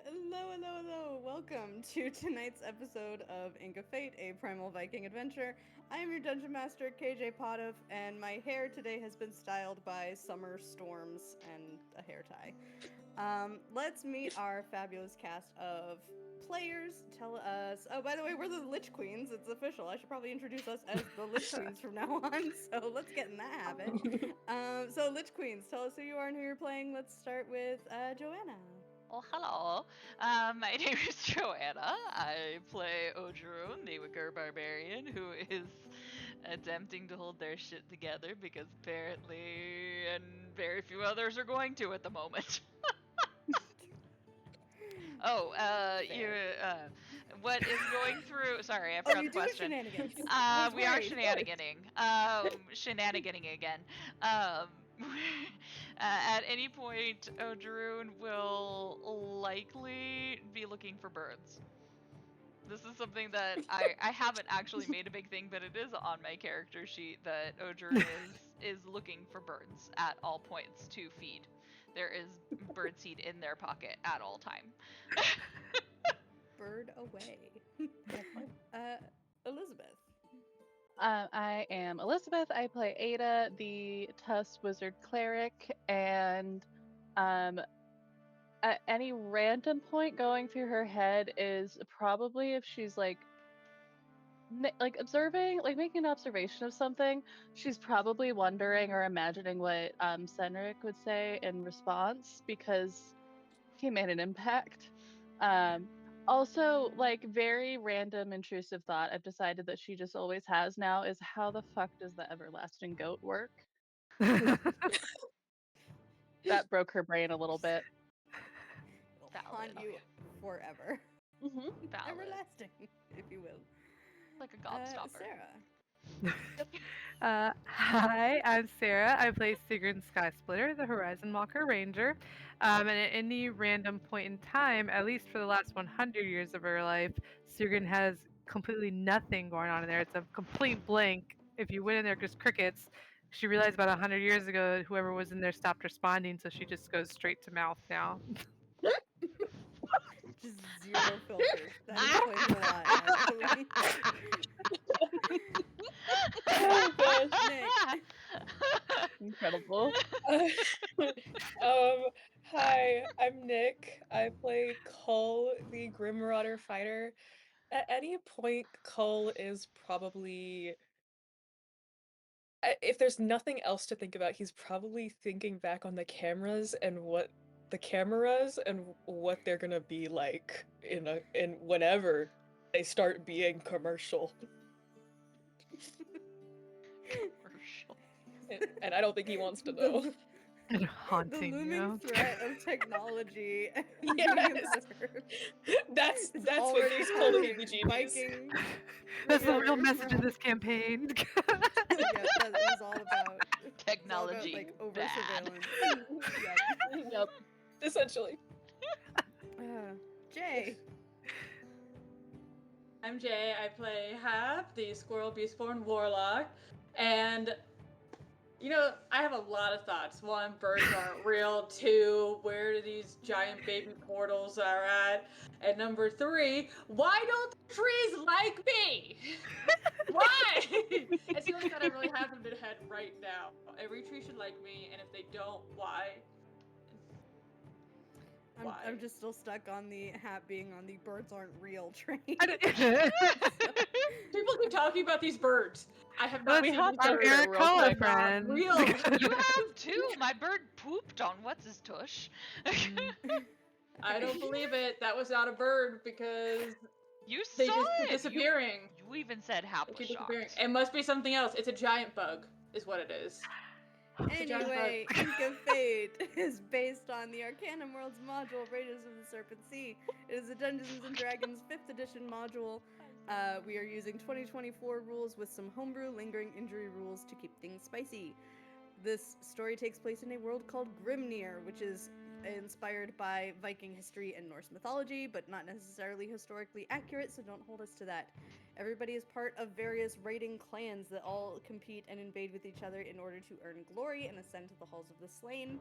Hello. Welcome to tonight's episode of Ink of Fate, a primal Viking adventure. I am your Dungeon Master, KJ Potoff, and my hair today has been styled by summer storms and a hair tie. Let's meet our fabulous cast of players. Tell us. Oh, by the way, we're the Lich Queens. It's official. I should probably introduce us as the Lich Queens from now on. So let's get in that habit. So Lich Queens, tell us who you are and who you're playing. Let's start with Joanna. Well, hello. My name is Joanna. I play Ogeron, the Wicker Barbarian, who is attempting to hold their shit together because apparently, and very few others are going to at the moment. What is going through? Sorry, I forgot you the do question. shenanigans. We are shenaniganing. Shenaniganing again. At any point, Ogeron will likely be looking for birds. This is something that I haven't actually made a big thing, but it is on my character sheet that Ogeron is looking for birds at all points to feed. There is birdseed in their pocket at all time. Bird away. Elizabeth. I am Elizabeth. I play Ada, the Tusk Wizard Cleric, and at any random point going through her head is probably if she's like observing, like making an observation of something, she's probably wondering or imagining what Senric would say in response because he made an impact. Also, like, very random intrusive thought I've decided that she just always has now is how the fuck does the everlasting goat work? That broke her brain a little bit. It'll Valid. haunt you forever. Mm-hmm. Valid. Everlasting, if you will. Like a gobstopper. Sarah. Hi, I'm Sarah. I play Sigrun Skysplitter, the Horizon Walker Ranger. And at any random point in time, at least for the last 100 years of her life, Sigrun has completely nothing going on in there. It's a complete blank. If you went in there, just crickets. She realized about 100 years ago, whoever was in there stopped responding, so she just goes straight to mouth now. Just zero filters. That explains a lot, actually. Oh gosh. Nick. Incredible. Hi, I'm Nick. I play Cull, the Grim Marauder fighter. At any point, Cull is probably... If there's nothing else to think about, he's probably thinking back on the cameras and what they're gonna be like in whenever they start being commercial. Commercial. And I don't think he wants to know. And haunting, the you looming know? threat of technology. Yes. That's what he's called the heebie-jeebies. Viking. That's the real message of this campaign. Yeah, that was all about Technology. It's all about, bad. over-surveillance. Yep. Essentially. Jay. I'm Jay. I play Hab, the Squirrel Beastborn Warlock, and I have a lot of thoughts. One, birds aren't real. Two, where do these giant baby portals are at? And number three, why don't the trees like me? Why? It's the only thought I really have in my head right now. Every tree should like me, and if they don't, why? I'm just still stuck on the hat being on the birds aren't real train. People keep talking about these birds. I have not seen these our birds. Eric Collar friend. Real. You have too. My bird pooped on what's his tush. I don't believe it. That was not a bird because You they saw just it. keep disappearing. You even said Hap They was keep disappearing. shocked. It must be something else. It's a giant bug, is what it is. Anyway, Ink of Fate is based on the Arcanum Worlds module, Raiders of the Serpent Sea. It is a Dungeons & Dragons 5th edition module. We are using 2024 rules with some homebrew lingering injury rules to keep things spicy. This story takes place in a world called Grimnir, which is inspired by Viking history and Norse mythology, but not necessarily historically accurate, so don't hold us to that. Everybody is part of various raiding clans that all compete and invade with each other in order to earn glory and ascend to the halls of the slain.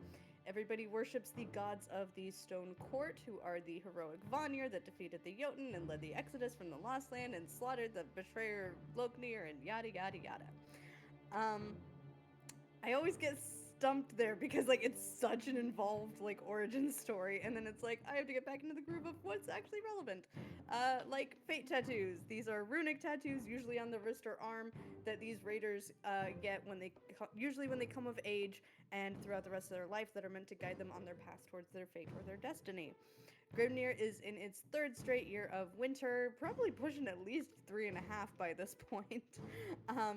Everybody worships the gods of the Stone Court, who are the heroic Vanir that defeated the Jotun and led the Exodus from the Lost Land and slaughtered the betrayer Loknir and yada yada yada. I always get stumped there because like it's such an involved like origin story, and then it's like I have to get back into the groove of what's actually relevant. Like fate tattoos. These are runic tattoos, usually on the wrist or arm, that these raiders get when they usually when they come of age and throughout the rest of their life, that are meant to guide them on their path towards their fate or their destiny. Grimnir is in its third straight year of winter, probably pushing at least 3.5 by this point,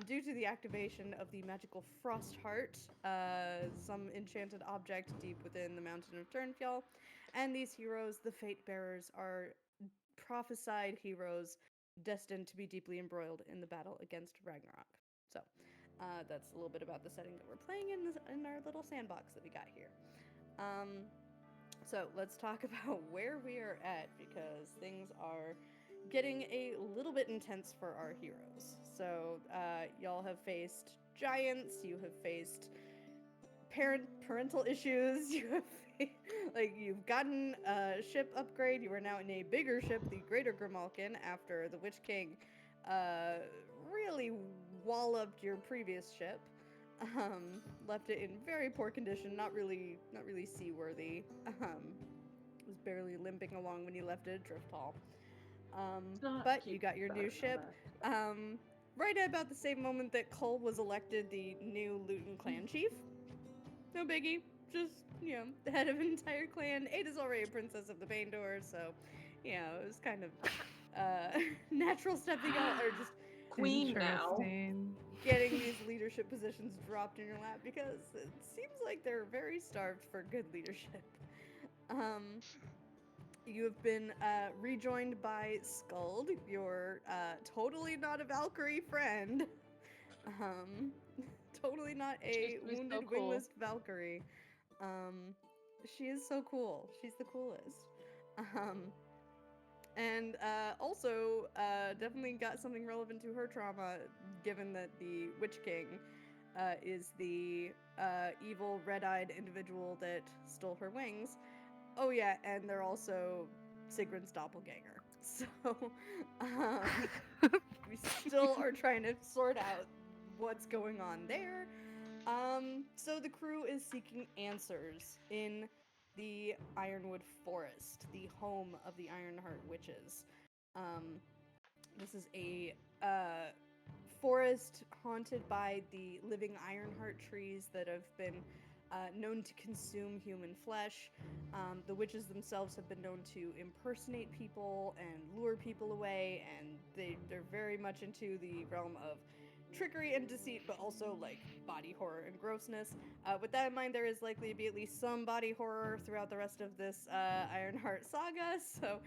due to the activation of the magical Frost Heart, some enchanted object deep within the mountain of Turnfjall. And these heroes, the Fate Bearers, are prophesied heroes destined to be deeply embroiled in the battle against Ragnarok. So, that's a little bit about the setting that we're playing in our little sandbox that we got here. So let's talk about where we are at, because things are getting a little bit intense for our heroes. So y'all have faced giants, you have faced parental issues, you have you've gotten a ship upgrade, you are now in a bigger ship, the Greater Grimalkin, after the Witch King really walloped your previous ship. Left it in very poor condition, not really seaworthy. Was barely limping along when you left it at Drift Hall. But you got your new ship. Right at about the same moment that Cole was elected the new Luton clan chief. No biggie, just, the head of an entire clan. Ada's already a princess of the Baindor, so, it was kind of natural step that y'all are just Queen now. Interesting. getting these leadership positions dropped in your lap, because it seems like they're very starved for good leadership. You have been rejoined by Skuld, your totally not a Valkyrie friend. Totally not a She's wounded so cool. wingless Valkyrie. She is so cool. She's the coolest. And also, definitely got something relevant to her trauma, given that the Witch King is the evil, red-eyed individual that stole her wings. Oh yeah, and they're also Sigrun's doppelganger. So, we still are trying to sort out what's going on there. So the crew is seeking answers in the Ironwood Forest, the home of the Ironheart Witches. This is a forest haunted by the living Ironheart trees that have been known to consume human flesh. The witches themselves have been known to impersonate people and lure people away, and they're very much into the realm of trickery and deceit, but also like body horror and grossness. With that in mind, there is likely to be at least some body horror throughout the rest of this Ironheart saga, so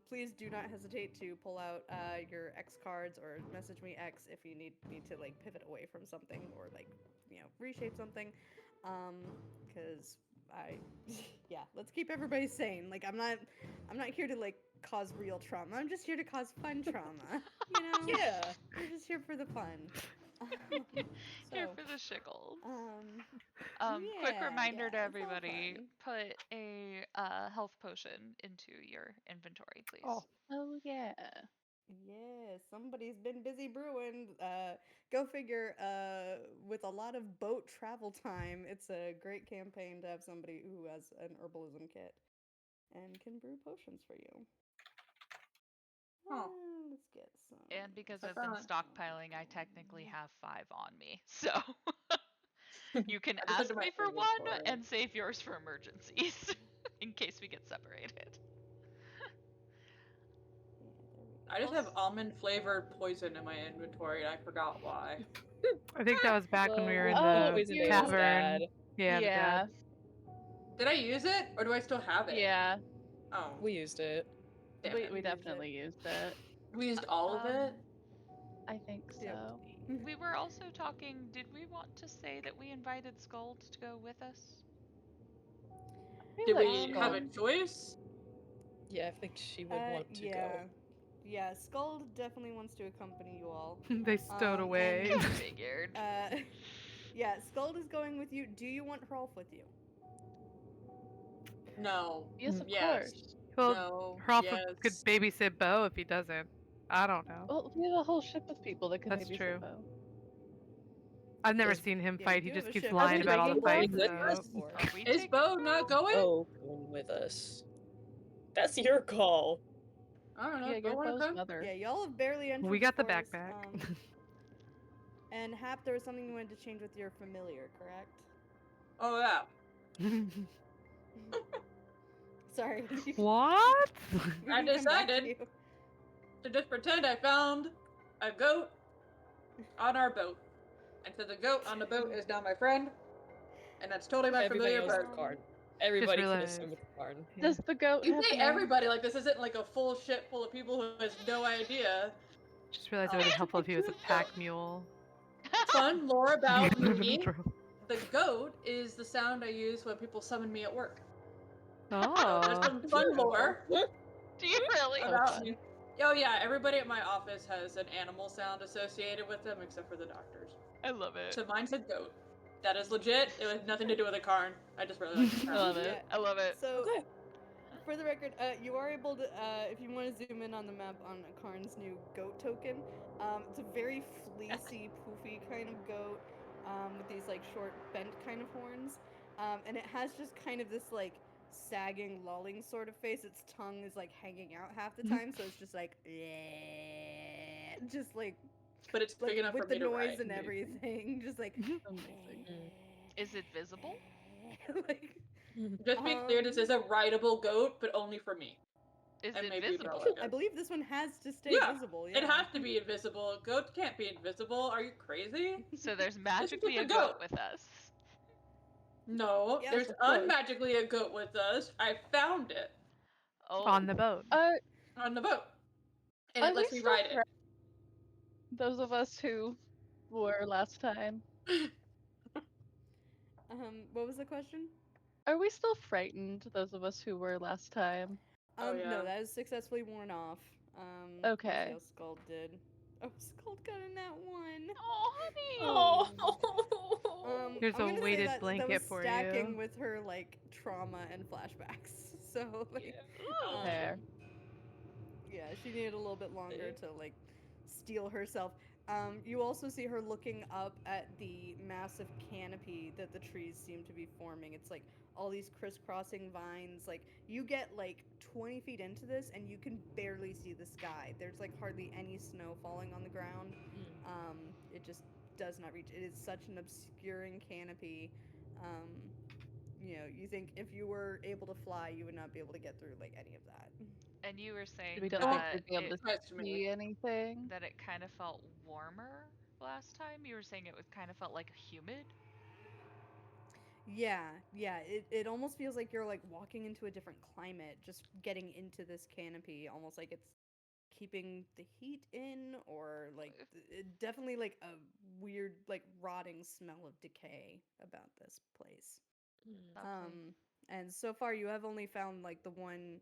please do not hesitate to pull out your X cards or message me X if you need me to like pivot away from something or like reshape something, because yeah, let's keep everybody sane. Like I'm not here to like cause real trauma. I'm just here to cause fun trauma. Yeah. We're just here for the fun. Here So, for the shiggles. yeah, Quick reminder yeah, to it's all everybody: fun. put a health potion into your inventory, please. Oh. Oh yeah. Yeah, somebody's been busy brewing. Go figure. With a lot of boat travel time, it's a great campaign to have somebody who has an herbalism kit and can brew potions for you. Huh. Let's get some. And because I I've been thought- stockpiling, I technically have 5 on me. So you can I just looked ask at my me for one inventory. and save yours for emergencies in case we get separated. Yeah, there we go. I just have almond flavored poison in my inventory, and I forgot why. I think that was back when we were in Oh, the poison you- was tavern. bad. Yeah, the Yeah. dad. Did I use it, or do I still have it? Yeah. Oh, We used it. damn We it. we used it. definitely used it. We used all of it. I think Yep. so. We were also talking, did we want to say that we invited Skuld to go with us? Do like we have a Skull. choice? Yeah, I think she would want to yeah. go. Yeah, Skull definitely wants to accompany you all. They stowed away. and, Figured. yeah, Skull is going with you. Do you want Hrolf with you? No. Yes, of Yes. course. Well, No. Hrolf Yes. could babysit Bo if he doesn't. I don't know. Well, we have a whole ship of people that could That's babysit true. Bo. I've never Is- seen him Yeah, fight. you He do have just a keeps ship. lying Are about all the we fights. bringing So. us? Are we Is taking Bo her not out? going? Oh, going with us. That's your call. I don't know. Yeah, Bo you're wanna Bo's come? mother. Yeah, y'all have barely entered We got the forest, backpack. And Hap, there was something you wanted to change with your familiar, correct? Oh yeah. Sorry. What? We I can come back to decided- you. To just pretend I found a goat on our boat. And so the goat on the boat is now my friend. And that's totally my Everybody familiar knows bird. the card. Everybody can realized. assume it's the card. Yeah. Does the goat You have say no- everybody like this isn't like a full ship full of people who has no idea. Just realized it would have been helpful if he was a pack mule. Fun lore about me. Bro. The goat is the sound I use when people summon me at work. So Oh. there's some fun lore Do you really? So about fun. me. Oh yeah, everybody at my office has an animal sound associated with them except for the doctors. I love it. So mine's a goat. That is legit. It has nothing to do with a Karn. I just really like the I sound. love it. Yeah. I love it. So, Okay. for the record, you are able to, if you want to zoom in on the map on Karn's new goat token, it's a very fleecy, poofy kind of goat, with these like short, bent kind of horns, and it has just kind of this like sagging, lolling sort of face. Its tongue is like hanging out half the time, so it's just like, just like But it's big enough with for the me to noise write. and everything, just like. Amazing. Is it visible? like, Just be clear, this is a rideable goat, but only for me. Is And it maybe visible? Bella. I believe this one has to stay Yeah, visible. It has to be invisible. A goat can't be invisible. Are you crazy? So there's magically a a goat goat. with us. No, Yes, there's of course. unmagically a goat with us. I found it Oh. On the boat. on the boat. And Are it we lets me still ride it. those of us who were last time, What was the question? are we still frightened? Those of us who were last time. Oh, yeah. No, that is successfully worn off. Okay. Let's see how Skull did. Oh, Skull got a nat 1. Oh, honey. Oh. Here's I'm a gonna say weighted that blanket was for stacking you. with her like trauma and flashbacks. So like, Ooh. Fair. yeah, she needed a little bit longer Yeah. to like steel herself. You also see her looking up at the massive canopy that the trees seem to be forming. It's like all these crisscrossing vines. Like you get like 20 feet into this and you can barely see the sky. There's like hardly any snow falling on the ground. It just does not reach. It is such an obscuring canopy. You think if you were able to fly, you would not be able to get through like any of that. And you were saying We don't think that we'd be able it, to Surprised me. see anything. that it kind of felt warmer last time. You were saying it was kind of felt like humid. Yeah. It almost feels like you're like walking into a different climate, just getting into this canopy, almost like it's keeping the heat in, or like definitely like a weird like rotting smell of decay about this place. Lovely. And so far you have only found like the one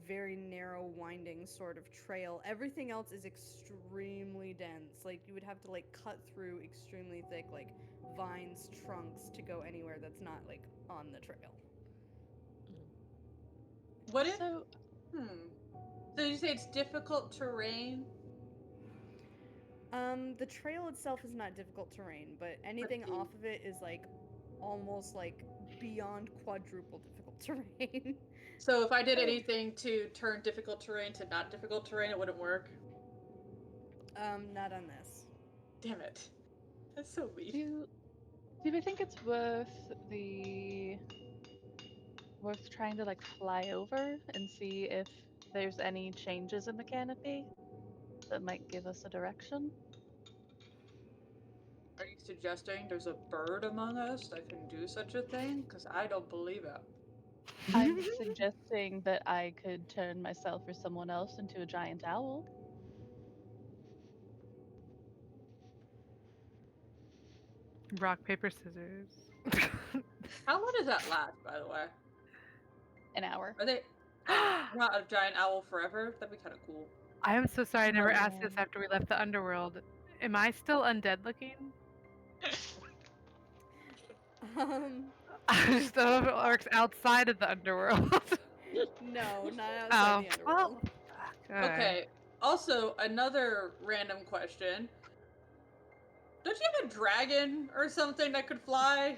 very narrow winding sort of trail. Everything else is extremely dense. Like you would have to like cut through extremely thick like vines, trunks to go anywhere that's not like on the trail. What if? So So you say it's difficult terrain? The trail itself is not difficult terrain, but anything the- off of it is like almost like beyond quadruple difficult terrain. So if I did anything to turn difficult terrain to not difficult terrain, it wouldn't work. Not on this. Damn it. That's so weak. do we think it's worth trying to like fly over and see if there's any changes in the canopy that might give us a direction? Are you suggesting there's a bird among us that can do such a thing? Because I don't believe it. I'm suggesting that I could turn myself or someone else into a giant owl. Rock, paper, scissors. How long does that last, by the way? an hour. Are they not a giant owl forever? That'd be kind of cool. I am so sorry I never asked this Oh. after we left the underworld. Am I still undead looking? I just don't know if it works outside of the underworld. No, not outside the well, underworld. fuck. Okay. Also, another random question. Don't you have a dragon or something that could fly?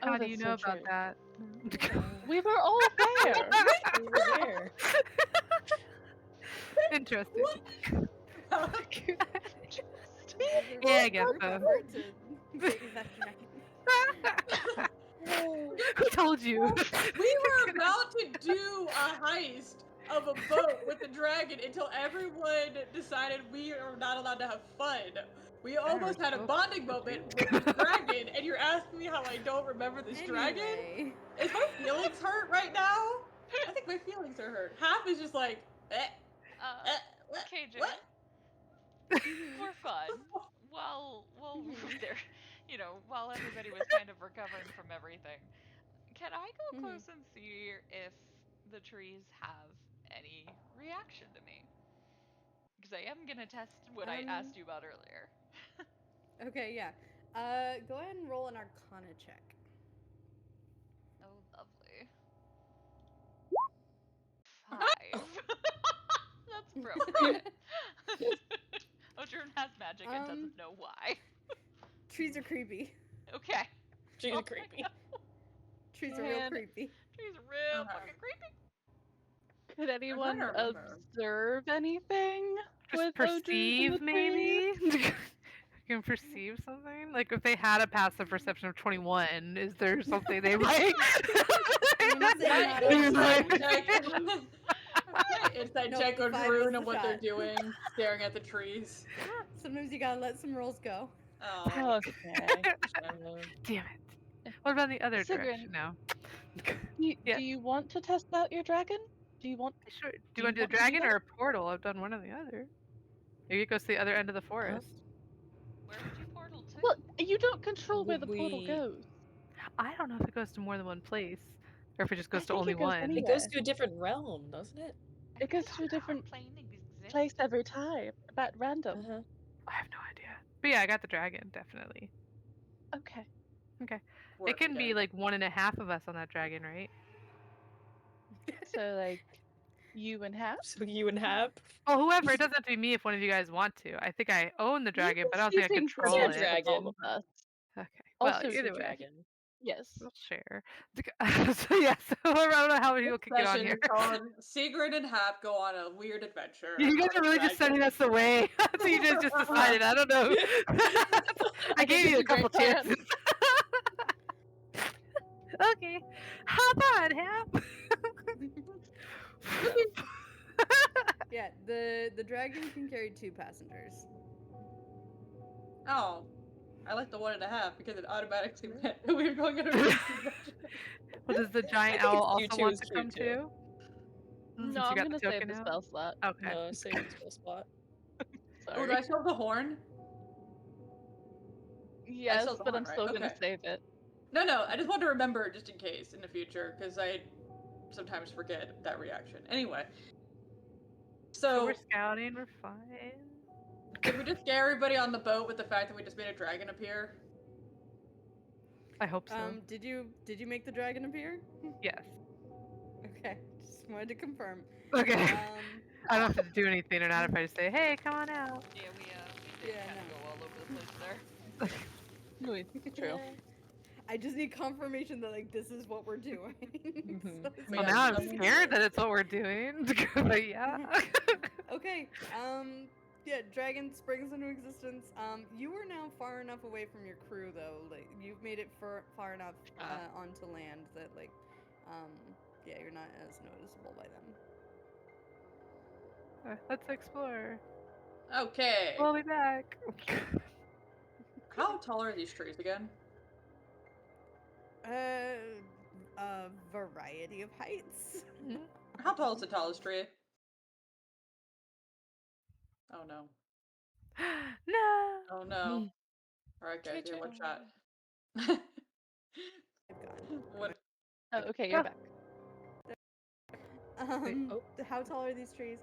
How Oh, do you that's know so about that? We were all there. We were there. Interesting. Never Yeah, I guess worked so. effort to get you that dragon. Who told you? We were about to do a heist of a boat with the dragon until everyone decided we are not allowed to have fun. We almost had a bonding moment with this dragon, and you're asking me how I don't remember this dragon? Anyway. Is my feelings hurt right now? I think my feelings are hurt. Half is just like, what? KJ, What? for fun, while we were there, while everybody was kind of recovering from everything, can I go close and see if the trees have any reaction to me? Because I am gonna test what I asked you about earlier. Okay, yeah. Go ahead and roll an Arcana check. Oh, lovely. 5. That's appropriate. Odrun has magic and doesn't know why. Trees are creepy. Okay. She's creepy. Trees are real creepy. Trees are real fucking creepy. Could anyone remember. observe anything Just with Odrun in the perceive, maybe? trees? You can perceive something? Like, if they had a passive perception of 21, is there something they might? Inside Nope, check on 5 Drew is and the what they're shot. doing, staring at the trees. Sometimes you gotta let some rolls go. Oh. Okay. Damn it. What about the other Sigrun, direction now? Do you want to test out your dragon? Do you want? Sure. Do you want to do the dragon or a portal? I've done one or the other. Maybe it goes to the other end of the forest. Where would you portal to? Well, you don't control where the Would portal we- goes. I don't know if it goes to more than one place, or if it just goes I to think only it goes one. anywhere. It goes to a different realm, doesn't it? It goes to a different place every time, at random. Uh-huh. I have no idea. But yeah, I got the dragon, definitely. Okay. Okay. Work It can be then. like 1.5 of us on that dragon, right? So like, you and Hap. So you and Hap. Well, whoever. It doesn't have to be me if one of you guys want to. I think I own the dragon, but I don't You think I can control share it. dragon. with all of us. Okay. Well, Also, either way. Dragon. Yes. We'll share. So yeah, so I don't know how many people can get on Session here. called Sigrid and Hap go on a weird adventure. You guys are really just sending us away. So you just decided. I don't know. I gave you a couple chances. Okay. Hop on, Hap. Yeah, the dragon can carry 2 passengers. Oh. I like the 1.5 because it automatically meant we were going on a adventure. Well, does the giant I think owl it's also Q2 want is to come Q2. too? Since No, you I'm got gonna the save token the out? spell slot. Okay. No, save the spell spot. Oh, Sorry. do I still have the horn? Yes, still have the but horn, I'm right? still gonna Okay. save it. No, I just want to remember just in case in the future, because I sometimes forget that reaction. Anyway. So So, we're scouting, we're fine. did we just scare everybody on the boat with the fact that we just made a dragon appear? I hope so. Did you make the dragon appear? Yes. Okay, just wanted to confirm. Okay. I don't have to do anything or not if I just say, hey, come on out. Yeah, we did Yeah, kind of no. go all over the place there. True. I just need confirmation that like this is what we're doing. Mhm. So it's Well, Yeah, now I'm I'm scared that it's what we're doing. But yeah. okay. Yeah, dragon springs into existence. You are now far enough away from your crew though. Like you've made it far enough onto land that like yeah, you're not as noticeable by them. Let's explore. Okay. We'll be back. How tall are these trees again? A variety of heights. How tall is the tallest tree? Oh no. No. Oh no. Alright guys, KJ. one shot. God. What Oh, okay, you're Oh. back. oh. How tall are these trees?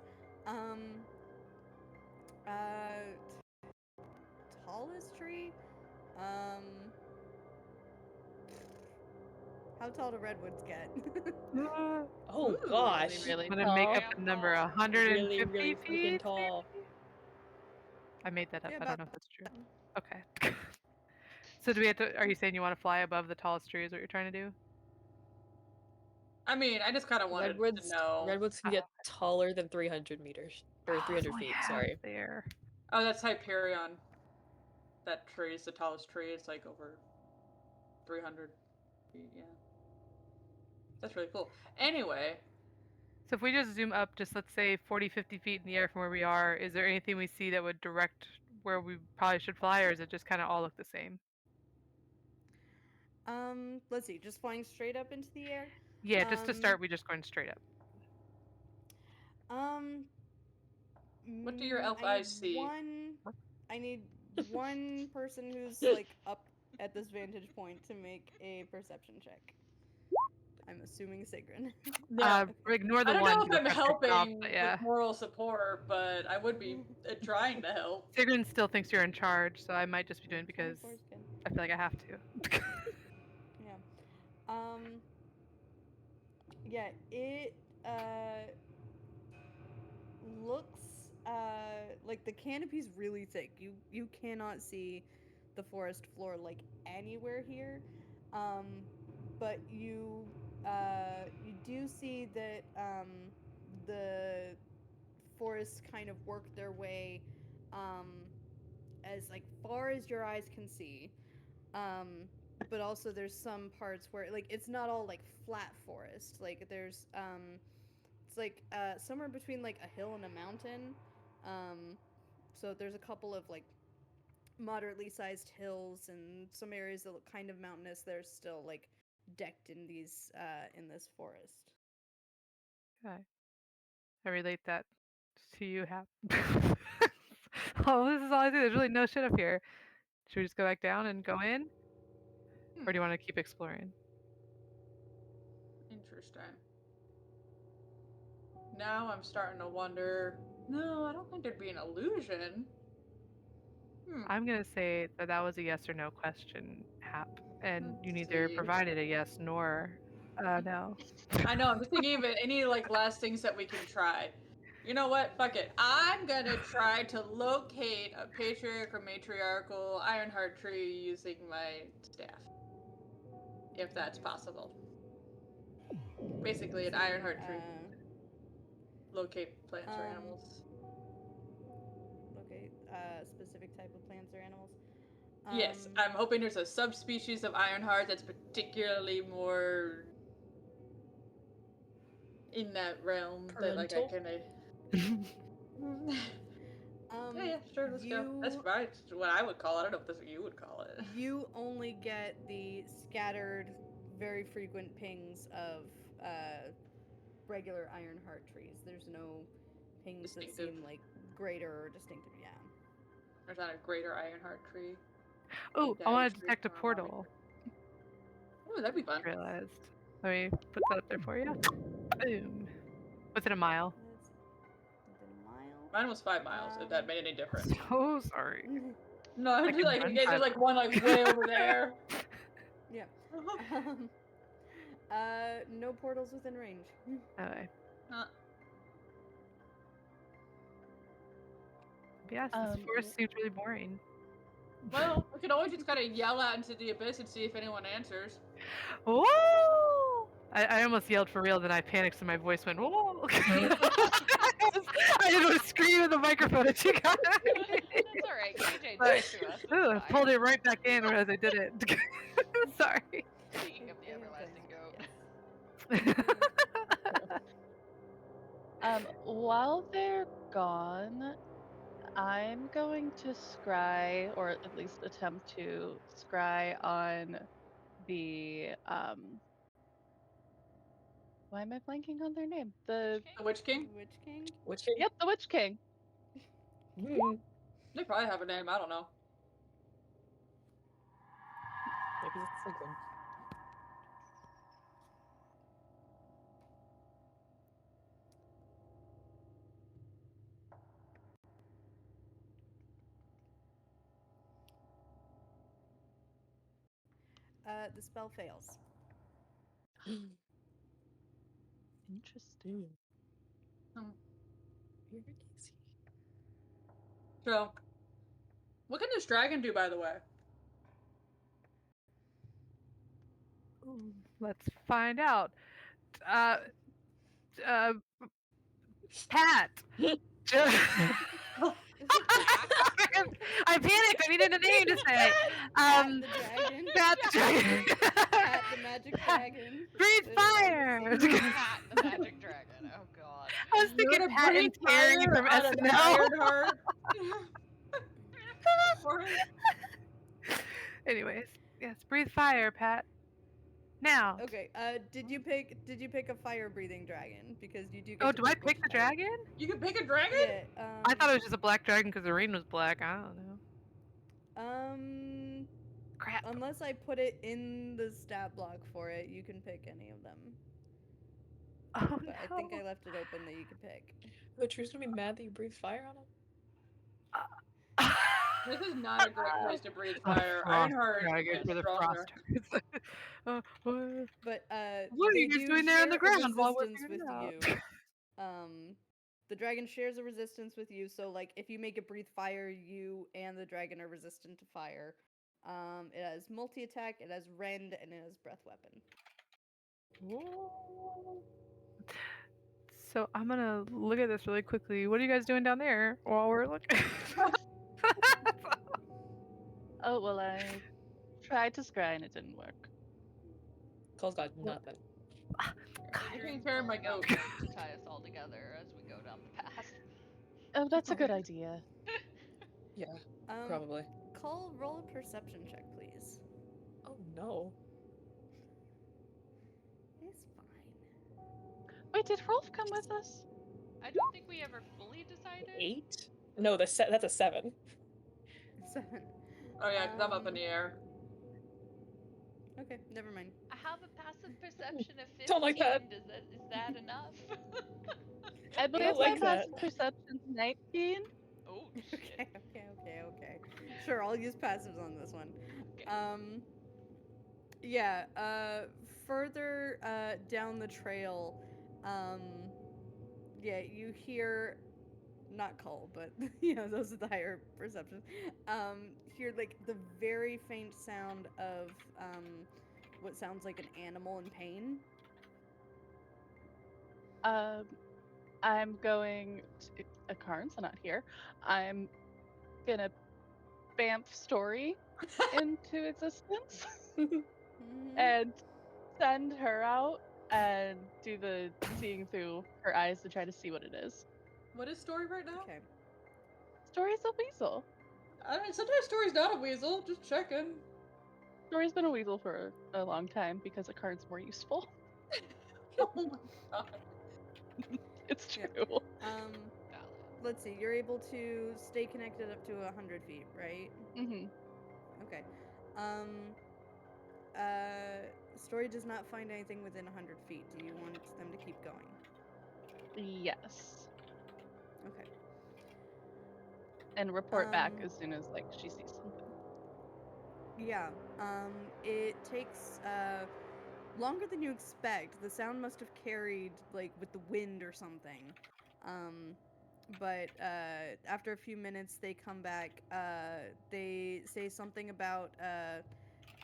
Tallest tree? How tall do redwoods get? Oh Ooh, gosh. Really, really I'm gonna make tall. up a number. Tall. 150 Really, really freaking feet. tall. maybe? I made that up. Yeah, I don't know about if that's true. Okay. So do we have to? Are you saying you want to fly above the tallest tree? Is what you're trying to do? I mean, I just kind of wanted to know. Redwoods can Oh, get taller than 300 meters. Or Oh, 300 only feet, half sorry. there. Oh, that's Hyperion. That tree is the tallest tree. It's like over 300 feet. Yeah, that's really cool. Anyway, So if we just zoom up, just let's say 40, 50 feet in the air from where we are, is there anything we see that would direct where we probably should fly, or is it just kind of all look the same? Let's see, just flying straight up into the air. Yeah, just to start, we just going straight up. what do your elf I need eyes see? I need one person who's like up at this vantage point to make a perception check. I'm assuming Sigrun. Yeah. Ignore the I don't one. know if I'm because I picked it off, helping but yeah. with moral support, but I would be trying to help. Sigrun still thinks you're in charge, so I might just be doing it because 24 is good. I feel like I have to. Yeah. Yeah, it looks like the canopy's really thick. You cannot see the forest floor like anywhere here. But you do see that the forests kind of work their way as like far as your eyes can see. But also there's some parts where like it's not all like flat forest. Like there's it's like somewhere between like a hill and a mountain. So there's a couple of like moderately sized hills and some areas that look kind of mountainous. They're still like decked in these in this forest. Okay. I relate that to you, Hap. Oh, this is all I do. There's really no shit up here. Should we just go back down and go in? Or do you want to keep exploring? Interesting. Now I'm starting to wonder. No, I don't think there'd be an illusion. I'm going to say that that was a yes or no question, Hap. And you Let's neither see. provided a yes nor no. I know. I'm just thinking of any like last things that we can try. You know what? Fuck it. I'm gonna try to locate a patriarch or matriarchal Ironheart tree using my staff, if that's possible. Basically, an Ironheart tree. Locate plants or animals. Locate specific type of plants or animals. Yes, I'm hoping there's a subspecies of Ironheart that's particularly more in that realm that like I can. Yeah, sure, let's go. That's fine. It's what I would call it. I don't know if that's what you would call it. You only get the scattered, very frequent pings of regular Ironheart trees. There's no pings that seem like greater or distinctive. Yeah. There's not a greater Ironheart tree. Oh, I want to detect a portal. Oh, that'd be fun. I realized. Let me put that up there for you. Boom. Within a mile. Within a mile. Mine was 5 miles. If that made any difference. So sorry. No, I'm just like, run you guys are like one like way over there. Yeah. No portals within range. Okay. Yes, this forest seems really boring. Well, we could always just kind of yell out into the abyss and see if anyone answers. Whoa! I almost yelled for real, then I panicked, so my voice went, whoa! I didn't want to scream in the microphone at you guys. That's alright, KJ did it to us. Ooh, I pulled it right back in as I did it. Sorry. Speaking of the everlasting goat. While they're gone, I'm going to scry, or at least attempt to scry on the why am I blanking on their name? The Witch King? Witch King? Witch King? Yep, the Witch King. They probably have a name, I don't know. Maybe it's Sigrun. The spell fails. Interesting. So, what can this dragon do, by the way? Let's find out. Pat. I panicked. I needed a name to say. Pat the dragon. Pat the dragon. Pat the magic dragon. Breathe fire. Pat the magic dragon. Oh god. I was You thinking wanna Pat and breathe Terry fire from out of SNL. Ironheart? Anyways, yes, breathe fire, Pat. Now. Okay. Did you pick a fire breathing dragon? Because you do. Get Oh, to do I which pick the type. dragon? You can pick a dragon? Yeah. I thought it was just a black dragon because the rain was black. I don't know. Crap. Unless I put it in the stat block for it, you can pick any of them. Oh, But I think I left it open that you could pick. The truth's gonna be mad that you breathe fire on him. This is not a great place to breathe fire. Frost Ironheart dragon is for the stronger. frost. What? But What are they you guys do doing there on the share a ground while we're resistance figuring with it out? you. The dragon shares a resistance with you, so like if you make it breathe fire, you and the dragon are resistant to fire. It has multi-attack, it has rend, and it has breath weapon. So I'm gonna look at this really quickly. What are you guys doing down there while we're looking? Oh, well, I tried to scry and it didn't work. Cole's got nothing. I'm taking care of my goat. To tie us all together as we go down the path. Oh, that's a good idea. Yeah, probably. Cole, roll a perception check, please. Oh no. It's fine. Wait, did Rolf come with us? I don't think we ever fully decided. 8? No, that's a 7. 7. Oh yeah, because I'm up in the air. Okay, never mind. I have a passive perception of 15. Don't like that. Is that enough? I believe don't like my that. passive perception's 19. Oh shit. Okay. Sure, I'll use passives on this one. Okay. Further down the trail, you hear, not Cull, but those are the higher perceptions. Hear like the very faint sound of what sounds like an animal in pain. I'm going to Karn's not here. I'm gonna bamf story into existence and send her out and do the seeing through her eyes to try to see what it is. What is Story right now? Okay. Story's a weasel. I mean, sometimes Story's not a weasel. Just checking. Story's been a weasel for a long time because a card's more useful. Oh my god. It's true. Yeah. Let's see. You're able to stay connected up to 100 feet, right? Mm-hmm. Okay. Story does not find anything within 100 feet. Do you want them to keep going? Yes. Okay. And report back as soon as she sees something. Yeah. It takes longer than you expect. The sound must have carried with the wind or something. But after a few minutes, they come back. They say something about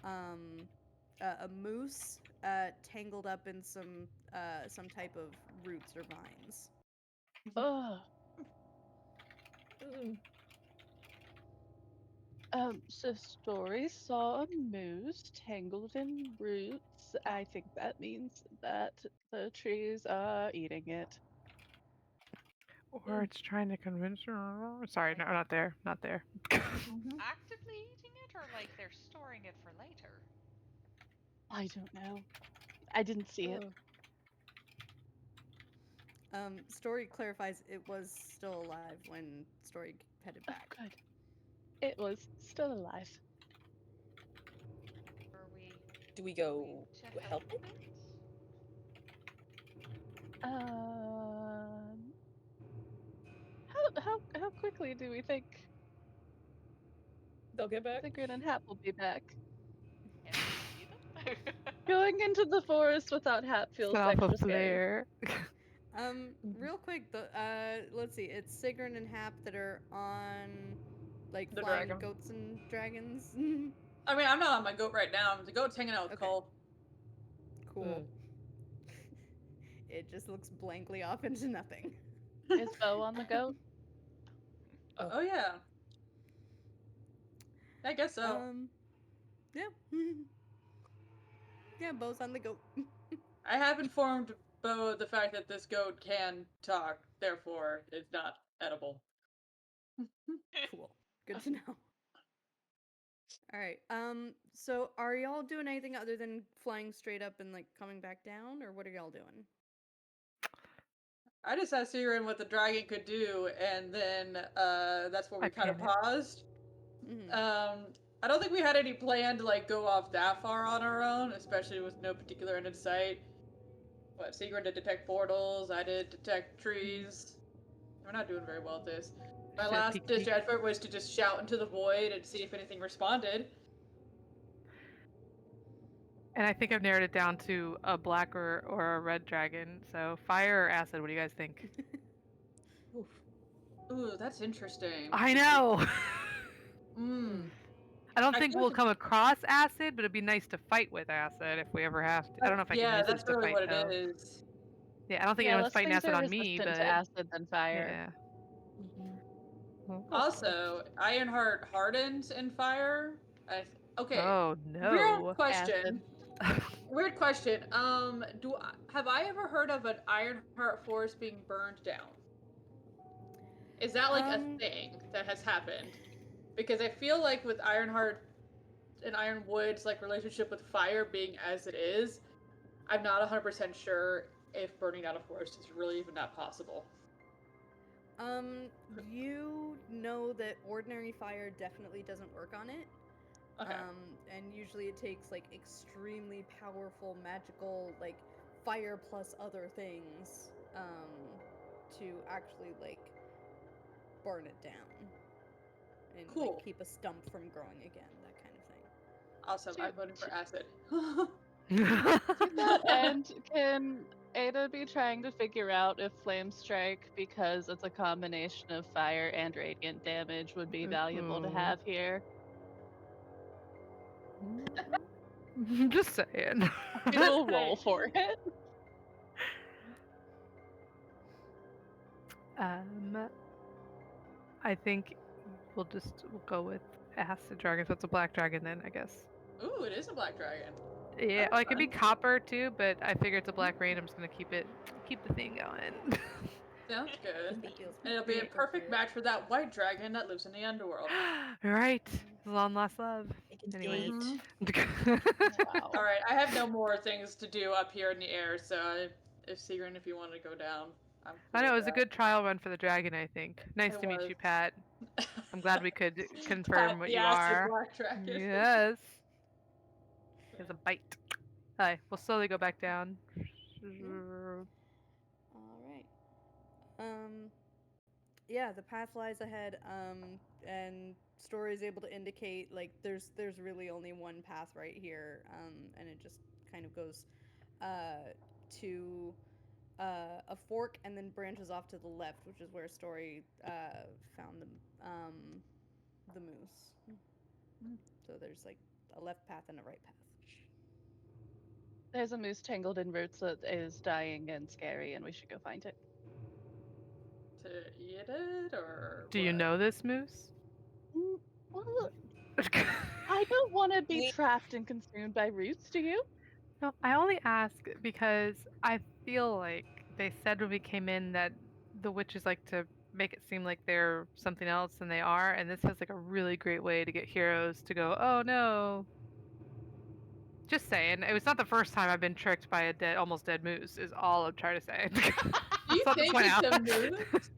a moose tangled up in some type of roots or vines. Ugh. So Story saw a moose tangled in roots. I think that means that the trees are eating it. Or it's trying to convince her. Sorry, no, not there. Actively eating it, or like they're storing it for later? I don't know. I didn't see it. Story clarifies it was still alive when Story headed back. Oh, good. It was still alive. Do we go help it? How quickly do we think They'll get back? Sigrid and Hap will be back? Can we see them? Going into the forest without Hap feels Set off a extra scary. flare. Real quick, let's see. It's Sigrun and Hap that are on, like, The flying dragon. goats and dragons. I mean, I'm not on my goat right now. The goat's hanging out with Okay. Cole. Cool. It just looks blankly off into nothing. Is Bo on the goat? Oh yeah. I guess so. Yeah. Yeah, Bo's on the goat. I have informed Bo the fact that this goat can talk, therefore it's not edible. Cool. Good to know. All right. So are y'all doing anything other than flying straight up and like coming back down, or what are y'all doing? I just asked Siren what the dragon could do, and then that's where we I kind of panicked. paused. Mhm. I don't think we had any plan to like go off that far on our own, especially with no particular end in sight. But Siren did detect portals, I did detect trees. We're not doing very well at this. My Said last peek, ditch peek. effort was to just shout into the void and see if anything responded. And I think I've narrowed it down to a black or a red dragon. So fire or acid, what do you guys think? Ooh, that's interesting. I know! Mmm. I don't I think feel we'll like come across acid, but it'd be nice to fight with acid if we ever have to. I don't know if I can Yeah, use that's it to really fight what though. it is. Yeah, I don't think Yeah, anyone's less fighting things acid are on me, resistant but to acid than fire. yeah. Well, Also, Ironheart hardens in fire. Okay, oh weird no. question. Weird question. Have I ever heard of an Ironheart forest being burned down? Is that like a thing that has happened? Because I feel like with Ironheart and Ironwood's like relationship with fire being as it is, I'm not 100% sure if burning down a forest is really even that possible. You know that ordinary fire definitely doesn't work on it. Okay. And usually it takes like extremely powerful magical like fire plus other things to actually like burn it down and Cool. like keep a stump from growing again, that kind of thing. Awesome. I'm voting for acid. To that end, can Ada be trying to figure out if Flame Strike, because it's a combination of fire and radiant damage, would be valuable to Ooh. have here? Just saying. We'll roll for it. I think we'll go with acid dragon. So it's a black dragon then, I guess. Ooh, it is a black dragon. Yeah, That's well, it could be fun. copper too, but I figure it's a black rain. I'm just gonna keep the thing going. Sounds good. It feels And it'll be a pretty perfect appropriate. match for that white dragon that lives in the underworld. Right, long lost love. They can Anyways. date. Wow. All right, I have no more things to do up here in the air, so if Sigrun, if you want to go down, I'm cool I know it with was a good trial run for the dragon. I think. Nice It to meet was. you, Pat. I'm glad we could that. confirm what the you acid are. black dragon. Yes. He has a bite. Hi. We'll slowly go back down. All right. Yeah, the path lies ahead. And story is able to indicate like there's really only one path right here. And it just kind of goes, to, a fork and then branches off to the left, which is where Story found the moose. So there's like a left path and a right path. There's a moose tangled in roots that is dying and scary, and we should go find it. To eat it, or Do you what? know this moose? Well, I don't want to be We- trapped and consumed by roots, do you? No, I only ask because I feel like they said when we came in that the witches like to make it seem like they're something else than they are, and this feels like a really great way to get heroes to go, oh no. Just saying, it was not the first time I've been tricked by a almost dead moose. Is all I'm trying to say. Do you Just think point it's out. a moose?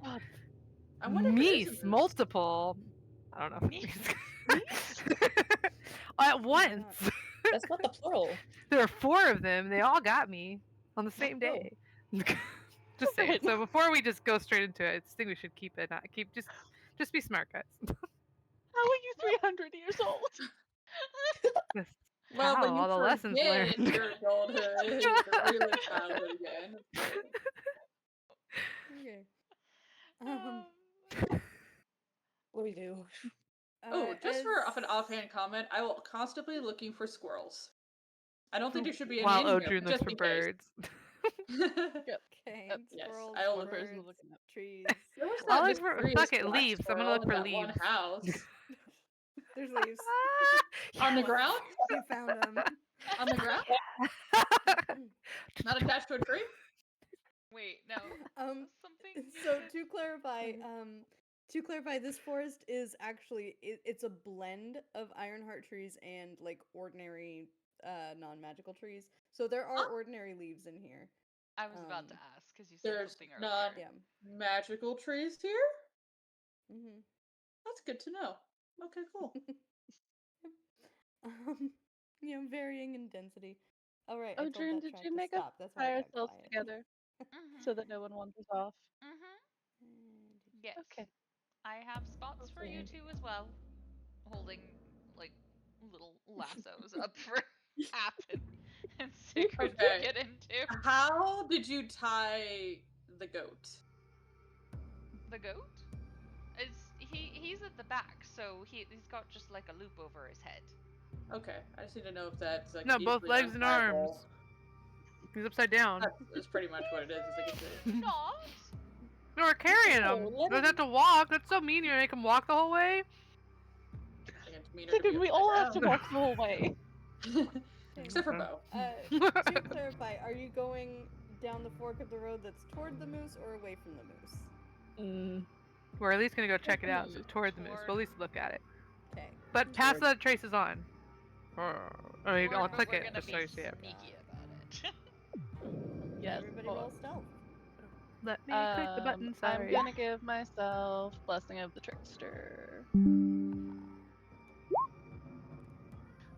I wonder if it is a Meese, moose. multiple. I don't know. Meese? At once. That's not the plural. There were 4 of them. They all got me on the same Oh. day. Just saying. So before we just go straight into it, I think we should keep it. Just be smart, guys. How are you 300 years old? Yes. Well, when How? you All the lessons forget learned. your adulthood, you have to relive childhood again. Okay. What do we do? Oh, just for an as- offhand comment, I will constantly looking for squirrels. I don't think there should be any While in here, Odrune but looks just for in case. birds. Okay, Yep. Yes, squirrels, I will- One person birds, looking at. trees. There was I'll that look for mysterious fuck it, black leaves. I'm gonna look squirrel for in that one leaves. house. There's leaves. On the Yes, ground? You found them. On the ground? Not attached to a tree? Wait, no. Something. So to clarify, this forest is actually it's a blend of Ironheart trees and like ordinary non-magical trees. So there are ordinary leaves in here. I was about to ask because you said There's something not earlier. Yeah. magical trees here? Mm-hmm. That's good to know. Okay, cool. Varying in density. All right, I told Odrune, that did track you to make us stop. That's why tie I got ourselves quiet. together so that no one wanders off? Yes. Okay. I have spots for you Okay. two as well. Holding like little lassos up for App and Sigrid Okay. to get into. How did you tie the goat? The goat? He's at the back, so he's got just like a loop over his head. Okay, I just need to know if that's like No, both easily legs and untiable. arms. He's upside down. That's pretty much what it is. It's like it's Not. No, we're carrying him. let Doesn't him- have to walk. That's so mean. You make him walk the whole way. Sigrid, we all have to walk the whole way. Except for Bo. To clarify, are you going down the fork of the road that's toward the moose or away from the moose? We're at least gonna go check it out. So toward the moose. We'll at least look at it. Okay. But pass the traces on. I mean, I'll But click we're it gonna just be so you see it. sneaky about it. Yes. Everybody hold roll on. stealth. Let me click the button. I'm Sorry. gonna give myself Blessing of the Trickster.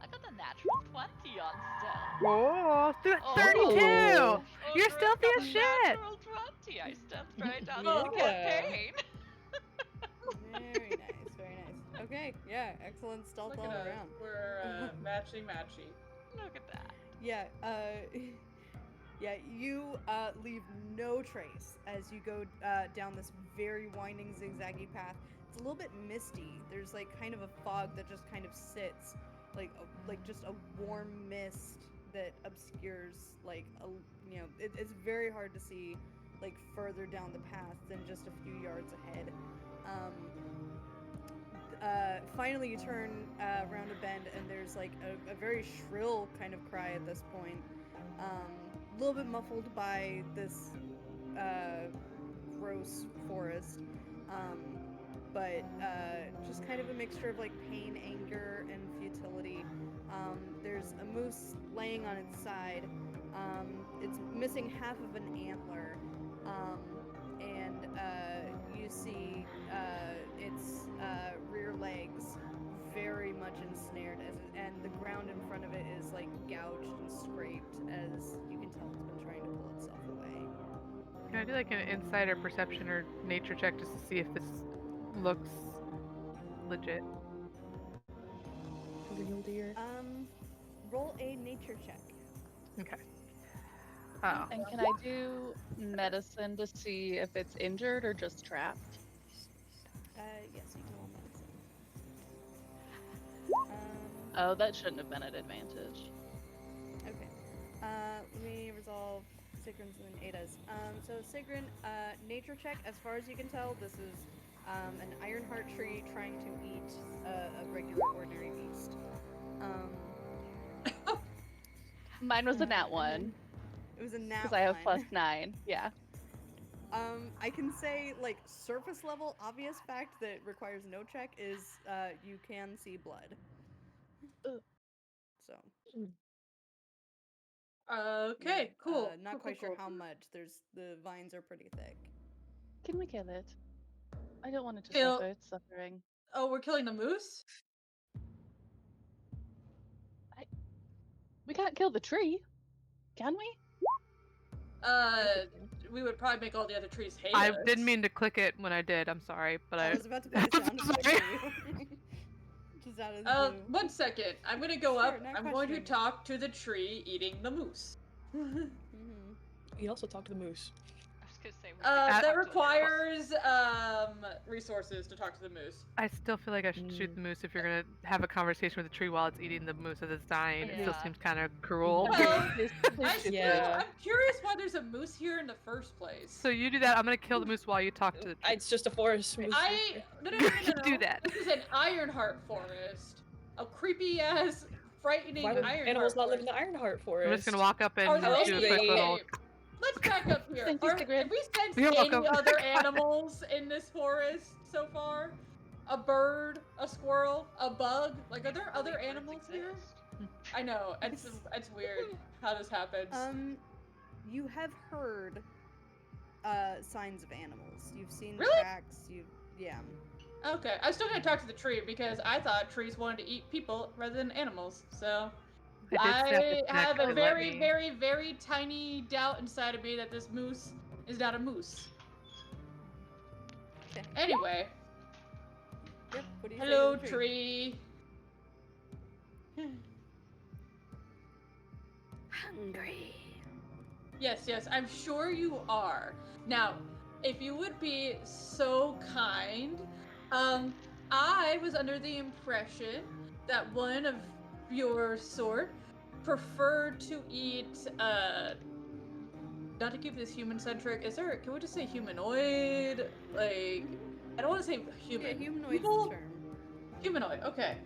I got a natural 20 on stealth. Oh, 32! Oh, You're Drew stealthy got as a shit! Natural 20. I stealthed right down Yeah. the campaign. Very nice, very nice. Okay, yeah, excellent stealth Look all at us. around. We're matchy. Look at that. Yeah, you leave no trace as you go down this very winding, zigzaggy path. It's a little bit misty. There's like kind of a fog that just kind of sits, like just a warm mist that obscures it's very hard to see like further down the path than just a few yards ahead. Finally you turn around a bend and there's like a very shrill kind of cry at this point. A little bit muffled by this gross forest, but just kind of a mixture of like pain, anger, and futility. There's a moose laying on its side. It's missing half of an antler, and you see its rear legs very much ensnared, and the ground in front of it is like gouged and scraped, as you can tell it's been trying to pull itself away. Can I do like an insider perception or nature check just to see if this looks legit? Real deer. Roll a nature check. Okay. Oh. And can I do medicine to see if it's injured or just trapped? Yes, you can roll medicine. Oh, that shouldn't have been an advantage. Okay. Let me resolve Sigrun's and then Ada's. So Sigrun, nature check. As far as you can tell, this is an Ironheart tree trying to eat a regular, ordinary beast. Mine was a nat 1. It was a nat Because I have one. +9. Yeah. I can say, like, surface level, obvious fact that requires no check is you can see blood. Ugh. So. Okay, Yeah, cool. Not Cool, quite cool, sure cool. how much. The vines are pretty thick. Can we kill it? I don't want it to Kill- suffer. It's suffering. Oh, we're killing the moose? We can't kill the tree. Can we? We would probably make all the other trees hate I us. didn't mean to click it when I did. I'm sorry, but I was about to put a sound effect Sorry. for you. just out of the blue. 1 second. I'm gonna go Sure, up. no I'm going to question. talk to the tree eating the moose. Mhm. You also talk to the moose. I was gonna say we could talk That to the requires resources to talk to the moose. I still feel like I should shoot the moose if you're gonna have a conversation with the tree while it's eating the moose as it's dying. It still Yeah. seems kind of cruel. Well, Please shoot the Yeah. I'm curious why there's a moose here in the first place. So you do that. I'm gonna kill the moose while you talk to the tree. It's just a forest moose. No. Do that. This is an Ironheart Forest. A creepy ass, frightening Why would Ironheart animals not live in forest. the Ironheart Forest? I'm just gonna walk up and Are there do a any- quick little. okay, let's back up here. Thank you, Sigrid. Have we sensed You're any welcome. other animals in this forest so far? A bird, a squirrel, a bug? Like, are there other Birds animals here? exist. I know, it's weird how this happens. You have heard signs of animals. You've seen Really? tracks. Yeah. Okay, I'm still gonna talk to the tree because I thought trees wanted to eat people rather than animals. So I have a very, very, very tiny doubt inside of me that this moose is not a moose. Okay. Anyway, Yep. What do you say hello, to the tree. Hungry. Yes, I'm sure you are. Now, if you would be so kind, I was under the impression that one of your sort preferred to eat, not to keep this human-centric, can we just say humanoid? Like, I don't want to say human. Yeah, humanoid's People? the term. Humanoid, okay.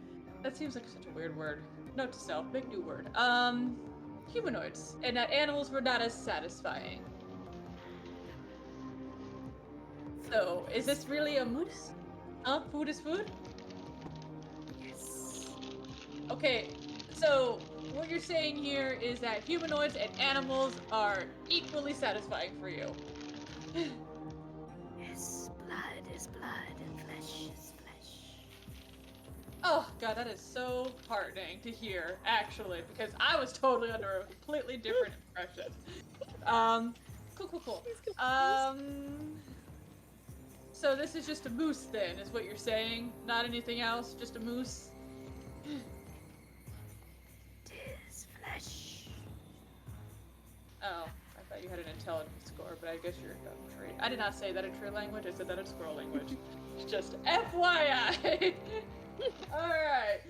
That seems like such a weird word. Note to self, big new word. Humanoids, and that animals were not as satisfying. So, is this really a moose? Food is food? Yes. Okay, so what you're saying here is that humanoids and animals are equally satisfying for you. Yes. Blood is blood and flesh is flesh. Oh god, that is so heartening to hear, actually, because I was totally under a completely different impression. Cool. So this is just a moose then, is what you're saying? Not anything else, just a moose? Tis flesh. Oh, I thought you had an intelligence score, but I guess you're a tree. I did not say that in tree language, I said that in squirrel language. Just FYI! Alright.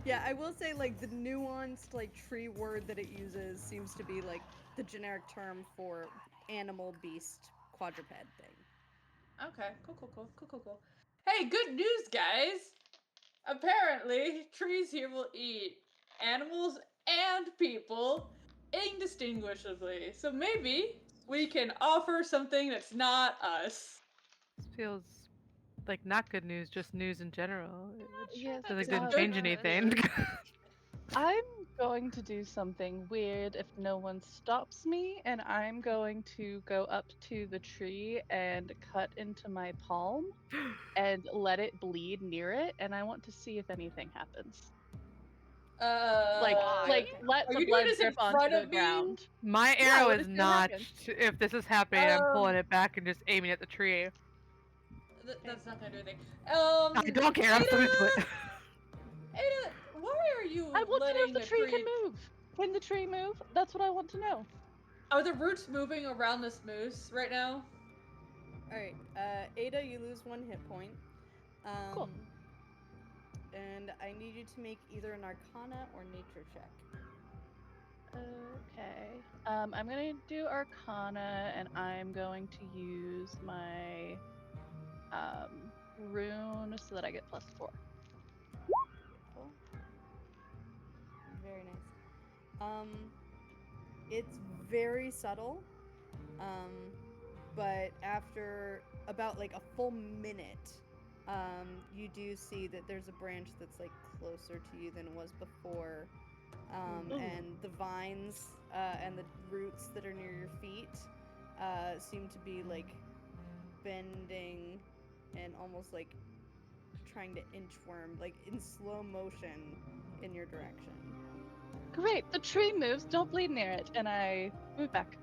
Yeah, I will say, like, the nuanced, like, tree word that it uses seems to be, like, the generic term for animal, beast, quadruped thing. Okay, cool. Hey, good news, guys! Apparently, trees here will eat animals and people indistinguishably. So maybe we can offer something that's not us. This feels like not good news, just news in general. Yes, So, like, that's didn't not change good anything. I'm going to do something weird if no one stops me, and I'm going to go up to the tree and cut into my palm and let it bleed near it, and I want to see if anything happens. Like let are the you blood doing this in drip onto front the of me? ground. My Yeah, arrow what is is gonna not. happen? If this is happening, I'm pulling it back and just aiming at the tree. That's not gonna do anything. I don't care. I'm still gonna do it. Ada, why are you I want to know letting if the tree can move. Can the tree move? That's what I want to know. Are the roots moving around this moose right now? Alright, Ada, you lose 1 hit point. Cool. And I need you to make either an Arcana or Nature check. Okay. I'm gonna do Arcana, and I'm going to use my rune so that I get +4. Beautiful. Very nice. It's very subtle. But after about like a full minute, you do see that there's a branch that's like closer to you than it was before. And the vines and the roots that are near your feet seem to be like bending and almost like trying to inchworm, like in slow motion in your direction. Great, the tree moves. Don't bleed near it, and I move back.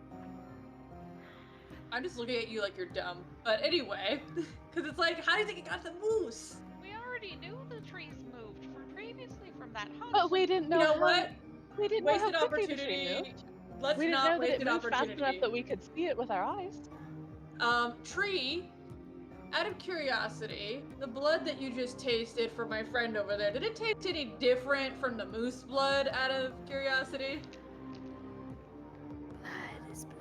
I'm just looking at you like you're dumb. But anyway, because it's like, how do you think it got the moose? We already knew the that hunt. But we didn't know You know how. what? We didn't know how Wasted quickly the tree opportunity. moved. Let's We didn't not know that waste it an moved fast enough opportunity. that we could see it with our eyes. Tree, out of curiosity, the blood that you just tasted from my friend over there, did it taste any different from the moose blood out of curiosity? Blood is blood.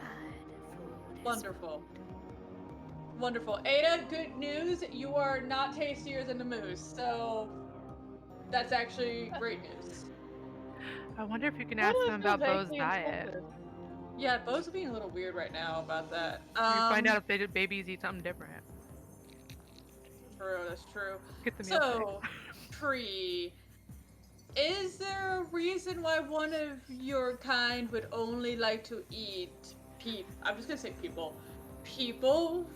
Food is Wonderful. Wonderful. Ada, good news. You are not tastier than the moose, so that's actually great news. I wonder if you can That ask was them so about Bo's vaguely diet. insulted. Yeah, Bo's being a little weird right now about that. You find out if they did babies eat something different. True, that's true. Get the meal So, Tree, is there a reason why one of your kind would only like to eat I'm just gonna say people. People?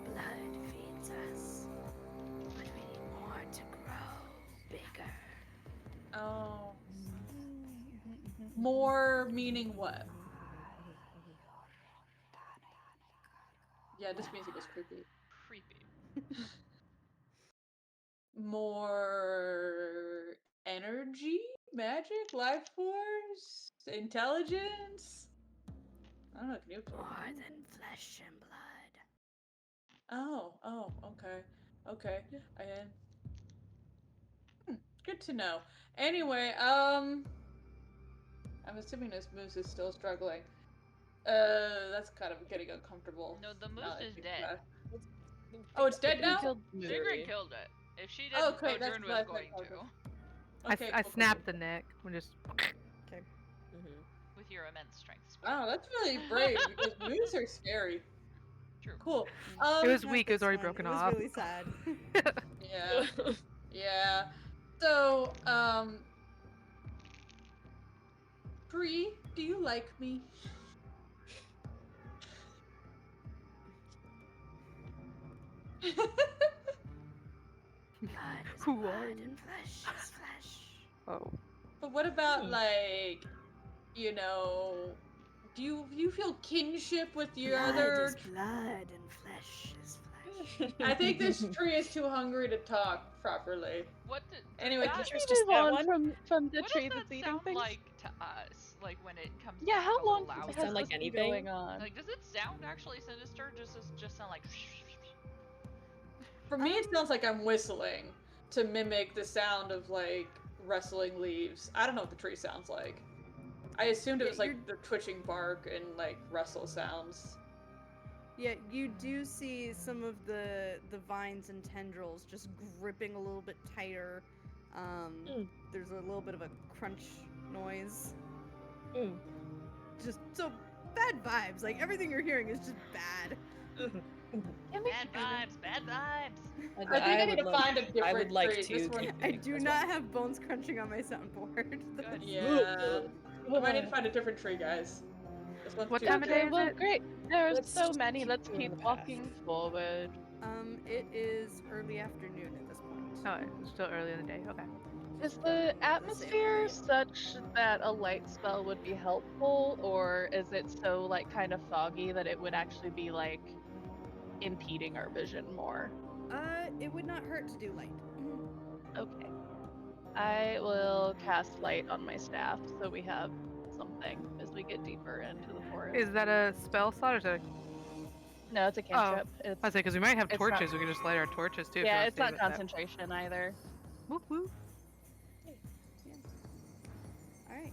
blood feeds us, but we need more to grow bigger. Oh. More meaning what? Yeah, this music was creepy. Creepy. More energy? Magic? Life force? Intelligence? I don't know, can you absorb More it? than flesh and blood. Oh, okay. Good to know. Anyway, I'm assuming this moose is still struggling. That's kind of getting uncomfortable. No, the now moose that I is think dead. about it. Oh, it's dead We now? killed the moose. Sigrun killed it. If she Oh, didn't, okay, that's Odrun was what I going thought. to. Okay, I cool, snapped cool. the neck. We just. With your immense strength. Wow, that's really brave because moose are scary. True. Cool. It was Not weak. It was this already one. broken It was off. really sad. Yeah. Yeah. So, Bree, do you like me? Blood is Who blood are you? and flesh is flesh. Oh. But what about like, you know, do you feel kinship with your Blood other? is blood and flesh is flesh. I think this tree is too hungry to talk properly. What did Anyway, that, Which Can was we just move that on one? from the what tree does that's that eating sound things? like to us? Like when it comes Yeah, back how a long little Does it has sound like this been anything? going on? Like, does it sound actually sinister? Just sound like. for me, it sounds like I'm whistling to mimic the sound of like rustling leaves. I don't know what the tree sounds like. I assumed it Yeah, was like the twitching bark and like rustle sounds. Yeah, you do see some of the vines and tendrils just gripping a little bit tighter. There's a little bit of a crunch noise. Just so bad vibes. Like everything you're hearing is just bad. Bad vibes. I think I need to find a different I would like tree. to. This one, keep I eating do as not well. have bones crunching on my soundboard. Good. yeah. I might need to find a different tree, guys. This one's What too time of day Okay, is well, it? great. There's Let's so just many. keep Let's going keep the path. walking forward. It is early afternoon at this point. Oh, it's still early in the day. Okay. Is Still the in the atmosphere sailor such that a light spell would be helpful, or is it so like kind of foggy that it would actually be like impeding our vision more? It would not hurt to do light. Okay. I will cast light on my staff so we have something as we get deeper into the forest. Is that a spell slot or is that No, it's a cantrip. I say because we might have it's not- torches. We can just light our torches too. if you Yeah, wanna it's save not it, but- concentration either. Whoop whoop. Alright.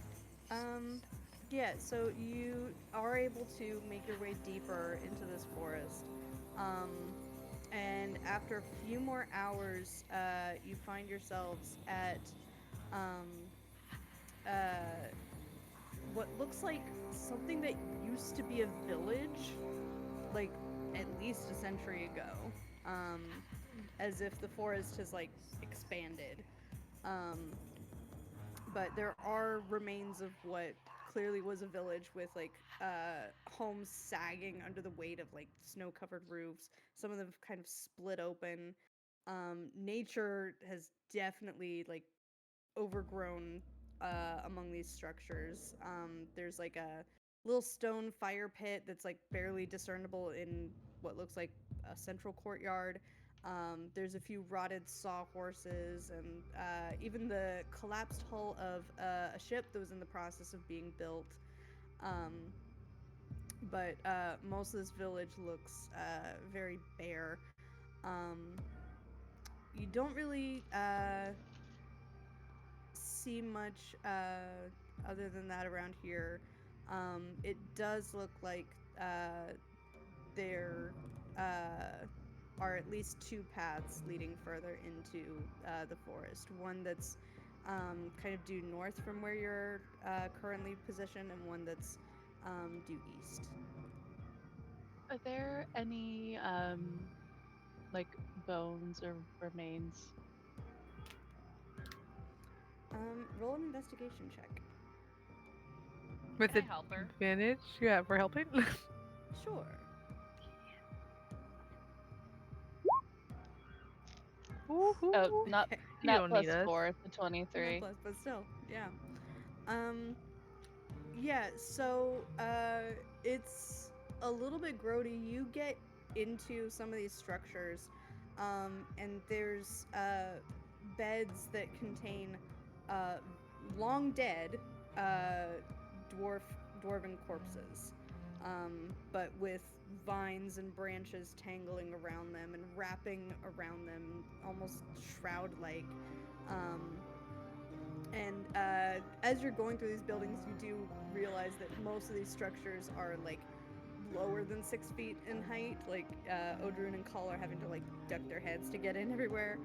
Yeah, so you are able to make your way deeper into this forest. And after a few more hours, you find yourselves at what looks like something that used to be a village, like at least a century ago. As if the forest has like expanded. But there are remains of what clearly was a village with like homes sagging under the weight of like snow-covered roofs. Some of them have kind of split open. Nature has definitely like overgrown among these structures. There's like a little stone fire pit that's like barely discernible in what looks like a central courtyard. There's a few rotted sawhorses and even the collapsed hull of a ship that was in the process of being built. But most of this village looks very bare. You don't really see much other than that around here. It does look like there are at least two paths leading further into the forest. One that's kind of due north from where you're currently positioned, and one that's due east. Are there any like bones or remains? Roll an investigation check. With Can I help her? advantage? Yeah, we're helping. Sure. Oh, not Okay. You not don't plus need us. 4, it's a Not 23. plus, but still, yeah. Yeah, so it's a little bit grody. You get into some of these structures, and there's beds that contain long dead dwarven corpses, but with vines and branches tangling around them and wrapping around them, almost shroud-like. And as you're going through these buildings, you do realize that most of these structures are like lower than 6 feet in height. Like Odrun and Kull are having to like duck their heads to get in everywhere.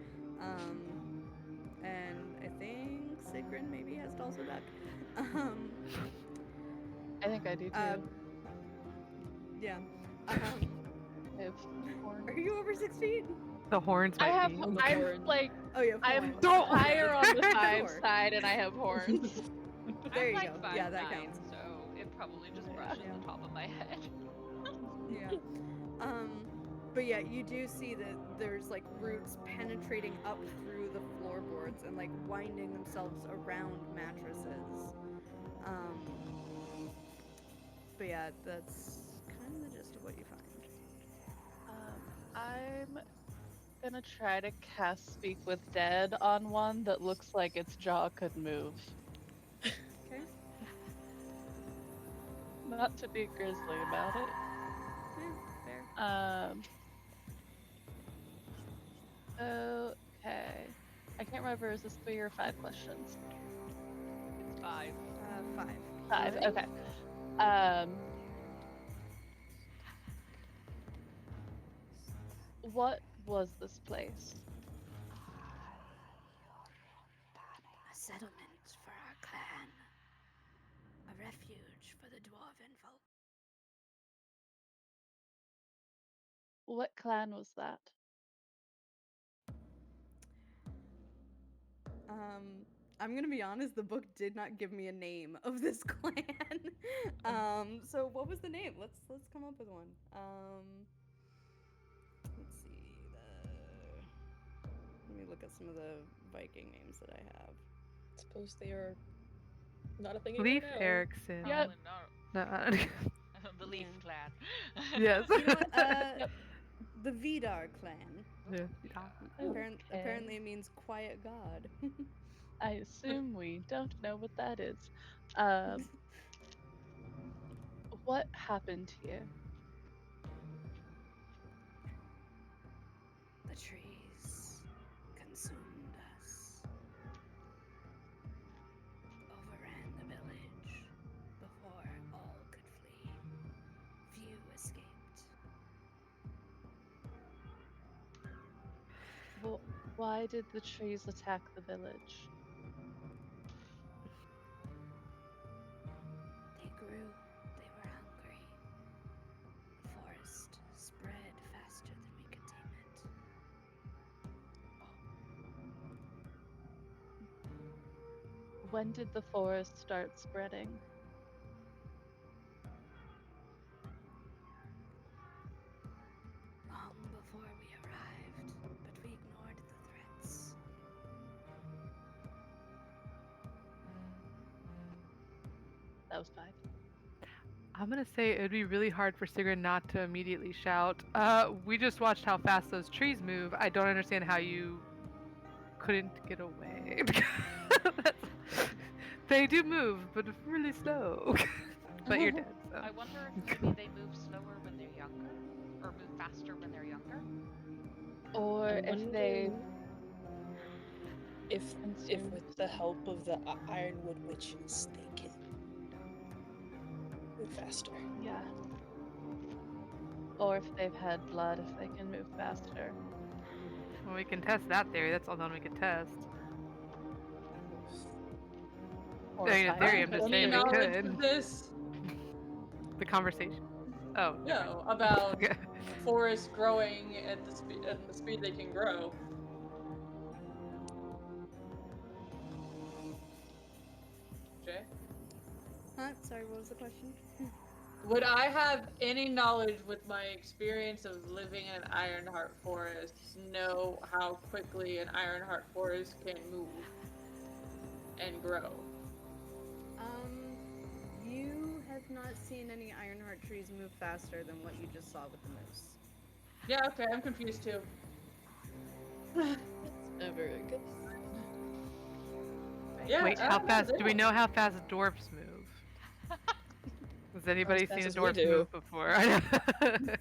And I think Sigrun maybe has to also duck. I think I do too. Yeah. I have horns. Are you over 6 feet? The horns I might have. be. On the I'm horns. like. Oh, you have I'm horns. Don't- higher on the 5 Sure. side, and I have horns. There I'm you like go. 5'9", Yeah, that counts. so it probably just Yeah. brushes Yeah. the top of my head. Yeah. But yeah, you do see that there's like roots penetrating up through the floorboards and like winding themselves around mattresses. But yeah, that's kind of the gist of what you find. I'm gonna try to cast Speak with Dead on one that looks like its jaw could move. Okay. Not to be grisly about it. Yeah, fair. Okay. I can't remember, is this 3 or 5 questions? It's 5. 5. 5, Ready? okay. What was this place? A settlement for our clan. A refuge for the dwarven folk. What clan was that? I'm gonna be honest, the book did not give me a name of this clan. So what was the name? Let's come up with one. Let's see. Let me look at some of the Viking names that I have. Suppose they are not a thing Leaf anymore now. Erickson. Yep. Probably not. No, The Leaf Yeah. Clan. yes. You know what? Yep. The Vidar clan. Yeah. Apparently it means quiet god. I assume we don't know what that is. What happened here? The trees consumed us. Overran the village before all could flee. Few escaped. Why did the trees attack the village? They grew. They were hungry. The forest spread faster than we could tame it. When did the forest start spreading? Long before we arrived, but we ignored the threats. That was 5. I'm gonna say it would be really hard for Sigrid not to immediately shout. We just watched how fast those trees move. I don't understand how you couldn't get away. They do move, but really slow. But you're dead, so. I wonder if maybe they move slower when they're younger, or move faster when they're younger. Or I'm if they wondering if consume. with the help of the Ironwood witches they can move faster. Yeah. Or if they've had blood, if they can move faster. Well, we can test that theory. That's all we can test. Or I mean, in fire. theory, I'm just Any saying we knowledge could. of this? The conversation. Oh. No, about Okay. forests growing at the speed they can grow. Jay? Huh? Sorry, what was the question? Would I have any knowledge with my experience of living in an Ironheart forest know how quickly an Ironheart forest can move and grow? You have not seen any Ironheart trees move faster than what you just saw with the moose. Yeah, okay, I'm confused too. Never a good sign. Yeah, Wait, I how don't know, fast? they Do we don't- know how fast dwarfs move? Has anybody fast seen a as we dwarf do. move before? I know.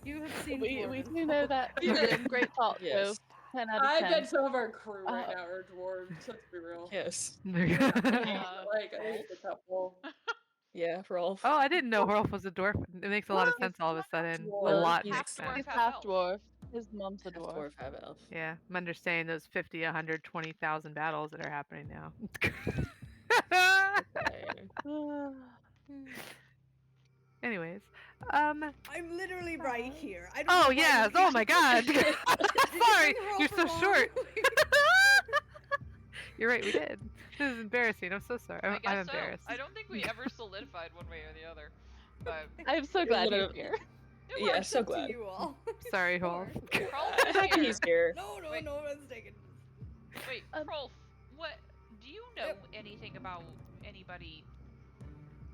You have seen We dwarves. do know that. Yeah. Great talk, Yes. so 10 out of I 10. bet some of our crew right Uh, now are dwarves, let's be real. Yes. Like, I think it's a couple. Yeah, Rolf. Oh, I didn't know Rolf was a dwarf. It makes a lot of What? sense all of a sudden. Dwarf. A Well, lot he's makes half sense. He's dwarf, half elf. dwarf. His mom's a Half dwarf. dwarf, half elf. Yeah, I'm understanding those 50, 120,000 battles that are happening now. Okay. Anyways, I'm literally right here. I don't oh know why yes, you oh my god. Did you Sorry, bring Rolf you're so along? short. You're right, we did. This is embarrassing. I'm so sorry. I I'm guess so. embarrassed. I don't think we ever solidified one way or the other, but I'm so glad he's literally- here. it Yeah, works. so Up to glad. you all. Sorry, Sure. Rolf. Rolf I'm is happy here. he's here. No, Wait. no one's taking. Wait, Um, Rolf, what? Do you know Yep. anything about anybody,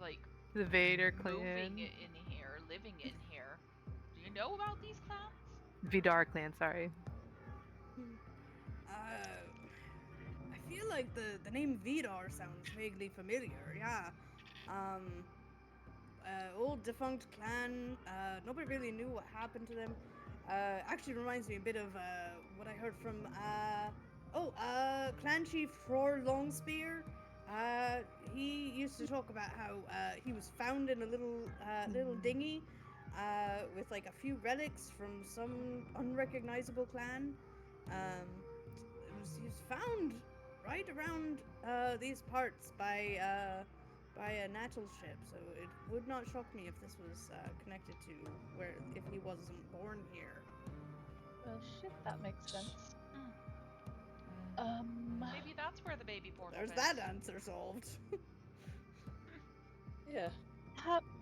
like, The Vader moving clan. in here, living in here? Do you know about these clans? Vidar clan, sorry. I feel like the name Vidar sounds vaguely familiar. Yeah. Old defunct clan. Nobody really knew what happened to them. Actually reminds me a bit of what I heard from clan chief Fror Longspear. He used to talk about how he was found in a little dinghy with like a few relics from some unrecognizable clan. He was found right around these parts by a natural ship, so it would not shock me if this was connected to if he wasn't born here. Well, shit, that makes sense. Maybe that's where the baby portal There's is. that answer solved. Yeah.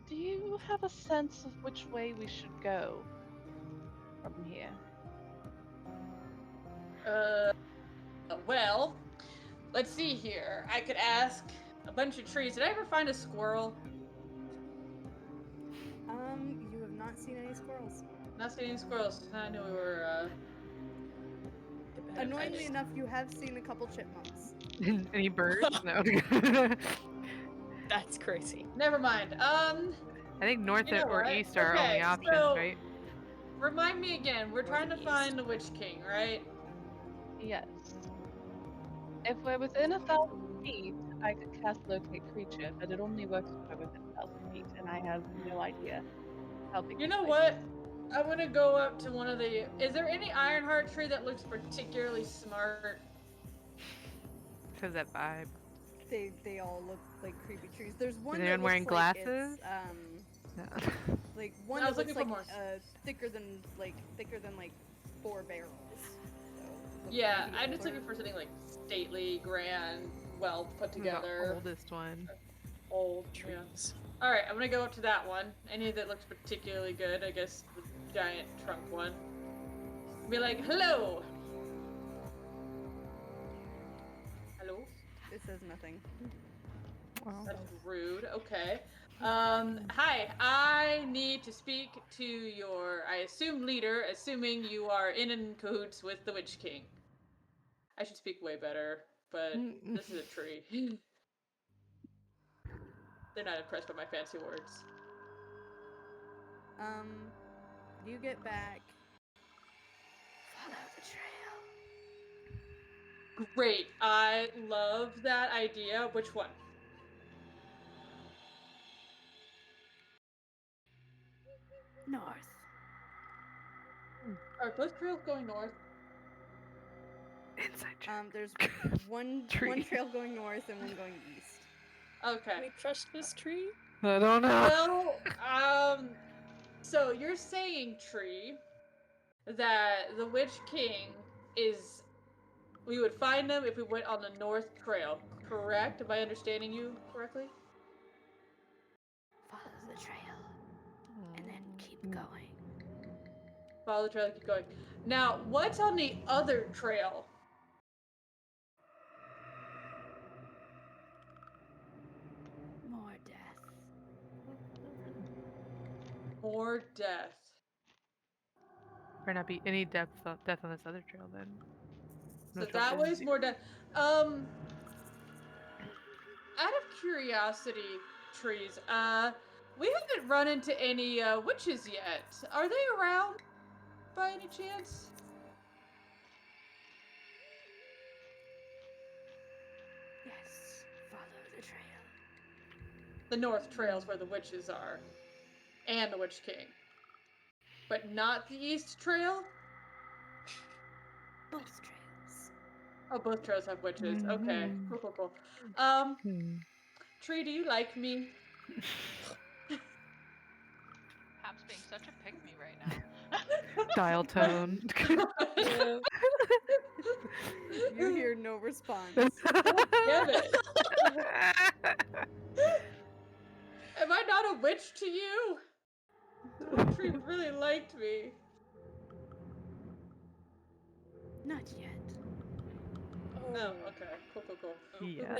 Do you have a sense of which way we should go from here? Well, let's see here. I could ask a bunch of trees. Did I ever find a squirrel? You have not seen any squirrels. Not seen any squirrels. I knew we were, Annoyingly enough, you have seen a couple chipmunks. Any birds? No. That's crazy. Never mind. I think north You know or what? east are our Okay, only options, so- right? Remind me again. We're trying to Northeast. find the Witch King, right? Yes. If we're within 1,000 feet, I could cast Locate Creature, but it only works if we're within 1,000 feet, and I have no idea how big. You this know place what? I'm gonna go up to one of the. Is there any Ironheart tree that looks particularly smart? Because that vibe. They all look like creepy trees. There's one Is that anyone wearing looks like glasses? it's, No. like one I was that looks looking like for thicker than 4 barrels. So, looks Yeah, maybe I'm just older. looking for something like stately, grand, well put The together, oldest one. old. Yeah. Trees. All right, I'm gonna go up to that one. Any that looks particularly good, I guess the giant trunk one. Be like, hello. Hello. It says nothing. That's rude. Okay. Hi. I need to speak to your, I assume, leader, assuming you are in cahoots with the Witch King. I should speak way better, but this is a tree. They're not impressed by my fancy words. You get back. Follow the trail. Great. I love that idea. Which one? North. Are both trails going north? Inside joke. There's one Tree. trail going north and one going east. Can Okay. we trust this tree? I don't know. Well, so you're saying, Tree, that the Witch King is... We would find them if we went on the North Trail, correct? Am I understanding you correctly? Follow the trail. And then keep going. Follow the trail and keep going. Now, what's on the other trail? More death. More death. Better not be any death on this other trail then. So No trail that is way's zero. more death. Out of curiosity, Trees, we haven't run into any witches yet. Are they around by any chance? Yes. Follow the trail. The North Trail's where the witches are. And the Witch King. But not the East Trail? Both trails. Oh, both trails have witches. Okay. Cool. Tree, do you like me? Hap's being such a pick me right now. Dial tone. Yeah. You hear no response. Damn it. Am I not a witch to you? Tree really liked me. Not yet. Oh, okay. Cool. Yeah.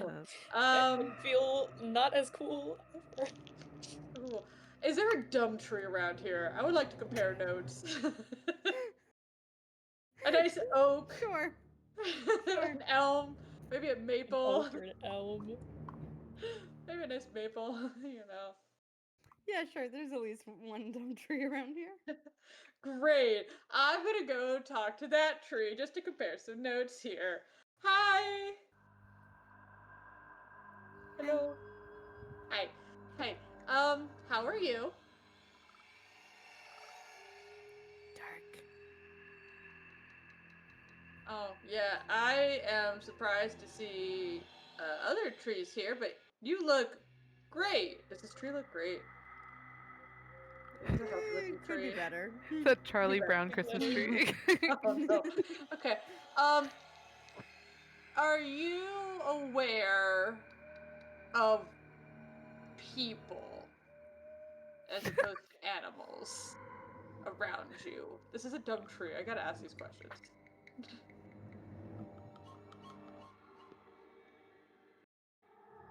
That can feel not as cool after. Cool. Is there a dumb tree around here? I would like to compare notes. A nice oak. Sure. An elm. Maybe a maple. Oak or an elm. Maybe a nice maple, you know. Yeah, sure. There's at least one dumb tree around here. Great. I'm gonna go talk to that tree just to compare some notes here. Hi. Hello. Hi. How are you? Dark. Oh, yeah, I am surprised to see other trees here, but you look great. Does this tree look great? It's a healthy looking It could be tree. better. It's a Charlie better. Brown Christmas tree. Oh, no. Okay. Are you aware of people as opposed to animals around you? This is a dumb tree. I gotta ask these questions.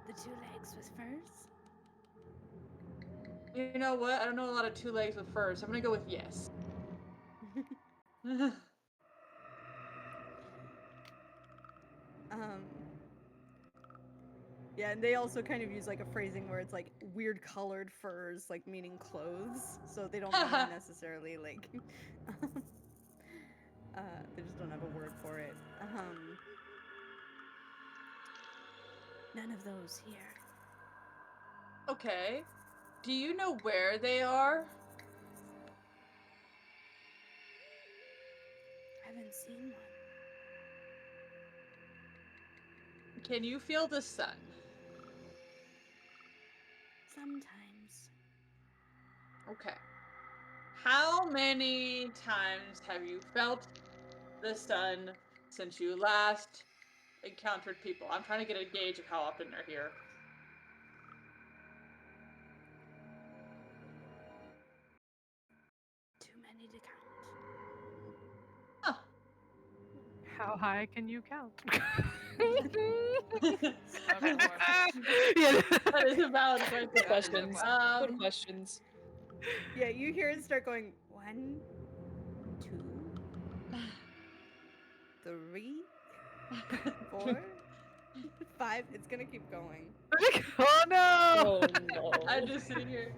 The two legs with furs? You know what? I don't know a lot of two legs with furs. So I'm gonna go with yes. Yeah, and they also kind of use like a phrasing where it's like weird colored furs, like meaning clothes. So they don't mean necessarily like they just don't have a word for it. None of those here. Okay. Do you know where they are? Haven't seen one. Can you feel the sun? Sometimes. Okay. How many times have you felt the sun since you last encountered people? I'm trying to get a gauge of how often they're here. Too many to count. Huh. How high can you count? Okay, what? Yeah. That is a valid question. Good questions. Good Um, questions. Yeah, you hear it start going 1, 2, 3, 4, 5. It's gonna keep going. Oh no! Oh no. I'm just sitting here.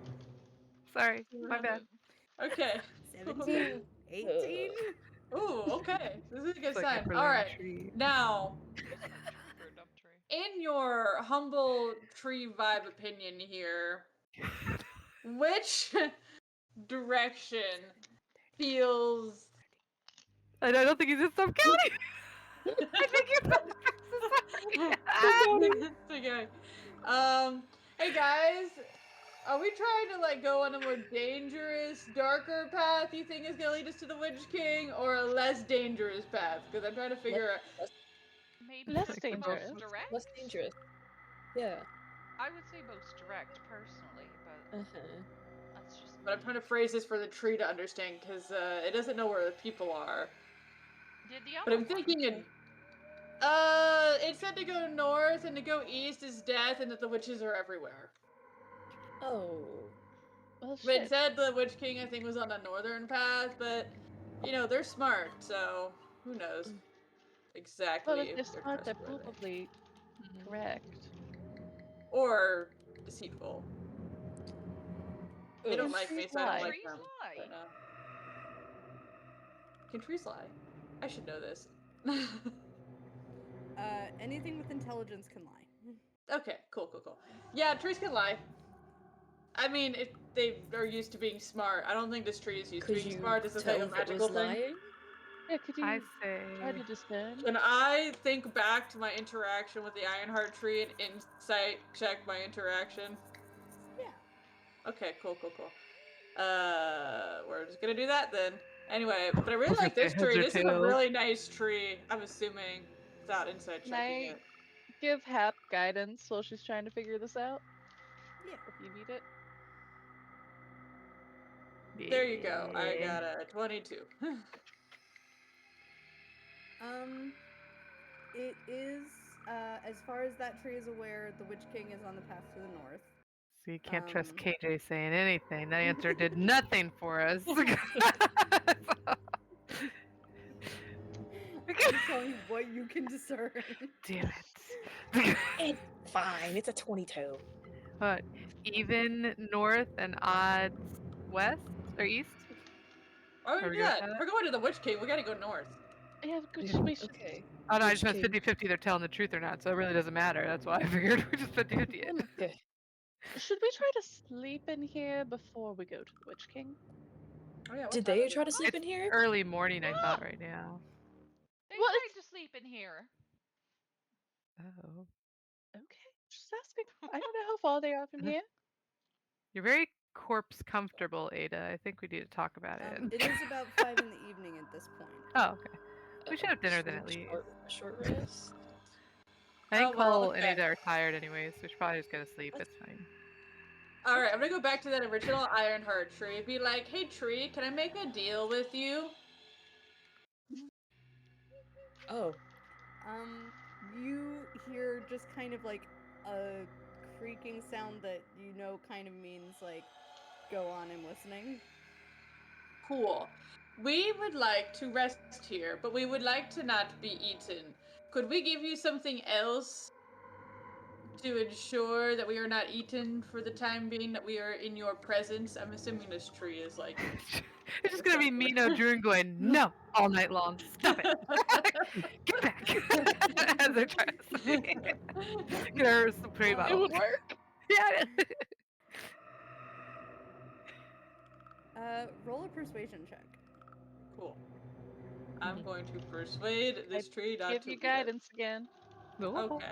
Sorry, my bad. Okay. 17, 18. Ooh, okay. This is a good It's like sign. Upper All Lane right. Tree. Now, Bird up tree. in your humble tree vibe opinion here, which direction feels I don't think he's in some county. I think you're It's okay. Hey guys, are we trying to like go on a more dangerous, darker path you think is gonna lead us to the Witch King, or a less dangerous path? Because I'm trying to figure out. Maybe Less most dangerous. direct? Less dangerous. Yeah. I would say most direct, personally, but Uh-huh. that's just But I'm trying to phrase this for the tree to understand, because it doesn't know where the people are. Did the But other I'm one? thinking it said to go north and to go east is death, and that the witches are everywhere. Oh. Well, But it shit. said the Witch King, I think, was on the northern path, but you know they're smart, so who knows exactly Well, if they're they're smart, they're trustworthy probably correct. or deceitful. They Ooh. don't Can like me, trees so I don't lie? like Trees them. lie. But, can trees lie? I should know this. Anything with intelligence can lie. Okay, cool. Yeah, trees can lie. I mean, they are used to being smart. I don't think this tree is used to Could being you smart. This is like tell a if it magical was thing. lying? Yeah, could you I try to say. discern? Can I think back to my interaction with the Ironheart tree and insight check my interaction? Yeah. Okay, cool. We're just gonna do that then. Anyway, but I I really was gonna like this say heads tree. or This is a tails. really nice tree. I'm assuming, without insight Can checking I it. give Hap guidance while she's trying to figure this out? Yeah. If you need it. There you go. I Yeah. got a 22. It is, as far as that tree is aware, the Witch King is on the path to the north. So you can't trust Um, KJ saying anything. That answer did nothing for us. I'm just telling you what you can discern. Damn it. It's fine. It's a 22. What? Even north and odd west or east? Why would Are we we do good with that? that? We're going to the Witch King. We gotta go north. Yeah, Yeah, we should. okay. Oh no, I Witch just meant King. 50-50 they're telling the truth or not, so it really doesn't matter. That's why I figured we just 50-50 it. Okay. Should we try to sleep in here before we go to the Witch King? Oh yeah, what Did time they is try it? to sleep It's in here? early morning, I thought, right now. They Well, tried to sleep in here. Oh. Okay, just asking. I don't know how far they are from here. You're very corpse comfortable, Ada. I think we need to talk about it. It is about 5 in the evening at this point. Oh, okay. We should have dinner then at least. Short rest. I think Oh, well, Cole and okay. Ada are tired anyways, so we should probably just go to sleep. It's fine. Alright, I'm gonna go back to that original Ironheart tree. Be like, hey tree, can I make a deal with you? Oh. You hear just kind of like a creaking sound that you know kind of means like, go on, I'm listening. Cool. We would like to rest here, but we would like to not be eaten. Could we give you something else to ensure that we are not eaten for the time being, that we are in your presence? I'm assuming this tree is like... It's just gonna be me, no Drew, going no all night long. Stop it! Get back! As they're trying to say, get her some spray It bottle. would work. Yeah. Roll a persuasion check. Cool. I'm going to persuade this tree not Give to you eat us. guidance again. Okay.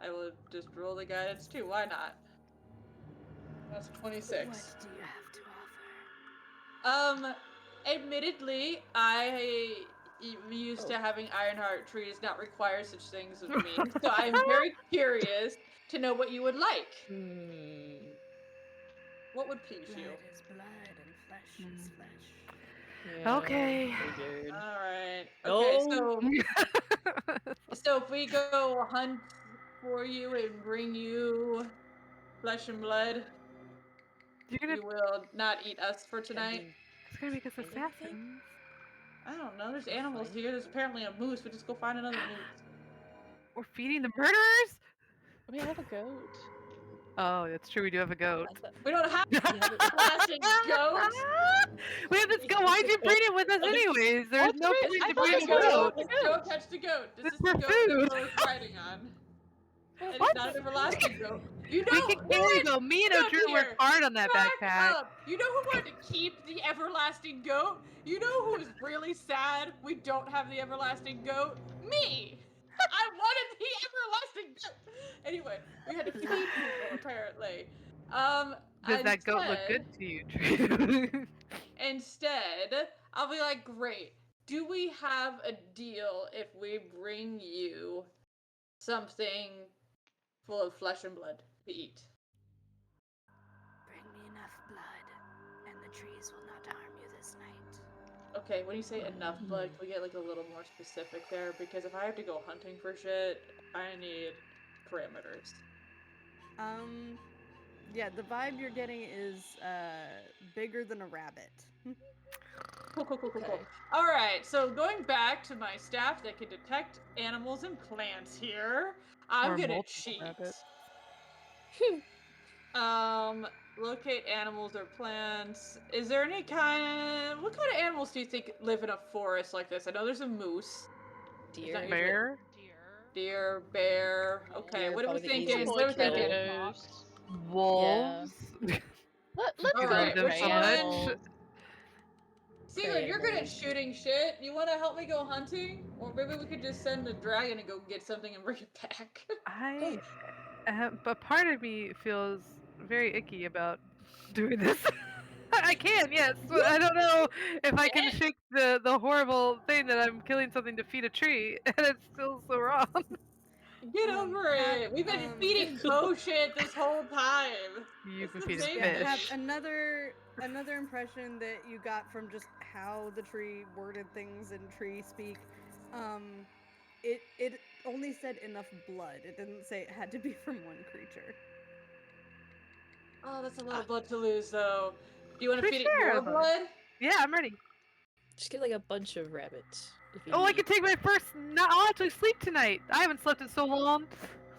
I will just roll the guidance too. Why not? That's 26. What do you have to offer? Admittedly, I am used to having Ironheart trees not require such things of me, so I'm very curious to know what you would like. What would please you? Blood is blood and flesh is flesh. Yeah, Okay. figured. All right. Okay, No. so if we go hunt for you and bring you flesh and blood, You're gonna. you will not eat us for tonight. It's gonna make us Kind of a thing? assassins. I don't know. There's We'll animals find here. There's apparently a moose. We just go find another moose. We're feeding the murderers. We have a goat. Oh, that's true. We do have a goat. I thought We don't have you have it. plastic goat. We have this goat. Why'd you bring it with us anyways? There's no What's point I to thought bring it a was goat. the Don't goat. catch the goat. This It's is the for goat food. that Bo's riding on. And What? it's not an everlasting goat. You know, We can carry though. Me and Look Odrew here. worked hard on that back backpack. up. You know who wanted to keep the everlasting goat? You know who's really sad we don't have the everlasting goat? Me! I wanted the everlasting goat! Anyway, we had to feed people apparently. Does that goat look good to you, Drew? Instead, I'll be like, great. Do we have a deal if we bring you something full of flesh and blood to eat? Bring me enough blood, and the trees will not harm you this night. Okay, when you say enough blood, can we get like a little more specific there? Because if I have to go hunting for shit, I need parameters. Yeah, the vibe you're getting is bigger than a rabbit. Cool. Okay. All right, so going back to my staff that can detect animals and plants here, I'm Or gonna multiple cheat. rabbits. Locate animals or plants. Is there any kind? What kind of animals do you think live in a forest like this? I know there's a moose. Deer. not usually- Bear? Deer, bear. Okay, Deer, what are we probably the thinking? easiest What are we to kill. thinking? Potatoes. Wolves? Let's All go right, for which so much. animals. Sealand, you're good at animals. shooting shit. You want to help me go hunting? Or maybe we could just send a dragon and go get something and bring it back. But part of me feels very icky about doing this. I can, yes. But I don't know if I can shake the horrible thing that I'm killing something to feed a tree, and it's still so wrong. Get over it. We've been feeding bullshit this whole time. You've been It's feeding amazing. Have fish. another impression that you got from just how the tree worded things in tree speak. It only said enough blood. It didn't say it had to be from one creature. Oh, that's a lot of blood to lose, though. Do you want to Should we feed it share your them? blood? Yeah, I'm ready. Just get like a bunch of rabbits. If you Oh, I need. can take my first. I'll actually sleep tonight. I haven't slept in so long.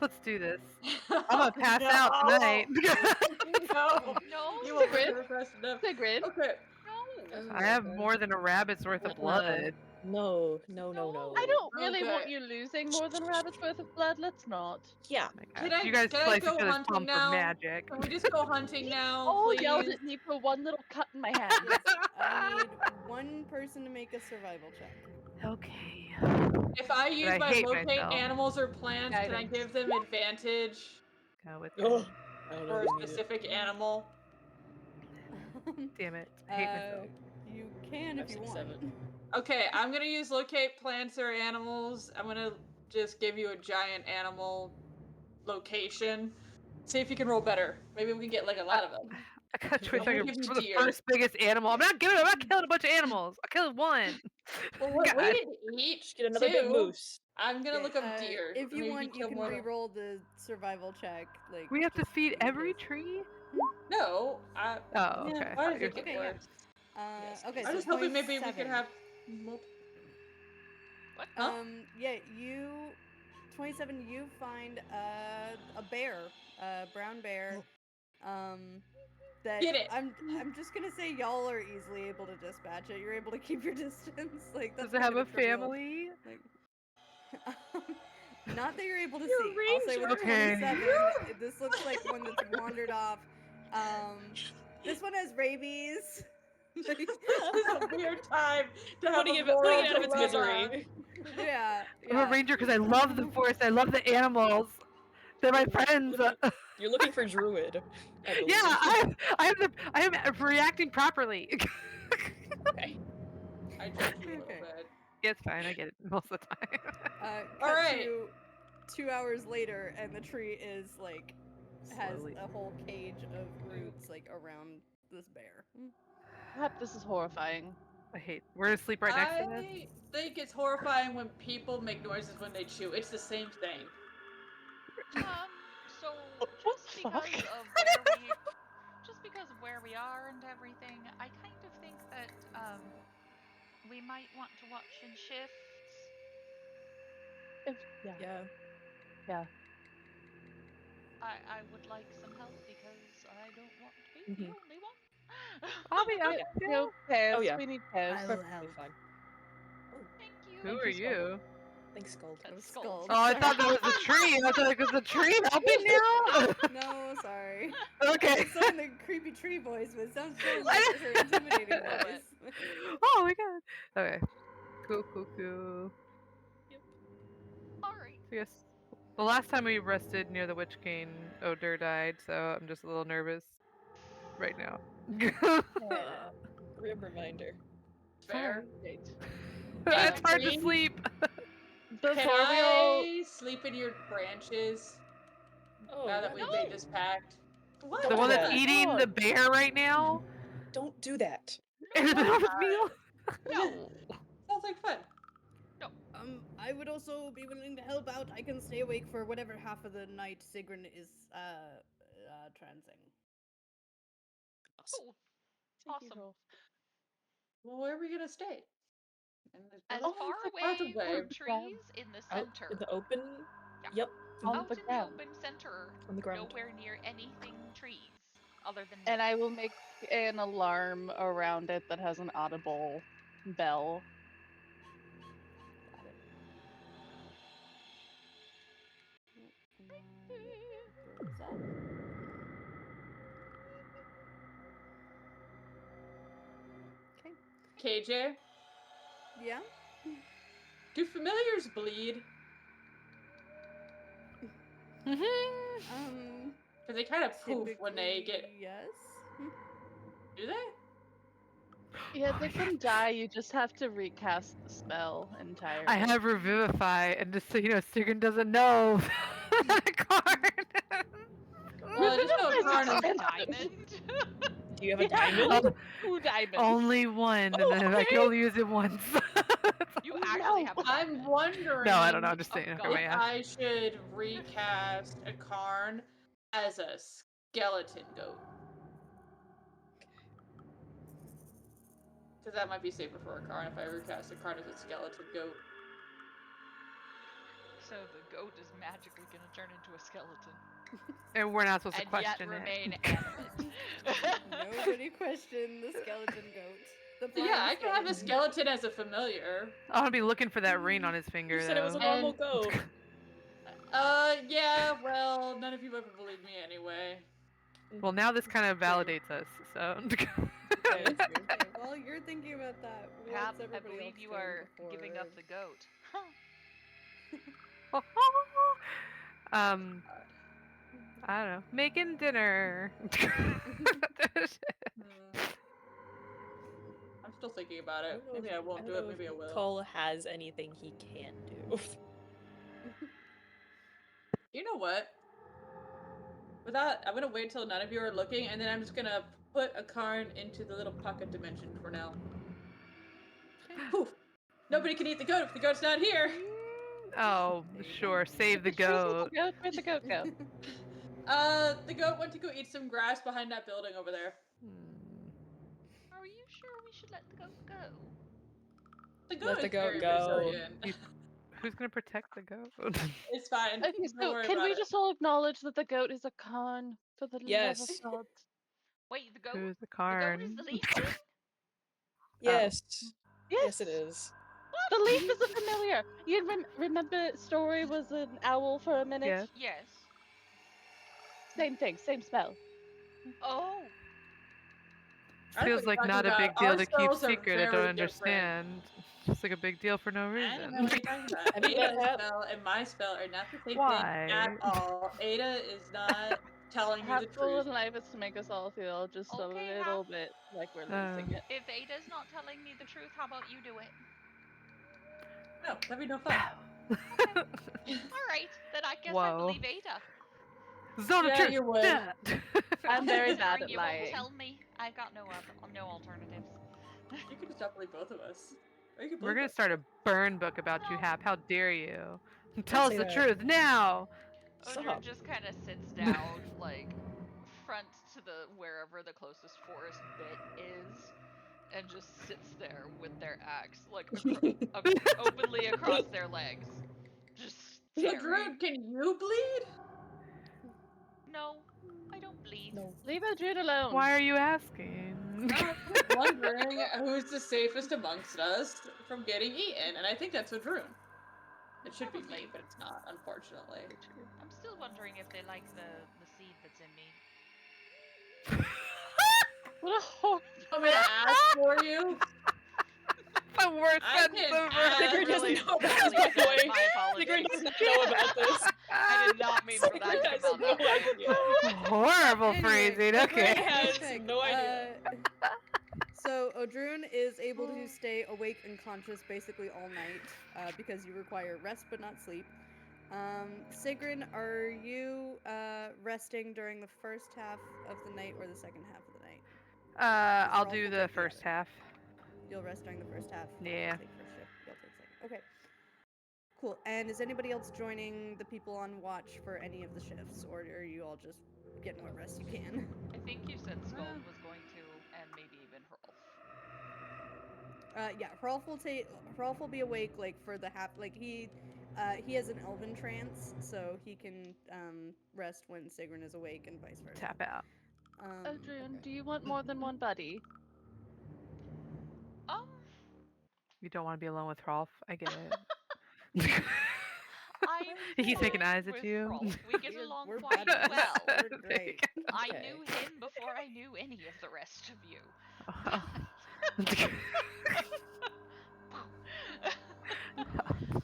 Let's do this. I'm gonna pass out tonight. No. No, You won't Sigrid. get fast enough. Sigrid. Okay. No. I have more than a rabbit's worth of blood. No. I don't really Okay. want you losing more than a rabbit's worth of blood. Let's not. Yeah. Oh my Can gosh, I- you guys can I slice go each other's hunting palm for now? magic. Can we just go hunting now, All please? yelled at me for one little cut in my hand. Yes, I need one person to make a survival check. Okay. If I use I my hate locate myself. animals or plants, can I Guidance. give them advantage Go with Oh, it. I don't know for if a you need it. specific animal? Damn it. I hate myself. You can if 5, you 6, want. 7. Okay, I'm gonna use locate plants or animals. I'm gonna just give you a giant animal location. See if you can roll better. Maybe we can get like a lot of them. I got a choice. I'm I gonna can give you for the deer. first biggest animal. I'm not killing a bunch of animals. I killed one. Well, what we God. need to eat Just get another big too. moose. I'm gonna Okay, look up deer. If you Maybe want, you kill can more than- re-roll the survival check. Like We have to just feed in every case. tree? No, Oh, yeah, okay. why I does thought it get Okay, yeah. worse? Yes, Okay, please. I'm so just hoping maybe we 27. could have. What? Huh? Yeah, you 27. You find a bear, a brown bear. That Get it. I'm just gonna say y'all are easily able to dispatch it. You're able to keep your distance. Like that's Does it kind have of a trivial. family? Like, not that you're able to You're see. a I'll say with ranger. Okay. 27, this looks like one that's wandered off. This one has rabies. This is a weird time to have Putting a it out of moral its dilemma. misery. Yeah, I'm a ranger because I love the forest. I love the animals. They're my friends. You're looking for druid. I believe. Yeah, I am reacting properly. Okay. I judge you a little Okay. bit. It's fine. I get it most of the time. Cut All right. to 2 hours later, and the tree is like has Slowly. a whole cage of roots like around this bear. Perhaps this is horrifying. We're gonna sleep right next to this. I think it's horrifying when people make noises when they chew. It's the same thing. So What just the because fuck? of where we are and everything, I kind of think that we might want to watch in shifts. Yeah. I would like some help because I don't want to be the only one. I'll be up. You know, pairs. Oh, yeah. We need pairs. I'll Perfectly help. fine. Thank you. Who Thank are you so much. you? Thanks, Gold. That's Skull. Skull. Oh, I thought that was a tree. I thought it was a tree helping now. No, sorry. Okay. I was saying the creepy tree voice, but it sounds so much like her intimidating voice. Oh my god. Okay. Cool. Alright. I guess the last time we rested near the Witch Cane, Odor died, so I'm just a little nervous right now. Grim reminder. Fair. It's Hey, hard to Green. sleep. Can Before we all I sleep in your branches Oh, now that we no. made this pact? What? The one that's Yeah. eating the bear right now don't do that. in the middle of his not? meal. No. Sounds like fun. I would also be willing to help out. I can stay awake for whatever half of the night Sigrun is transing. Cool. Awesome. Well, where are we gonna stay? In the As middle? far Out away of the way. from trees in the Out center. in the open? Yeah. Yep. On Out the in ground. the open center. On the ground. Nowhere near anything trees. Other than And I will make an alarm around it that has an audible bell. Got it. Okay. KJ, Yeah? do familiars bleed? Because they kind of poof when they get. Typically, yes. Do they? Yeah, they can die. You just have to recast the spell entirely. I have Revivify, and just so you know, Sigrun doesn't know that card. Well, I just know Revivify Karn is is expensive. diamond. Do you have a Yeah. diamond? 2 diamonds. Only one, and Oh, then I can okay. only use it once. You actually No. have a I'm diamond. wondering. No, I don't know. I'm just Oh, saying it God. for my If ass. I should recast a Karn as a skeleton goat. Because that might be safer for a Karn if I recast a Karn as a skeleton goat. So the goat is magically going to turn into a skeleton. And we're not supposed to And yet question remain it. animate. Nobody questioned the skeleton goat. The Yeah, I blind can have a skeleton as a familiar. I want to be looking for that ring on his finger, You said it was a though. normal And- goat. Yeah, well, none of you ever believed me anyway. Well, now this kind of validates us, so. Okay. Okay, while you're thinking about that, Hap, what's I everybody believe else you doing are giving up before- the goat. I don't know. Making dinner. I'm still thinking about I it. don't know Maybe if- I won't don't do know it, maybe I if will. Cole has anything he can do. You know what? I'm gonna wait till none of you are looking, and then I'm just gonna put a Karn into the little pocket dimension for now. Poof! Nobody can eat the goat if the goat's not here! Oh, sure. Save the goat. Where'd the goat go? The goat went to go eat some grass behind that building over there. Are you sure we should let the goat go? The goat Let the is goat very go. resilient. Who's gonna protect the goat? It's fine. Okay, Don't so worry can about we it. just all acknowledge that the goat is a con for the Yes. love of God? Wait, the goat? Who's the The goat Karn? is the leaf thing? Yes. Yes, Yes, it is. The leaf is a familiar. You remember Story was an owl for a minute? Yes. Yes. Same thing, same spell. Oh. I Feels thought like you were not a talking big about- deal our to keep spells are secret. I don't very understand. Just like a big deal for no I don't reason. know what you're talking about. Have you met Ada's Hap? spell and my spell are not the same Why? thing at all. Ada is not telling me the Half goal truth. in life is to make us all feel just Okay, a little Hap. bit like we're losing it. If Ada's not telling me the truth, how about you do it? No, that'd be no fun. Alright, then I guess I Whoa. believe Ada. Zone of Yeah, truth. you would. Yeah. I'm very bad Considering at you lying. won't tell me, I've got no alternatives. You could just believe both of us. Or you could We're believe gonna us. start a burn book about you, No. Hap. How dare you? Tell us say the that. truth now. Odrin Stop. just kind of sits down, like, front to the wherever the closest forest bit is, and just sits there with their axe, like, openly across their legs. Just So, staring. Druid, can you bleed? No, I don't bleed. No. Leave Odrin alone. Why are you asking? I'm just wondering who's the safest amongst us from getting eaten, and I think that's Odrun. It should be me, Probably. but it's not, unfortunately. I'm still wondering if they like the seed that's in me. What a horrible. Want me to ask for you? The worst I sentence can ever. ask. Sigrid really doesn't know about poorly this, by the said. way. My apologies. Sigrid does not know about this. I did not mean for that Sigrid to has come out no that way. idea. Horrible Anyway, phrasing. Okay. Sigrid has Perfect. no idea. So Odrun is able to stay awake and conscious basically all night because you require rest but not sleep. Sigrun, are you resting during the first half of the night or the second half of the night? I'll Rolf do will the take the first other. half. You'll rest during the first half. Yeah. I'll take first shift. You'll take second. Okay. Cool. And is anybody else joining the people on watch for any of the shifts, or are you all just getting what rest you can? I think you said Skull was going to, and maybe even Hrolf. Yeah, Hrolf will be awake like for the half. Like he has an elven trance, so he can rest when Sigrun is awake, and vice versa. Tap out. Odrin, Okay. do you want more than one buddy? You don't want to be alone with Rolf. I get it. I'm He's fine making eyes at with you. Hrolf. We get along We're quite buddies. well. We're great. I Okay. knew him before I knew any of the rest of you.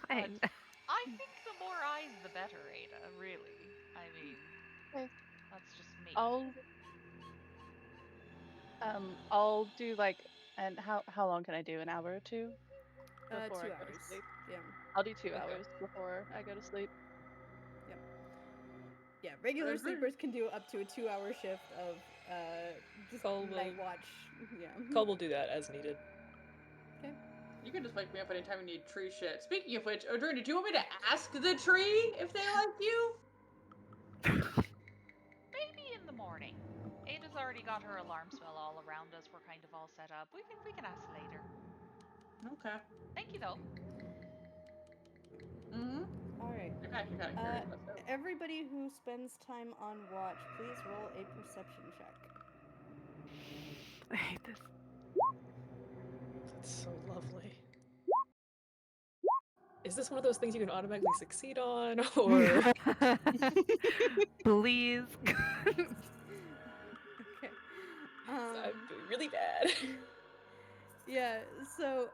Fine. I think the more eyes, the better, Ada. Really. I mean, Okay. that's just me. I'll do like, and how long can I do? An hour or two? 2 Before I go to hours. sleep. Yeah. I'll do 2 Okay. hours before I go to sleep. Yeah. Regular agree. sleepers can do up to a 2-hour shift of just Cole night will- watch. Yeah. Cole will do that as needed. You can just wake me up anytime you need tree shit. Speaking of which, Odrun, did you want me to ask the tree if they like you? Maybe in the morning. Ada's already got her alarm spell all around us. We're kind of all set up. We can ask later. Okay. Thank you though. Mm-hmm. All right. I'm actually kind of curious about that. Everybody who spends time on watch, please roll a perception check. I hate this. That's so lovely. Is this one of those things you can automatically succeed on, or Please. Okay. I'm doing really bad? Yeah, so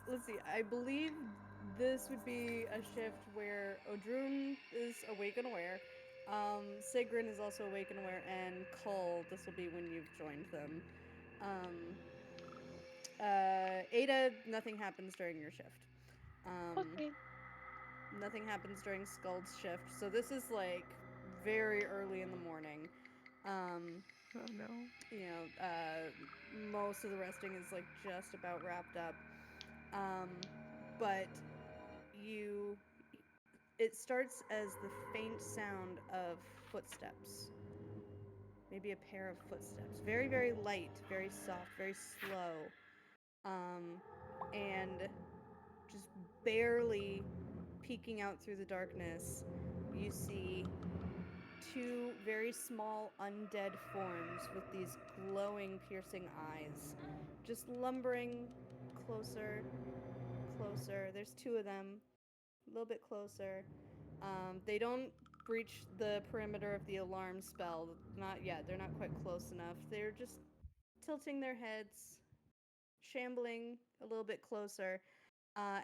let's see. I believe this would be a shift where Odrun is awake and aware. Sigrun is also awake and aware, and Cull, this will be when you've joined them. Ada, nothing happens during your shift. Okay. Nothing happens during Skull's shift, so this is like very early in the morning. Oh no. You know, most of the resting is like just about wrapped up. But it starts as the faint sound of footsteps. Maybe a pair of footsteps. Very, very light, very soft, very slow. And just barely peeking out through the darkness, you see two very small undead forms with these glowing, piercing eyes, just lumbering closer, closer. There's two of them, a little bit closer. They don't breach the perimeter of the alarm spell. Not yet. They're not quite close enough. They're just tilting their heads, shambling a little bit closer.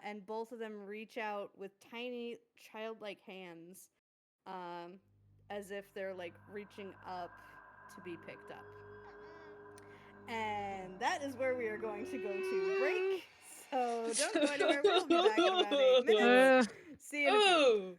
And both of them reach out with tiny, childlike hands, as if they're like reaching up to be picked up. And that is where we are going to go to break. So don't go anywhere. We'll be back in about 8 minutes. See you in a few. Oh!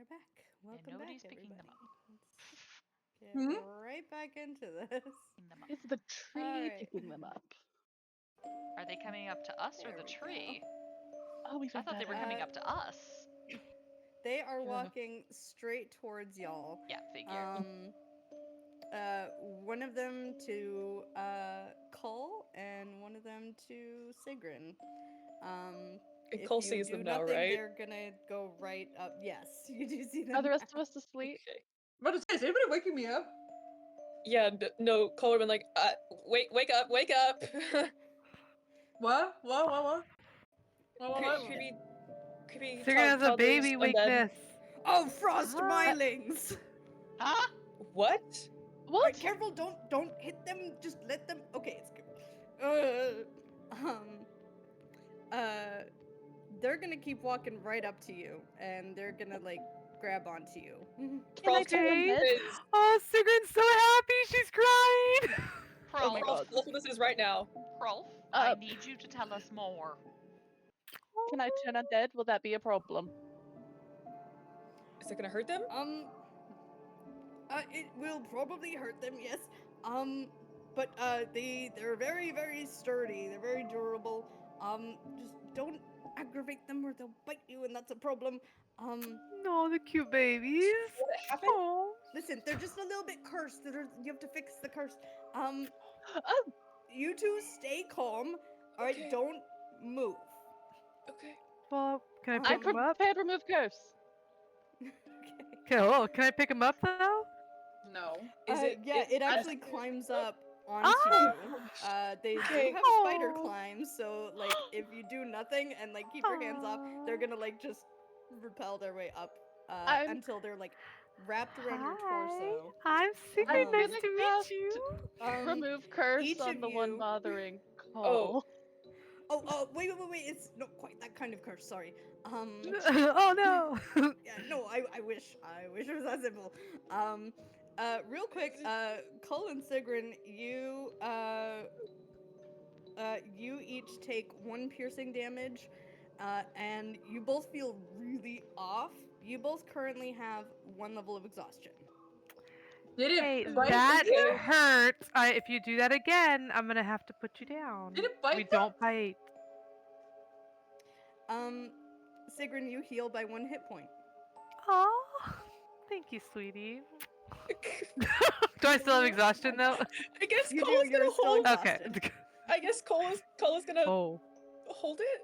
are back. Welcome nobody's back, picking them everybody. up. Let's get Hmm? right back into this. Picking them up. It's the tree Alright. picking them up. Are they coming up to us or There the we go. tree? Oh, we I thought they were better. coming up to us. They are Fair enough. walking straight towards y'all. Yeah, figure. One of them to Cull and one of them to Sigrun. And If Cole you sees do them now, nothing, right? they're gonna go right up. Yes, you do see them. Are the rest now. of us asleep? Okay. I'm about to say, is anybody waking me up? Yeah, no, Cole would've been like, wake up, wake up! What? What? What? Creepy Sigrun has a toddlers, baby undead. weakness. Oh, frost What? milings! Huh? What? What? Alright, careful! Don't hit them. Just let them. Okay, it's good. They're gonna keep walking right up to you, and they're gonna like grab onto you. Can I turn them Okay. dead? Oh, Sigrun's so happy. She's crying. Oh my Krolf, god, look what this is right now. Krolf, I Uh, need you to tell us more. Can I turn undead? Will that be a problem? Is it gonna hurt them? It will probably hurt them, yes. But they're very, very sturdy. They're very durable. Just don't aggravate them or they'll bite you, and that's a problem. No, the cute babies. What happened? Oh. Listen, they're just a little bit cursed. You have to fix the curse. Oh, You two stay calm. All right, Okay. don't move. Okay. Well, can I I I pick him up? prepared remove curse. Okay. Okay, oh, can I pick him up though? No. Is it? Yeah, it I- actually climbs up onto Oh. you. They Okay. do have spider Oh. climb, so like if you do nothing and like keep your hands off, they're gonna like just repel their way up I'm- until they're like wrapped around your Hi. torso. I'm I'm Sigrun. Nice gonna to cast meet you. remove curse each on of the one you- bothering Oh. Cole. Wait, it's not quite that kind of curse. Sorry. Oh no. Yeah, no, I wish it was that simple. Real quick, Cull and Sigrun, you each take 1 piercing damage, and you both feel really off. You both currently have 1 level of exhaustion. Did it Hey, bite that you? hurts. If you do that again, I'm gonna have to put you down. Did it bite We them? don't bite. Sigrun, you heal by 1 hit point. Oh, thank you, sweetie. Do I still have exhaustion though? I guess You Cole do, is you're gonna still hold. Okay. exhausted. I guess Cole is gonna Oh. hold it.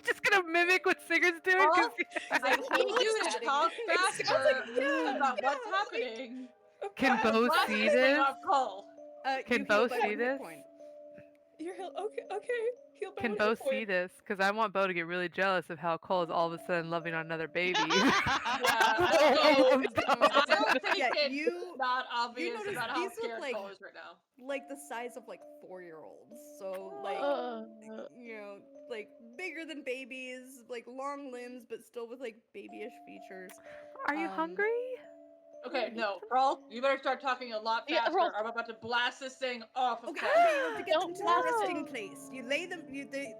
Just gonna mimic what Sigrun's doing. Well, 'Cause I I need hold you it to adding- talk It sounds faster like- yeah, about what's yeah, happening. Can Bad Bo Blast see this thing this? off Cole. Can you Bo heal by see 1 hit this? point. You're healed. Okay. Heal by Can 1 Bo hit point. see this? Because I want Bo to get really jealous of how Cole is all of a sudden loving on another baby. Yeah, I don't think Yeah, it's you not obvious notice about how these look scared like- Cole is right now. like the size of like 4-year-olds. So like you know, like bigger than babies, like long limbs, but still with like babyish features. Are you hungry? Okay, no, Cole, you better start talking a lot Yeah, faster. Rolf. I'm about to blast this thing off of Okay, Cole. okay, you have to get them Don't to blast a resting them. place. You lay them.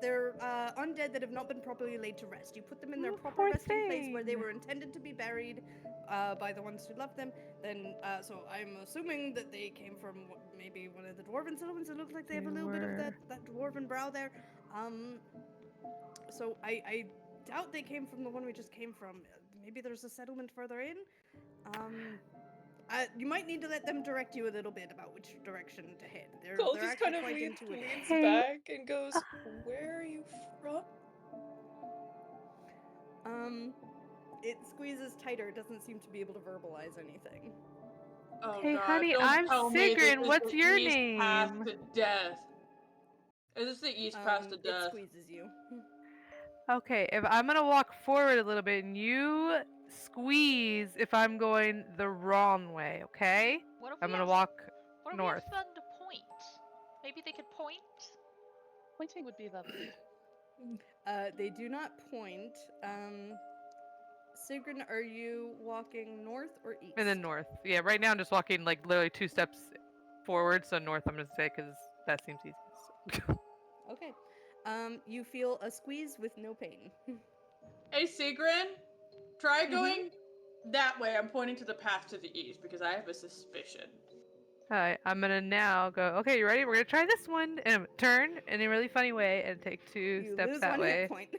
They're undead that have not been properly laid to rest. You put them in their Oh, proper poor resting place where they thing. were intended to be buried by the ones who loved them. Then, so I'm assuming that they came from maybe one of the dwarven settlements. It looks like they have a They little bit of were. that dwarven brow there. So I doubt they came from the one we just came from. Maybe there's a settlement further in. You might need to let them direct you a little bit about which direction to head. Cole They're just actually kind of quite leans intuitive. Hey. back and goes, "Where are you from?" It squeezes tighter. It doesn't seem to be able to verbalize anything. Oh Hey, God, honey, don't I'm tell me this Sigrun. is What's the your east path name? to death. Is this the east path to It death? squeezes you. Okay, if I'm gonna walk forward a little bit and you squeeze if I'm going the wrong way, okay? What if I'm we gonna ask- walk What if north. we asked them to point? Maybe they could point? Pointing would be lovely. They do not point. Sigrun, are you walking north or east? And then north. Yeah, right now I'm just walking like literally 2 steps forward, so north I'm gonna say because that seems easiest. Okay. You feel a squeeze with no pain. Hey, Sigrun, try going that way. I'm pointing to the path to the east because I have a suspicion. Alright, I'm gonna now go, okay, you ready? We're gonna try this one. And I'm gonna turn in a really funny way and take 2 You steps lose that one way. hit point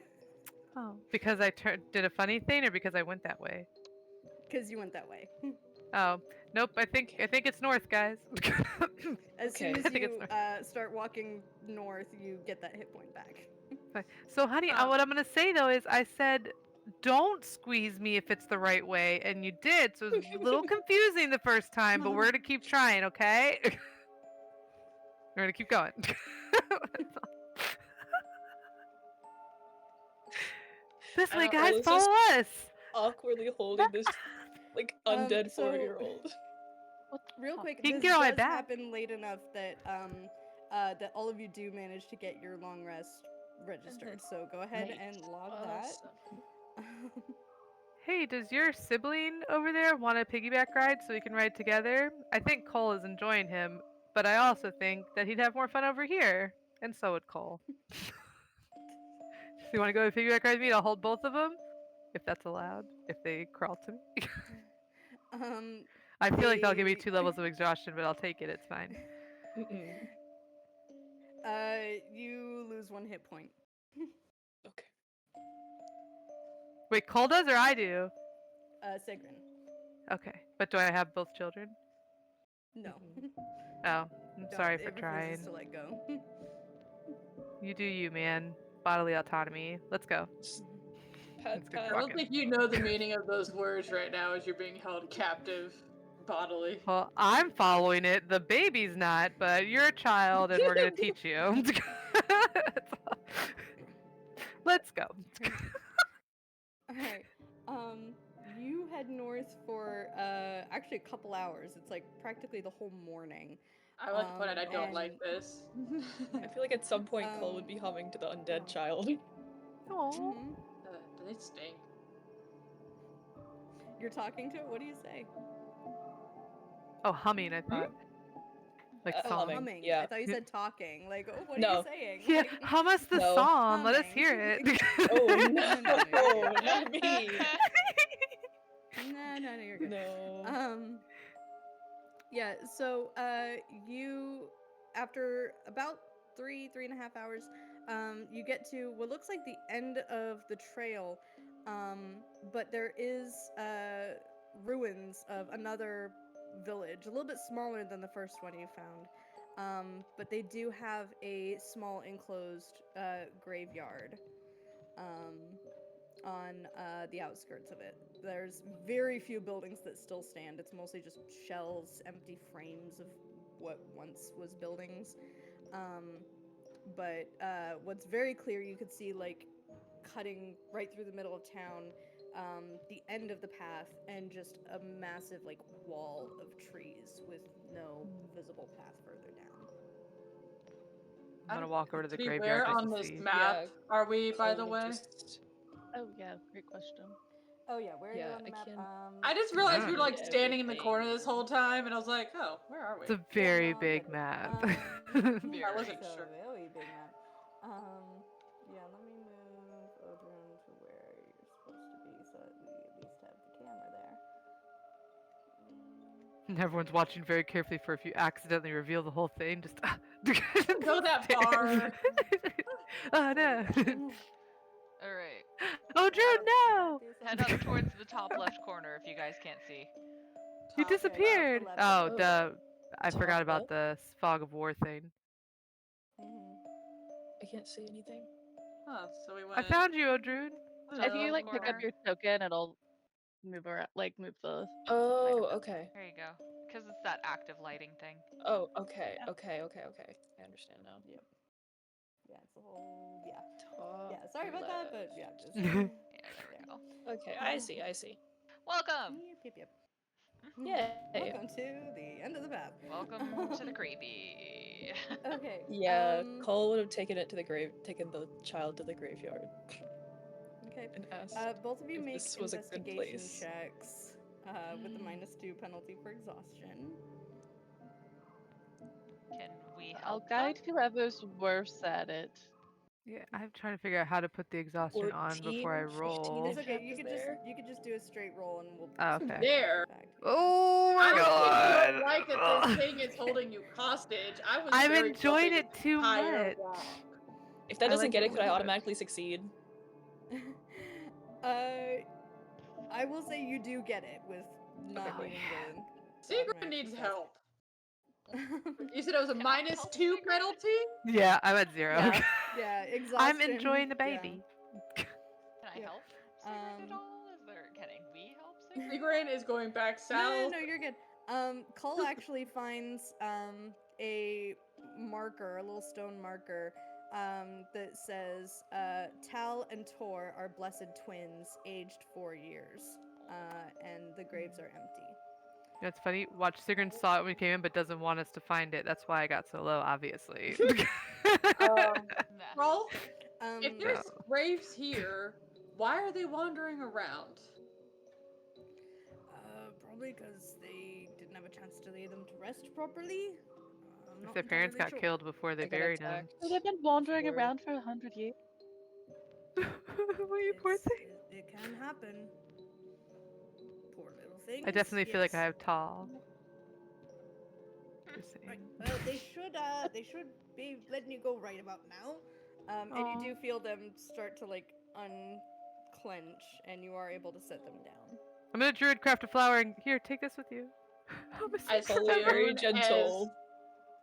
Oh. Because I did a funny thing or because I went that way? because you went that way. Oh. Nope, I think it's north, guys. As soon Okay. as I think it's you north. start walking north, you get that hit point back. Fine. So, honey, Oh. what I'm gonna say though is I said, don't squeeze me if it's the right way, and you did. So it was a little confusing the first time, but we're gonna keep trying, okay? We're gonna keep going. This I way, know, guys, Earl's follow just us. awkwardly holding this like undead So- 4-year-old. What the Real fuck? quick, He can this get on my does back. happen late enough that that all of you do manage to get your long rest registered. So go ahead Nice. and log Awesome. that. Hey, does your sibling over there want a piggyback ride so we can ride together? I think Cole is enjoying him, but I also think that he'd have more fun over here. And so would Cole. So you want to go on a piggyback ride with me? I'll hold both of them, if that's allowed, if they crawl to me. I feel like they'll give me They- 2 levels of exhaustion, but I'll take it. It's fine. Mm-mm. You lose 1 hit point. Okay. Wait, Cole does or I do? Sigrun. Okay, but do I have both children? No. Oh, I'm sorry It for refuses trying. to let go. You do you, man. Bodily autonomy. Let's go. Pat, Let's go pat. I don't walking. think you know the meaning of those words right now as you're being held captive bodily. Well, I'm following it. The baby's not, but you're a child, and we're gonna teach you. Let's go. Alright. You head north for actually a couple hours. It's like practically the whole morning. I like to point out I don't and- like this. I feel like at some point Cole would be humming to the undead child. Aw. Mhm. Do they stink? You're talking to it? What do you say? Oh, humming, I thought. Like song. Humming. Yeah. I thought you said talking. Like, oh, what are No. you saying? Yeah, Like, hum us the No. song. Let us Humming. hear it. Oh no, No, not me. no, you're good. No. Yeah, so you after about 3.5 hours, you get to what looks like the end of the trail, but there is ruins of another village, a little bit smaller than the first one you found, but they do have a small enclosed graveyard on the outskirts of it. There's very few buildings that still stand. It's mostly just shells, empty frames of what once was buildings. But what's very clear, you could see like cutting right through the middle of town, the end of the path, and just a massive like wall of trees with no visible path further down. I'm gonna walk over to the be graveyard where just on to this see. map are we, by the Cole way? just- Oh yeah, great question. Oh yeah, where are Yeah, you on the I map? can't- I just realized we were like Yeah, standing in the everything. corner this whole time, and I was like, oh, where are we? It's a very no, big good. map. I wasn't so sure. very big map. Yeah, let me move Odrun to where you're supposed to be so that we at least have the camera there. And everyone's watching very carefully for if you accidentally reveal the whole thing. Just Go that far. Oh no! All right. Oh Drew, no! Head up towards the top left corner if you guys can't see. You Top disappeared. left. Oh, Oh. duh! I Top forgot about left? the fog of war thing. I can't see anything. Huh, so we I went. found you, Odrun. If you left like pick up corner. your token, it'll move around, like move the. Oh, okay. There you go. Because it's that active lighting thing. Oh, okay. Yeah. Okay. I understand now. Yep. Yeah, it's a whole Top yeah. Sorry about that, but yeah. left. Just, Yeah, there we go. Okay, I see. Welcome! Yep. Yay. Welcome to the end of the map. Welcome to the creepy. Okay. Yeah, Cole would have taken the child to the graveyard Okay. and asked. Both of you if make this was a good investigation place. checks with the -2 penalty for exhaustion. Can we I'll help guide them? whoever's worse at it. Yeah, I'm trying to figure out how to put the exhaustion on before I 14, roll. 15. It's okay. Cap You is could there. just do a straight roll, and we'll Oh, okay. There. back to you. Oh my I god! don't like that this thing is holding you hostage. I was I'm very enjoying flipping it too higher much. rock. If that I doesn't like get it it, could I too much. automatically succeed? I will say you do get it with not cool. needing the. Secret automatic needs success. help. You said it was a Can I -2 help Sigrid? penalty? Yeah, I'm at 0. Yeah, yeah, exhaustion. I'm enjoying the yeah. baby. Can I Yep. help Sigrid at all? Is there? Can we help Sigrid? Sigrid is going back No, south. no, you're good. Cull actually finds a marker, a little stone marker, that says Tal and Tor are blessed twins, aged 4 years, and the graves are empty. That's funny. Watch Sigrun saw it when we came in, but doesn't want us to find it. That's why I got so low, obviously. Nah. Well, If Um, there's graves here, why are they wandering around? Probably because they didn't have a chance to lay them to rest properly. I'm if not their parents got entirely sure. killed before they I got buried them. attacked. So they've been wandering Sure. around for 100 years. Well, you poor thing. It can happen. Poor little things. I definitely feel like I yes. have tall. Just saying. Right. Well, they should be letting you go right about now. And you do feel them start to like unclench, and you are able to set them down. I'm gonna druid craft a flower and here, take this with you. I Cole is very gentle.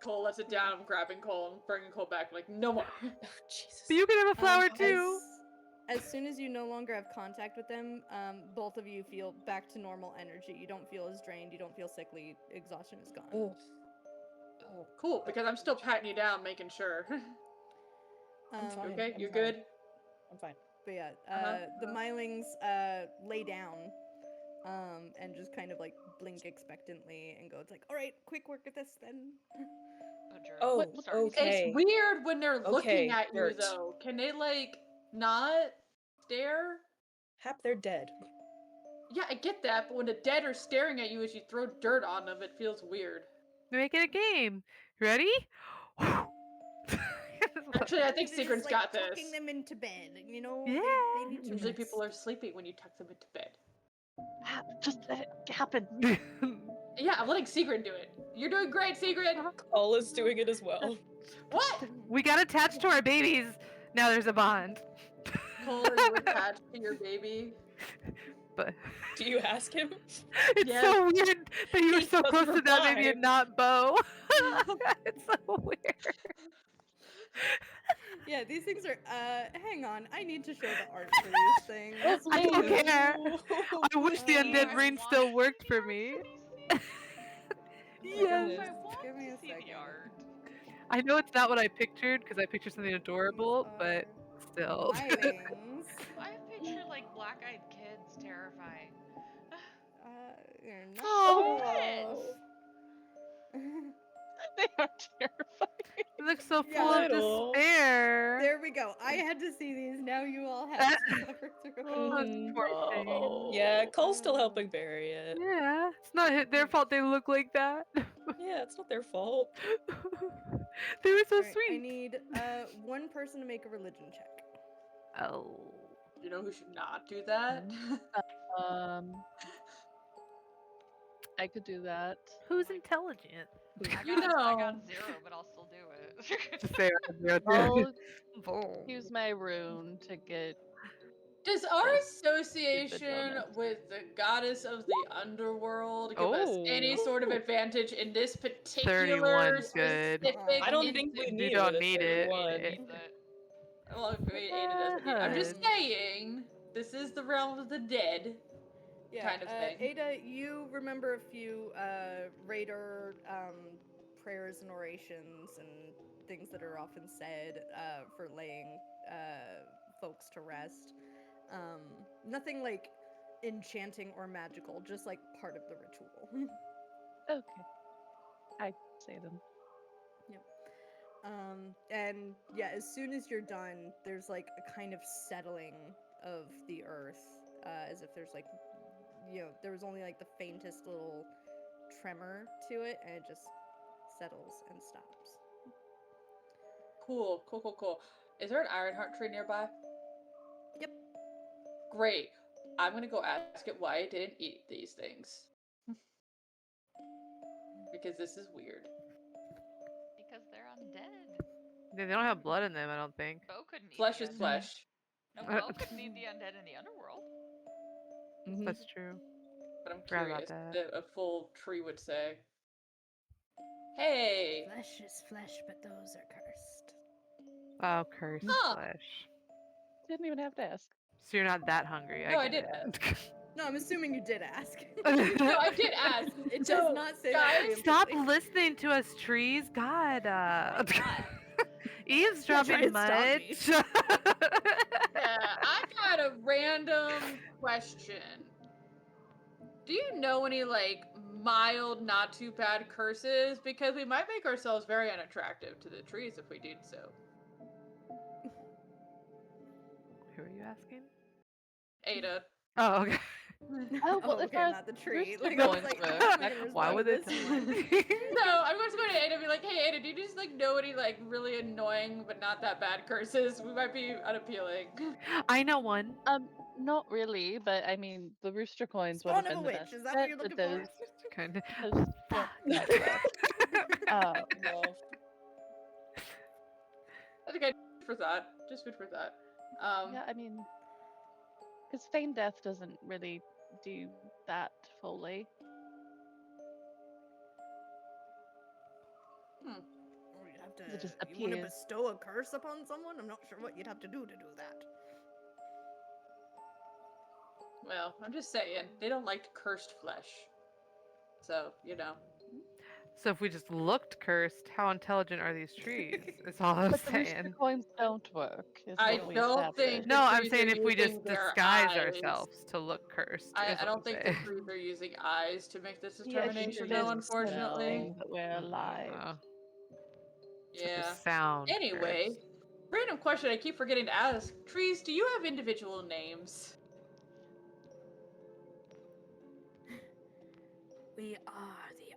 Cole lets it down. I'm grabbing Cole and bringing Cole back. Like, no more. Jesus. But you can have a flower too. As soon as you no longer have contact with them, both of you feel back to normal energy. You don't feel as drained. You don't feel sickly. Exhaustion is gone. Oh. Oh. Cool, because I'm still patting you down, making sure. I'm fine. Okay, I'm you fine. good? I'm fine. But yeah, Uh-huh. the Mylings lay down, and just kind of like blink expectantly and go. It's like, all right, quick work at this then. Oh, Druid starts okay. It's weird when they're looking Okay, at you, dirt. though. Can they, like, not stare? Hap, they're dead. Yeah, I get that, but when the dead are staring at you as you throw dirt on them, it feels weird. Make it a game. Ready? Actually, I think It's Sigrid's just, got like, this. tucking them into bed. You know, Yeah. they need to Usually rest. people are sleeping when you tuck them into bed. Just let it happen. Yeah, I'm letting Sigrid do it. You're doing great, Sigrid! Cole is doing it as well. What? We got attached to our babies. Now there's a bond. Cole, are you attached to your baby? But Do you ask him? it's Yes. so weird that you were He so close doesn't to that baby reply. and not Bo. It's so weird. Yeah, these things are. Hang on, I need to show the art for these things. I don't Ooh. care. I wish the undead I brain want still to worked see for the me. art. Yes. goodness. I want Give me to a see second. the art. I know it's not what I pictured because I pictured something adorable, but still. Mylings. I picture like black-eyed kids terrifying. You're not Oh. They are terrifying. It looks so Yeah. full of Little. despair. There we go. I had to see these. Now you all have to suffer through it. Mhm. Poor thing. Yeah, Cole's still helping bury it. Yeah, it's not their fault they look like that. Yeah, it's not their fault. They were so Alright, I sweet. need one person to make a religion check. Oh. You know who should not do that? I could do that. Who's intelligent? You I got know. 0, but I'll still do it. Just say I'll Boom. use my rune to get. Does our This association bonus. with the goddess of the underworld give us any sort of Oh. advantage in this 31 particular 's good. specific I don't think we instance? need don't it at need it. 31. Well, if we ate it doesn't need. I'm just Yeah. saying, this is the realm of the dead. Yeah, Kind of thing. Ada, you remember a few raider prayers and orations and things that are often said for laying folks to rest. Nothing like enchanting or magical, just like part of the ritual. Okay. I say them. And yeah, as soon as you're done, there's like a kind of settling of the earth, as if there's like, there was only like the faintest little tremor to it, and it just settles and stops. Cool. Is there an Ironheart tree nearby? Yep. Great. I'm gonna go ask it why it didn't eat these things. Because this is weird. Because they're undead. They don't have blood in them, I don't think. Bo couldn't eat Flesh the is undead. flesh. No, Bo couldn't eat the undead in the underworld. That's true. But I'm Forgot about curious that. what a full tree would say. Hey! Flesh is flesh, but those are cursed. Oh, cursed Huh. flesh. Didn't even have to ask. So you're not that hungry. No, I get did it. No, I'm assuming you did ask. No, I did ask. It So, does not say guys, that. Stop preemptively. listening to us, trees. God. Why not? Eavesdropping Try to much? stop Yeah, I got a random question. Do you know any, like, mild, not too bad curses? Because we might make ourselves very unattractive to the trees if we did so. Who are you asking? Ada. Oh, okay. Oh, well, if okay, our not the tree. rooster Like, I was coins like, work, how am I that gonna could Why respond would to it? this one? No, I'm going to go to Ada and be like, hey, Ada, do you just, like, know any, like, really annoying but not that bad curses? We might be unappealing. I know one. Not really, but I mean, the rooster coins would Spawn have of a been the witch. best Is that what bet, you're but looking for? Kind of. those won't work. No. That's okay. For thought. Just food for thought. Yeah, I mean, because feign death doesn't really do that fully. Or you'd have to. It just You want to appears. bestow a curse upon someone? I'm not sure what you'd have to do that. Well, I'm just saying, they don't like cursed flesh. So, you know. So if we just looked cursed, how intelligent are these trees? Is all I'm But the rooster saying. coins don't work. Is I what we don't think established. the No, I'm trees saying are if we using just their disguise eyes. ourselves to look cursed. Is I what don't I'm think the saying. trees are using eyes to make this Yeah, determination, it though, is unfortunately. knowing that we're alive. It's like Yeah. a sound. Anyway, curse. random question I keep forgetting to ask. Trees, do you have individual names? We are the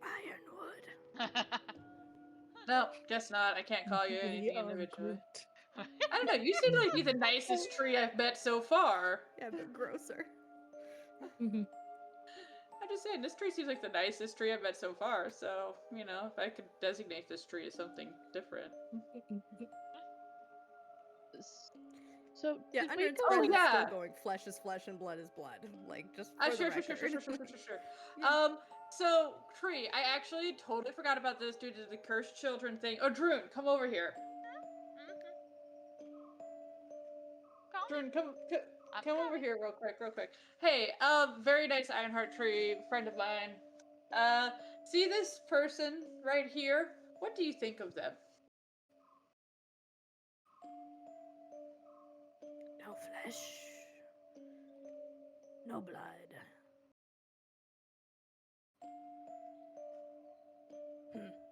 Ironwood. No, guess not. I can't call you We anything are individually. Groot. I don't know. You seem to like be the nicest tree I've met so far. Yeah, but grosser. I'm just saying, this tree seems like the nicest tree I've met so far. So, you know, if I could designate this tree as something different. So Yeah, did under we its go? Oh, breath, it's yeah. still going flesh is flesh and blood is blood. Like, just for the Sure. record. Yeah. So, Tree, I actually totally forgot about this due to the cursed children thing. Oh, Droon, come over here. Droon, come over here real quick. Hey, very nice Ironheart Tree, friend of mine. See this person right here? What do you think of them? No flesh. No blood.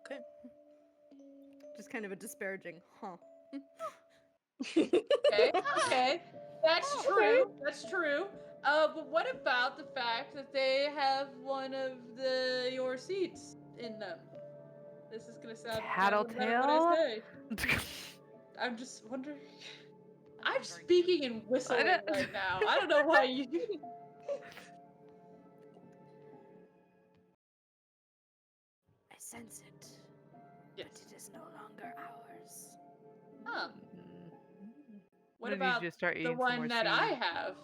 Okay. Just kind of a disparaging, huh? Okay. That's true. That's true. But what about the fact that they have one of your seeds in them? This is gonna sound bad no matter what I say. I'm just wondering. I'm speaking and whistling right now. I don't know why you. I sense it. Yes. But it is no longer ours. Huh. What Maybe you about just start the eating some more one that I seeds. have?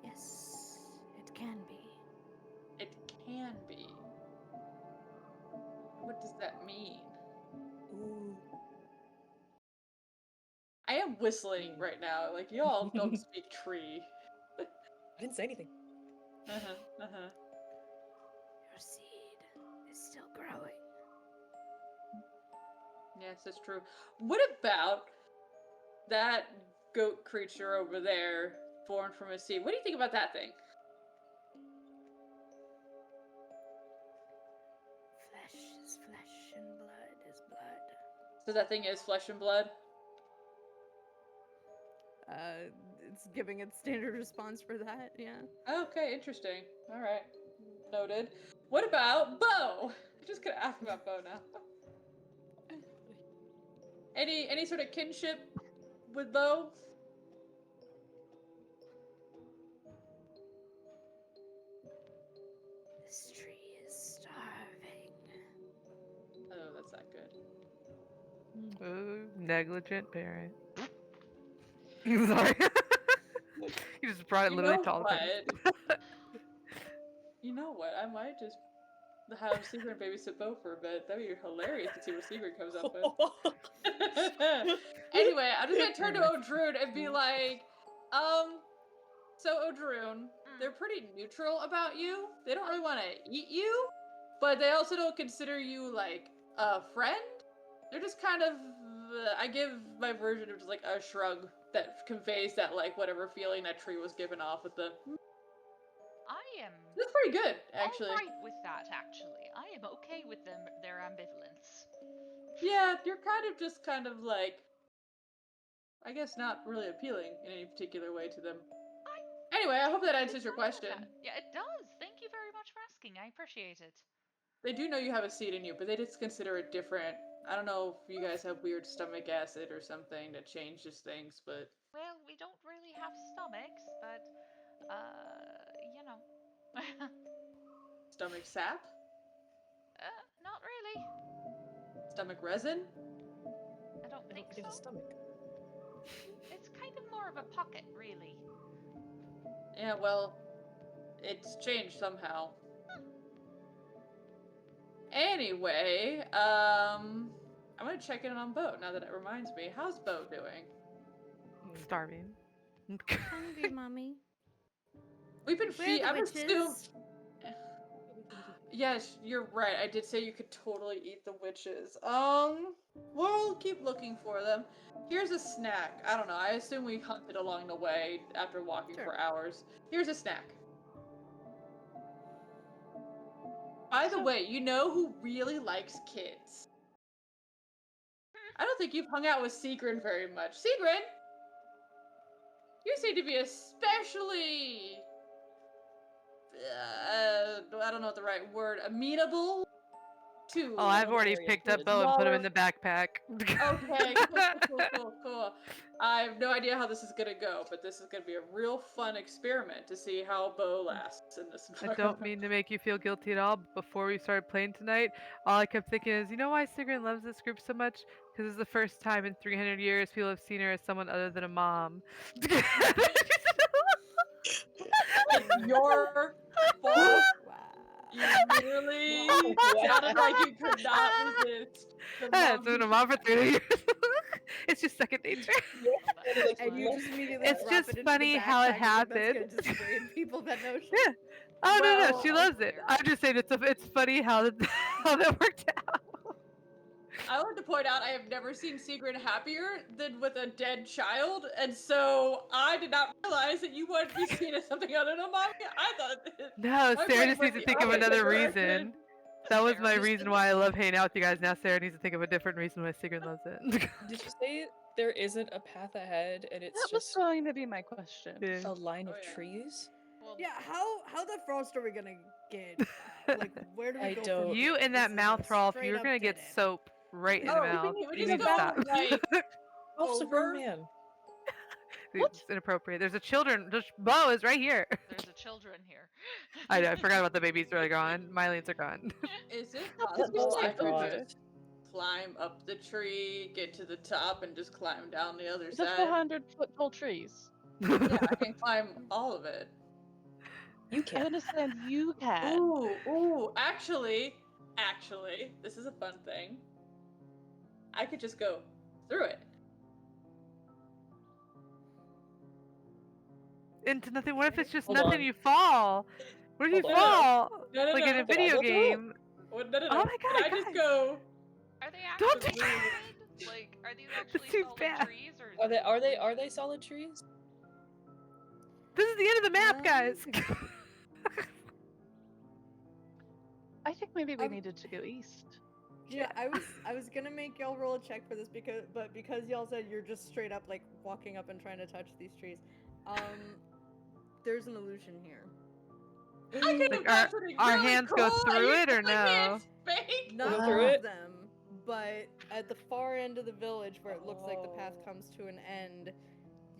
Yes, it can be. It can be. What does that mean? Ooh. I am whistling right now. Like, y'all don't speak tree. I didn't say anything. Your seed is still growing. Yes, that's true. What about that goat creature over there, born from a seed? What do you think about that thing? Flesh is flesh and blood is blood. So that thing is flesh and blood? It's giving its standard response for that, yeah. Okay, interesting. Alright. Noted. What about Bo? I'm just gonna ask about Bo now. Any sort of kinship with Bo? This tree is starving. Oh, that's not good. Ooh, negligent parent. Sorry. You just brought it You literally know to all the parents. what? You know what? I might just have Secret babysit Bo for a bit. That'd be hilarious to see what Secret comes up with. Anyway, I'm just gonna turn to Odrune and be like, so Odrune, they're pretty neutral about you. They don't really want to eat you, but they also don't consider you like a friend. They're just kind of, I give my version of just like a shrug that conveys that like whatever feeling that tree was given off with the. I am That's pretty good, actually. all right with that, actually. I am okay with their ambivalence. Yeah, you're kind of like, I guess not really appealing in any particular way to them. Anyway, I hope that answers your question. Yeah, it does. Thank you very much for asking. I appreciate it. They do know you have a seed in you, but they just consider it different. I don't know if you guys have weird stomach acid or something that changes things, but Well, we don't really have stomachs, but, you know. stomach sap? Not really. Stomach resin? I don't think Get a so. stomach. It's kind of more of a pocket, really. Yeah, well, it's changed somehow. Anyway, I'm gonna check in on Bo now that it reminds me. How's Bo doing? Starving. Hungry, mommy. We've been Where are the I'm witches? assumed. Yes, you're right. I did say you could totally eat the witches. We'll keep looking for them. Here's a snack. I don't know. I assume we hunted along the way after walking Sure. for hours. Here's a snack. By the way, you know who really likes kids? I don't think you've hung out with Sigrun very much. Sigrun! You seem to be especially... I don't know what the right word... amenable to... Oh, I've already picked up Bo and put him in the backpack. Okay, cool. I have no idea how this is gonna go, but this is gonna be a real fun experiment to see how Bo lasts in this I environment. don't mean to make you feel guilty at all, but before we started playing tonight, all I kept thinking is, you know why Sigrun loves this group so much? Because it's the first time in 300 years people have seen her as someone other than a mom. Your fault. Wow. You really sounded like you could not resist. The Yeah, mom it's been a mom for 30 years. It's just second nature. And you just immediately It's drop just it into funny the how it backpack and think happened. that's gonna dissuade people that notion. Yeah. Oh no, Well, she loves it. I'm just saying it's funny how that worked out. I want to point out I have never seen Sigrun happier than with a dead child, and so I did not realize that you wanted to be seen as something other than a mommy. I thought that No, my Sarah brain just went needs to the think of opposite another direction. reason. That was my Sarah. reason why I love hanging out with you guys. Now Sarah needs to think of a different reason why Sigrun loves it. Did you say there isn't a path ahead and it's That was just going to be my question. Yeah. a line of Oh, yeah. trees? Well, Yeah, how the frost are we gonna get? Like, where do we I go don't- from You here? and that This is mouth, a Rolf, straight you're up gonna get dead end. soap right in the mouth. we You just need to go stop. like Rolf's a grown over? man. It's inappropriate. There's a children. Bo is right here. there's a children here. I know. I forgot about the babies. Are gone. Mylene are gone. Is it How could you possible say I could God. just climb up the tree, get to the top, and just climb down the other It's a side? 400-foot tall trees. Yeah, I can climb all of it. You I can. understand you can. Ooh, actually, this is a fun thing. I could just go through it. Into nothing. What if it's just Hold nothing? on. You fall. What if you Hold on. fall? No, Like in a But I video will do it. game. Well, no. Oh my God, Can I just guys. go? Are they Don't actually do that. solid? Like, are these actually seems solid bad. trees, or is Are it they illusion? solid trees? This is the end of the map, guys. I think maybe we I'm- needed to go east. Yeah, I was gonna make y'all roll a check for this because y'all said you're just straight up like walking up and trying to touch these trees. There's an illusion here. I could have Like, done something our really hands cool. go through Are you it or telling me no? it's fake? Not Go through all it? of them, but at the far end of the village, where it looks like the path comes to an end,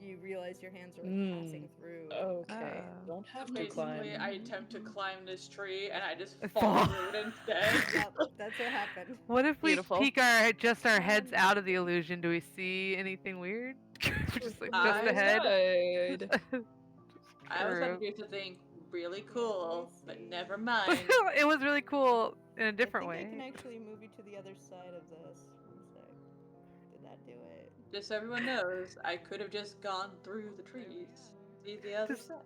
you realize your hands are like passing through. Okay. Oh. Don't have to Basically, climb. I attempt to climb this tree and I just Fall. fall through it instead. Yep, that's what happened. What if we Beautiful. peek our heads out of the illusion? Do we see anything weird? Just From just the ahead. side. I was about to True. do something really Yeah, cool, let me but see. never mind. It was really cool in a different I way. think I can actually move you to the other side of this. One sec. Did that do it? Just so everyone knows, I could have just gone through the trees. See the other Just- side.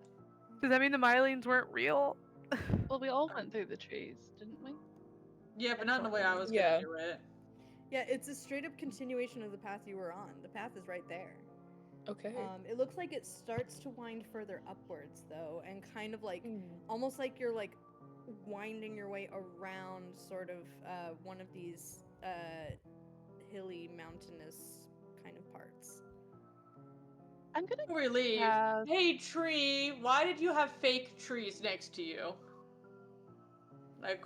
Does that mean the Mylines weren't real? Well, we all went through the trees, didn't we? Yeah, but not in the way I was Yeah. gonna do it. Yeah, it's a straight up continuation of the path you were on. The path is right there. Okay. It looks like it starts to wind further upwards though, and kind of like Mm. almost like you're like winding your way around sort of one of these hilly, mountainous kind of parts. I'm gonna Before we leave, have- hey tree, why did you have fake trees next to you? Like,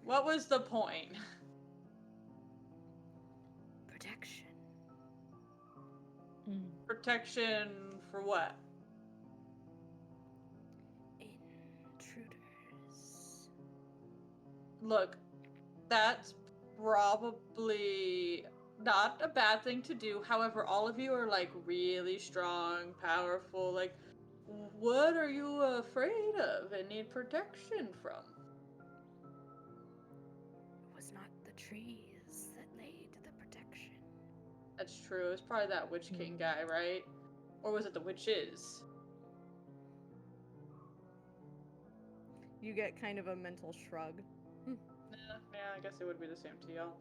what was the point? Protection. Mm. Protection for what? Intruders. Look, that's probably not a bad thing to do. However, all of you are like really strong, powerful. Like, what are you afraid of and need protection from? It was not the trees that laid the protection. That's true. It's probably that Witch King guy, right? Or was it the witches? You get kind of a mental shrug. Yeah, I guess it would be the same to y'all.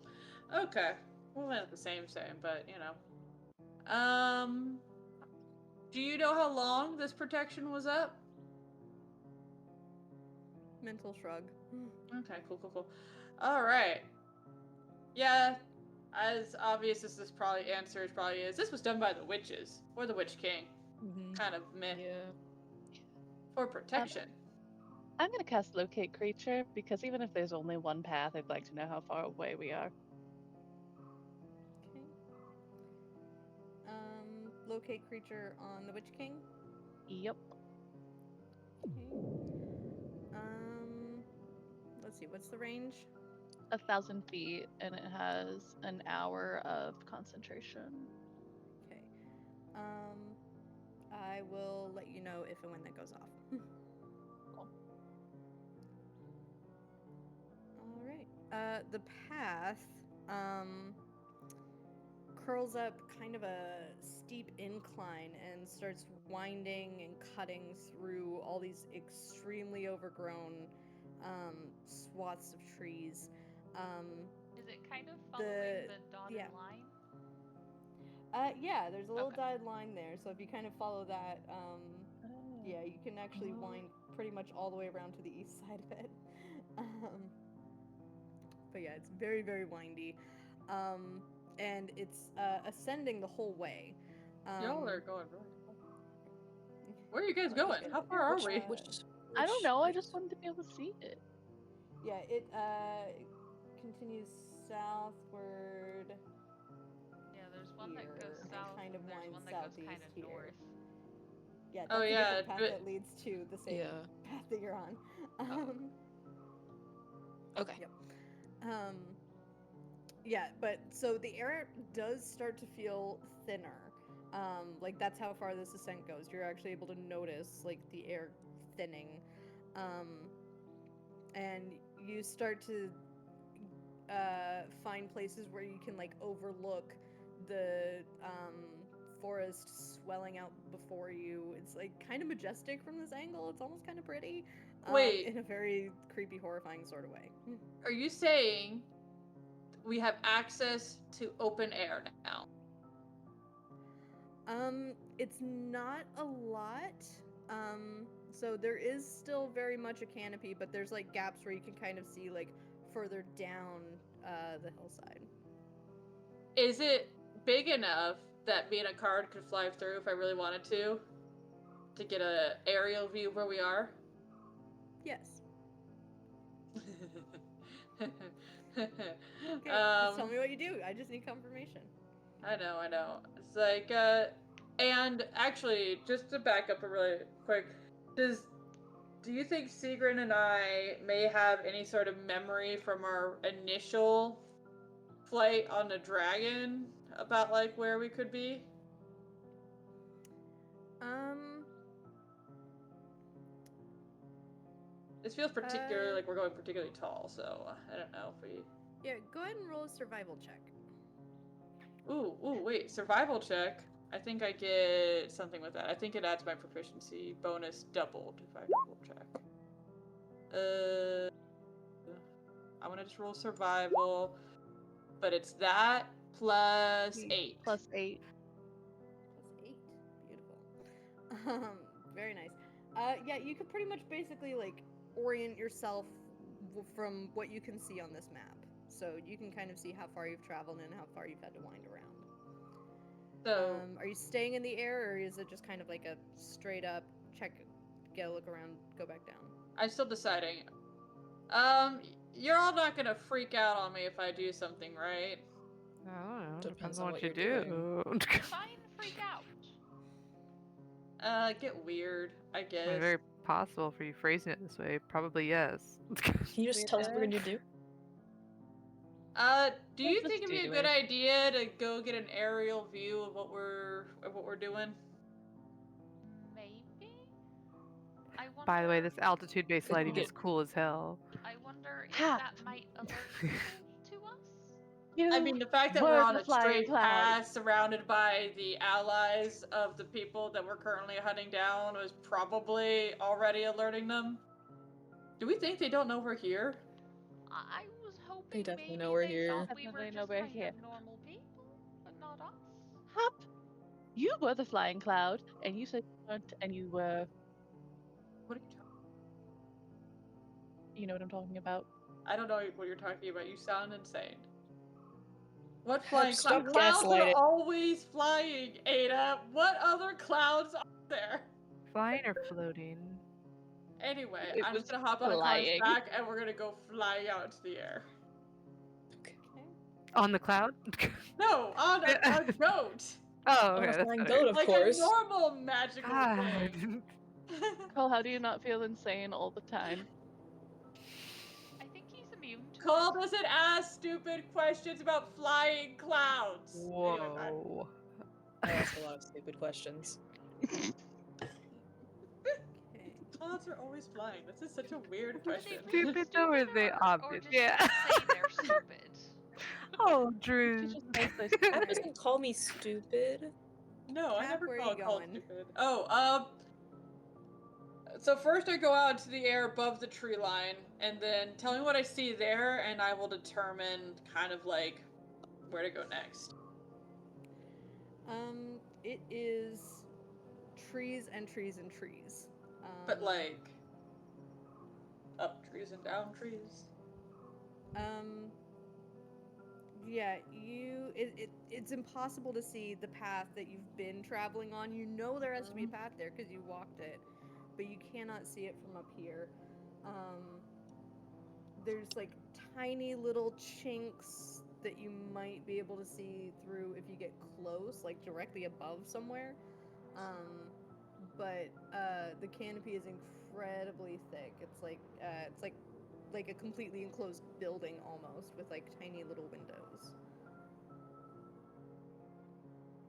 Okay. Well, not the same, but you know. Do you know how long this protection was up? Mental shrug. Okay, cool. All right. Yeah, as obvious as this probably is, this was done by the witches or the Witch King. Mhm. Kind of meh. Yeah. For protection. I'm gonna cast Locate Creature because even if there's only one path, I'd like to know how far away we are. Okay. Locate creature on the Witch King. Yep. Okay. Let's see. What's the range? 1,000 feet, and it has an hour of concentration. Okay. I will let you know if and when that goes off. Cool. All right. The path curls up kind of a steep incline and starts winding and cutting through all these extremely overgrown swaths of trees. Is it kind of following the dotted yeah. line? Yeah, there's a little Okay. dotted line there, so if you kind of follow that, yeah, you can actually wind pretty much all the way around to the east side of it. But yeah, it's very, very windy. And it's ascending the whole way. Y'all are going really far. Where are you guys Let me going? get How it. far are we? I don't know. I just wanted to be able to see it. Yeah, it continues southward. Yeah, there's one that Here, goes and south, kind of and there's winds one that goes kind southeast of here. north. Yeah, that's Oh, a yeah, different path but- that leads to the same Yeah. path that you're on. Okay. Yep. Yeah, but so the air does start to feel thinner. Like that's how far this ascent goes. You're actually able to notice like the air thinning. And you start to find places where you can like overlook the forest swelling out before you. It's like kind of majestic from this angle. It's almost kind of pretty. Wait. In a very creepy, horrifying sort of way. Are you saying we have access to open air now? It's not a lot. So there is still very much a canopy, but there's like gaps where you can kind of see like further down the hillside. Is it big enough that me and a card could fly through if I really wanted to get a aerial view of where we are? Yes. Okay, just tell Um, me what you do. I just need confirmation. I know. It's like, and actually, just to back up a really quick, do you think Sigrun and I may have any sort of memory from our initial flight on the dragon about like where we could be? This feels particularly like we're going particularly tall, so I don't know if we. Yeah, go ahead and roll a survival check. Ooh, wait, survival check. I think I get something with that. I think it adds my proficiency bonus doubled if I double check. I'm gonna just roll survival, but it's that plus 8. Plus 8. Plus 8. Beautiful. Very nice. Yeah, you could pretty much basically like orient yourself from what you can see on this map. So you can kind of see how far you've traveled and how far you've had to wind around. So, Are you staying in the air, or is it just kind of like a straight up check, get a look around, go back down? I'm still deciding. You're all not gonna freak out on me if I do something, right? I don't know. Depends on on what what you you're do. Fine, freak out. Get weird, I guess. It's very possible for you phrasing it this way. Probably yes. Can you just tell us what we're gonna do? Do you Let's think it'd just be a do good it. idea to go get an aerial view of what we're doing? Maybe? I wonder... By the way, this altitude-based Could we lighting get- is cool as hell. I wonder if Ha! that might alert people to us? You I mean, the fact that we're were on the a flying straight cloud. path surrounded by the allies of the people that we're currently hunting down was probably already alerting them. Do we think they don't know we're here? I was hoping They definitely maybe know we're they here. thought we were Definitely know just we're kind here. of normal people, but not us. Hop. You were the flying cloud, and you said you weren't, and you were. What are you talking? You know what I'm talking about. I don't know what you're talking about. You sound insane. What flying Stop clouds? Clouds are gaslighting. always flying, Ada. What other clouds are there? Flying or floating? Anyway, It I'm was just gonna hop on a flying. cloud's back and we're gonna go flying out into the air. Okay. On the cloud? No, on a goat. Oh, On okay. a That's flying better. goat, of Like course. a normal magical God. thing. Cole, how do you not feel insane all the time? I think he's immune to Cole it. doesn't ask stupid questions about flying clouds. Anyway, bye. Whoa. I ask a lot of stupid questions. Okay. Clouds are always flying. This is such a weird Are they question. really Stupid though, or are they or obvious? did Yeah. you say they're stupid? Oh, Drew. She just says this. That doesn't call me stupid. No, I Cap, never where are call you Cole going? stupid. So first I go out into the air above the tree line, and then tell me what I see there, and I will determine kind of like where to go next. It is trees and trees and trees. But like up trees and down trees. Yeah, it's impossible to see the path that you've been traveling on. You know there has to be a path there because you walked it, but you cannot see it from up here. There's like tiny little chinks that you might be able to see through if you get close, like directly above somewhere. But the canopy is incredibly thick. It's like a completely enclosed building almost with like tiny little windows.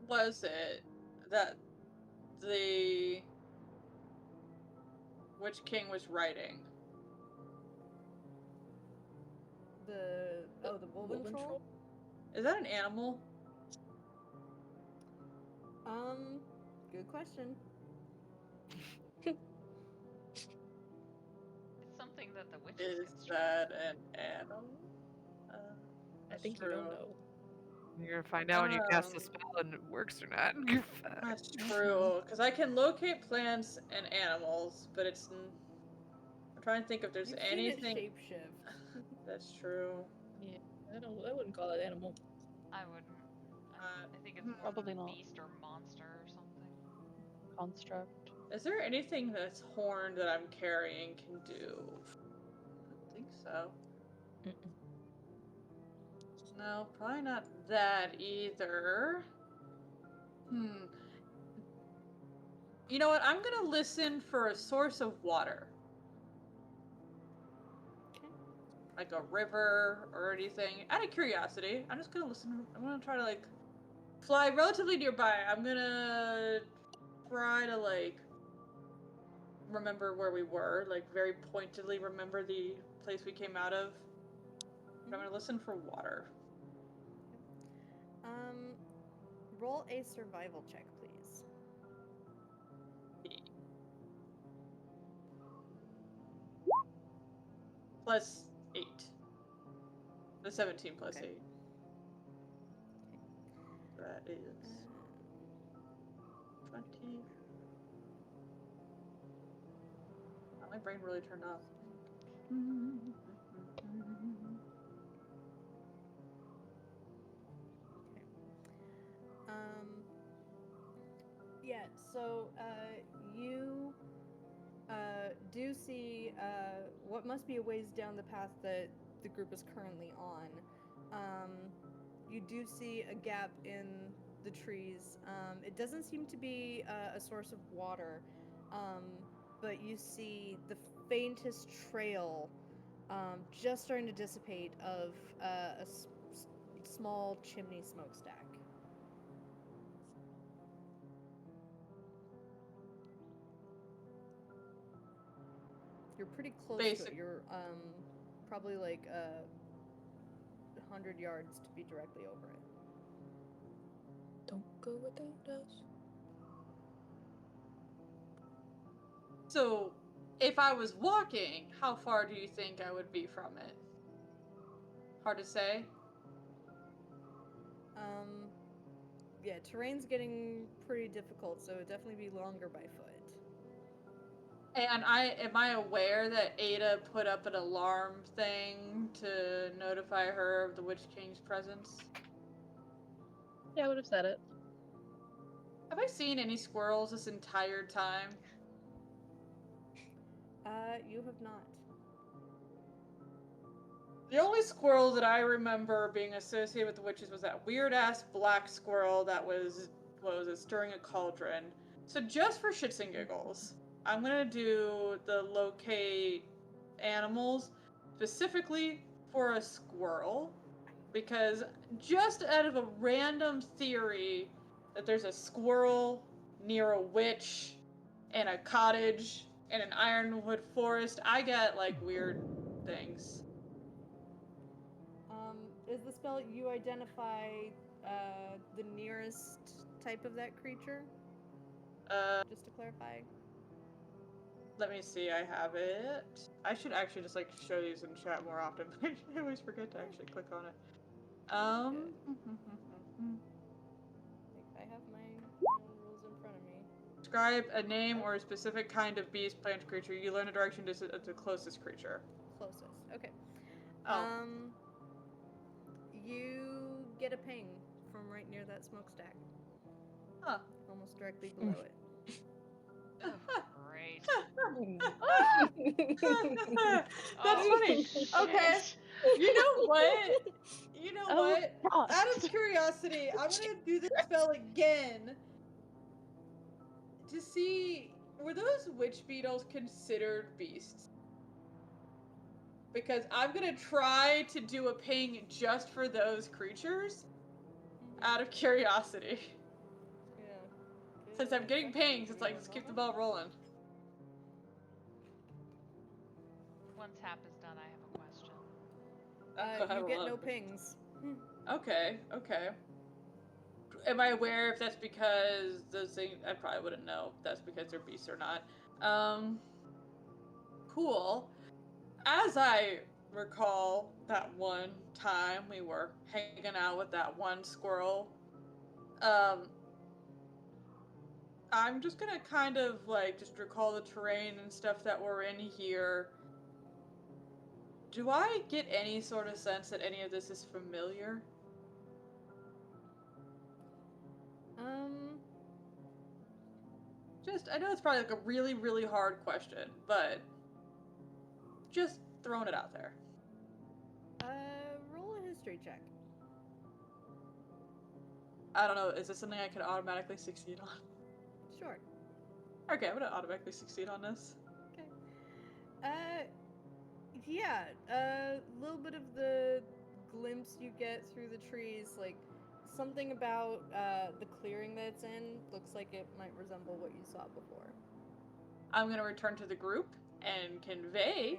Was it that the Witch King was writing? The Woven Troll? Is that an animal? Good question. It's something that the witches Is construct. that an animal? I think you don't know. You're gonna find out when you cast the spell and it works or not. That's true, because I can locate plants and animals, but it's. I'm trying to think if there's You've anything. seen it shapeshift. That's true. Yeah, I wouldn't call it animal. I wouldn't. I think it's more Probably of a not. beast or monster or something. Construct. Is there anything that's horned that I'm carrying can do? I don't think so. No, probably not that either. You know what? I'm gonna listen for a source of water. Okay. Like a river or anything. Out of curiosity, I'm just gonna listen. I'm gonna try to, like, fly relatively nearby. I'm gonna try to, like, remember where we were. Like, very pointedly remember the place we came out of. But I'm gonna listen for water. Roll a survival check, please. Plus 8. The 17 plus Okay. 8. That is 20. Oh, my brain really turned off. Yeah, so you do see what must be a ways down the path that the group is currently on. You do see a gap in the trees. It doesn't seem to be a source of water, but you see the faintest trail just starting to dissipate of a small chimney smokestack. You're pretty close to it. You're probably like 100 yards to be directly over it. Don't go without us. So, if I was walking, how far do you think I would be from it? Hard to say. Yeah, terrain's getting pretty difficult, so it'd definitely be longer by foot. And am I aware that Ada put up an alarm thing to notify her of the Witch King's presence? Yeah, I would have said it. Have I seen any squirrels this entire time? You have not. The only squirrel that I remember being associated with the witches was that weird-ass black squirrel that was, what was it, stirring a cauldron. So just for shits and giggles, I'm gonna do the locate animals, specifically for a squirrel, because just out of a random theory that there's a squirrel near a witch and a cottage and an Ironwood Forest, I get, like, weird things. Is the spell you identify the nearest type of that creature? Just to clarify. Let me see, I have it. I should actually just, like, show these in chat more often, but I always forget to actually click on it. Like, I have my rules in front of me. Describe a name or a specific kind of beast, plant, creature. You learn a direction to the closest creature. Closest. Okay. Oh. You get a ping from right near that smokestack. Huh. Almost directly below it. Great. That's funny. Okay. You know what? You know what? God. Out of curiosity, I'm gonna do this spell again to see, were those witch beetles considered beasts? Because I'm gonna try to do a ping just for those creatures out of curiosity. Yeah. Since I'm getting pings, it's like, let's keep the ball rolling. Once Hap is done, I have a question. You get no pings. Okay. Am I aware if that's because those things, I probably wouldn't know if that's because they're beasts or not. Cool. As I recall that one time we were hanging out with that one squirrel, I'm just gonna kind of, like, just recall the terrain and stuff that were in here. Do I get any sort of sense that any of this is familiar? I know it's probably, like, a really, really hard question, but just throwing it out there. Roll a history check. I don't know, is this something I could automatically succeed on? Sure. Okay, I'm gonna automatically succeed on this. Okay. Yeah, a little bit of the glimpse you get through the trees, like something about the clearing that it's in looks like it might resemble what you saw before. I'm gonna return to the group and convey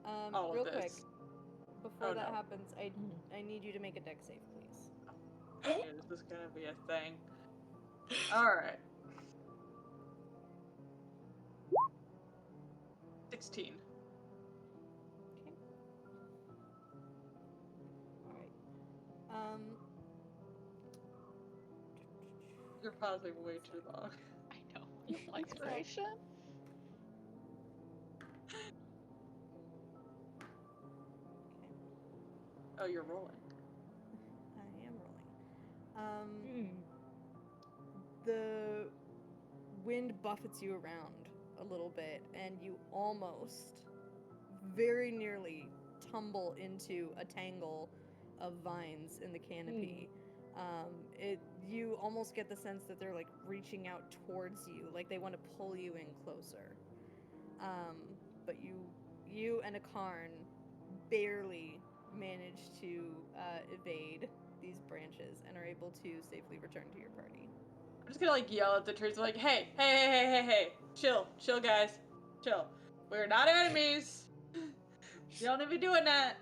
all Real of quick, this. before Oh, that no. happens, I need you to make a dex save, please. I knew this was gonna be a thing. Alright. 16. Okay. Alright. You're pausing way too long. I know. Inspiration? Oh, you're rolling. I am rolling. The wind buffets you around a little bit, and you almost, very nearly, tumble into a tangle of vines in the canopy. You almost get the sense that they're like reaching out towards you, like they want to pull you in closer. But you and Akarn barely manage to evade these branches and are able to safely return to your party. I'm just gonna like yell at the trees like, hey, chill, guys, chill. We're not enemies. You don't need to be doing that.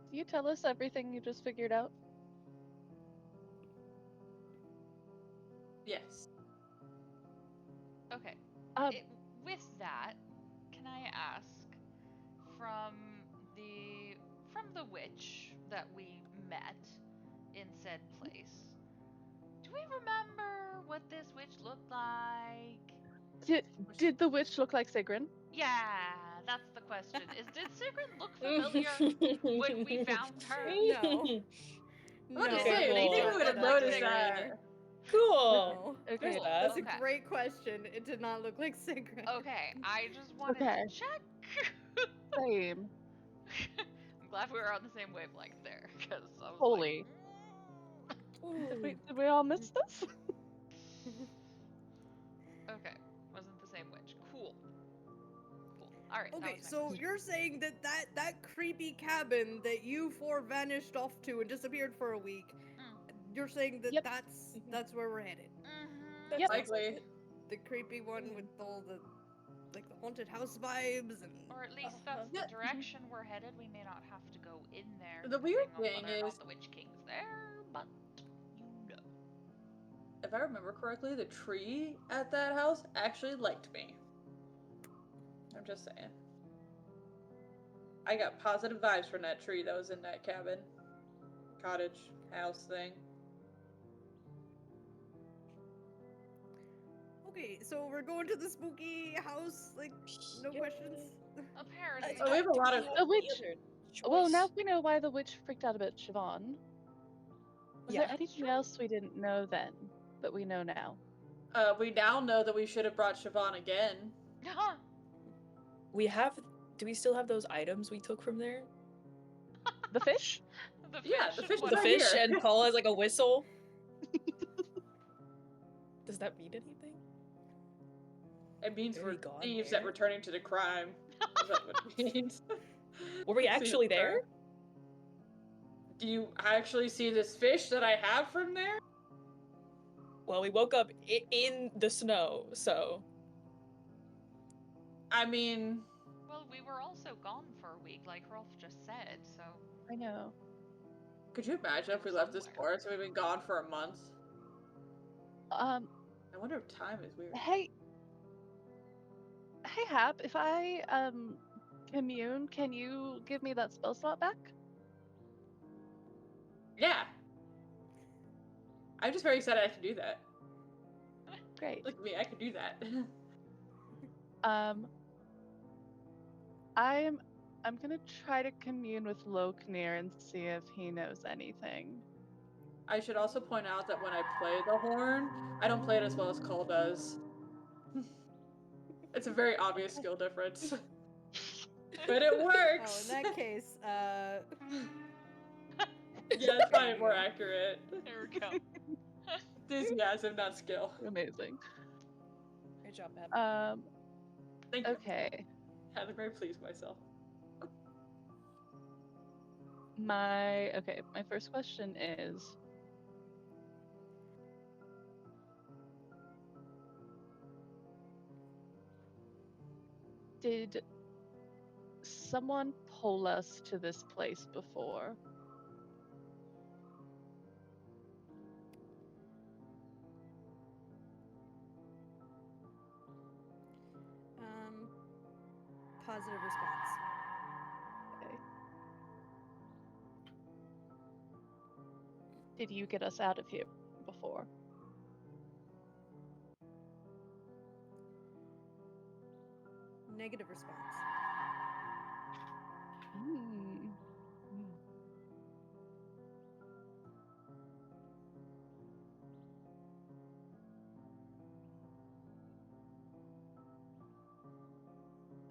Can you tell us everything you just figured out? Yes. Okay. Um, With that, can I ask from the witch that we met in said place? Do we remember what this witch looked like? did the witch look like Sigrun? Yeah, that's the question. Did Sigrun look familiar when we found her? No. I was No, gonna say, they I think don't we would have look like noticed Sigrun. that. Cool. No. Okay, There's Cool. that. That's Okay. a great question. It did not look like Sigrun. Okay, I just wanted Okay. to check. Same. I'm glad we were on the same wavelength there, because I was Holy. like, Did we all miss this? okay, wasn't the same witch. Cool. All right. Okay, so you're saying that creepy cabin that you four vanished off to and disappeared for a week, you're saying that Yep. that's where we're headed? That's Yep. likely. The creepy one with all the like the haunted house vibes and Or at least that's the direction we're headed. We may not have to go in there. The weird depending on thing whether or is- not the Witch King's there, but you know. If I remember correctly, the tree at that house actually liked me. I'm just saying. I got positive vibes from that tree that was in that cabin, cottage, house thing. Okay, so we're going to the spooky house, like no questions? Apparently. Oh, we have a lot of- The witch. Well, now we know why the witch freaked out about Siobhan. Was there anything else we didn't know then, but we know now? We now know that we should have brought Siobhan again. We have. Do we still have those items we took from there? The fish? The Yeah, the fish and is The right fish here. and Paul has like a whistle. Does that mean anything? It means Are we're we gone thieves there? at returning to the crime. Is that what it means? Were we actually there? Do you actually see this fish that I have from there? Well, we woke up in the snow, so. I mean, Well, we were also gone for a week, like Rolf just said, so. I know. could you imagine if we left this forest and we've been gone for a month? I wonder if time is weird. Hey, Hap, if I commune, can you give me that spell slot back? Yeah. I'm just very excited I can do that. Great. Look at me, I can do that. I'm gonna try to commune with Loknir and see if he knows anything. I should also point out that when I play the horn, I don't play it as well as Cole does. It's a very obvious skill difference. But it Oh, works! in that case, Yeah, it's probably more accurate. There we go. Enthusiasm, not skill. Amazing. Great job, Pep. Thank you. Okay. I'm very pleased with myself. My first question is, did someone pull us to this place before? Positive response. Okay. Did you get us out of here before? Negative response. Hmm.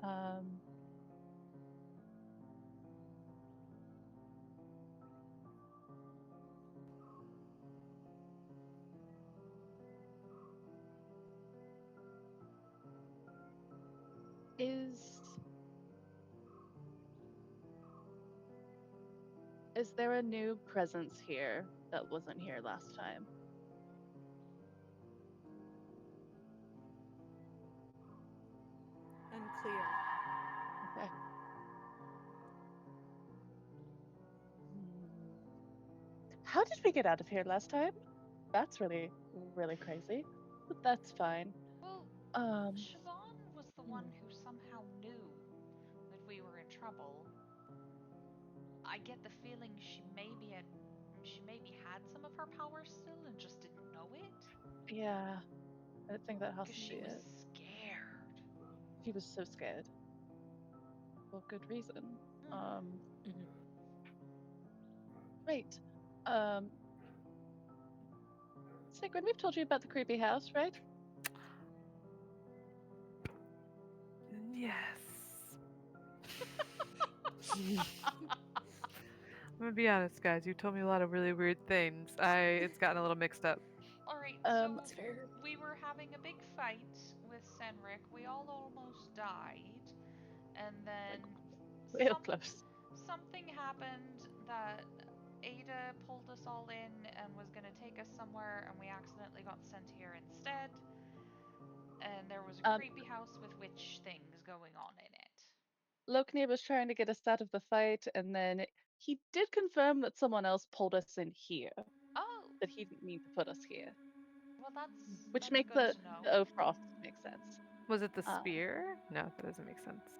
Um, is there a new presence here that wasn't here last time? Unclear. Okay. How did we get out of here last time? That's really, really crazy. But that's fine. Well, Um, Siobhan was the one who somehow knew that we were in trouble. I get the feeling she maybe had some of her powers still and just didn't know it. yeah, I think that has Because to she be was it. scared. She was so scared. For good reason. Great. Sigrid, we've told you about the creepy house, right? Yes. I'm gonna be honest, guys. You told me a lot of really weird things. It's gotten a little mixed up. Alright, Um, so we were having a big fight with Senric. We all almost died. And then Real close. something happened that Ada pulled us all in and was going to take us somewhere, and we accidentally got sent here instead. And there was a creepy house with witch things going on in it. Loknir was trying to get us out of the fight, and then he did confirm that someone else pulled us in here. Oh, That he didn't mean to put us here. well, Which that's makes good the to know. Frost make sense. Was it the spear? No, that doesn't make sense.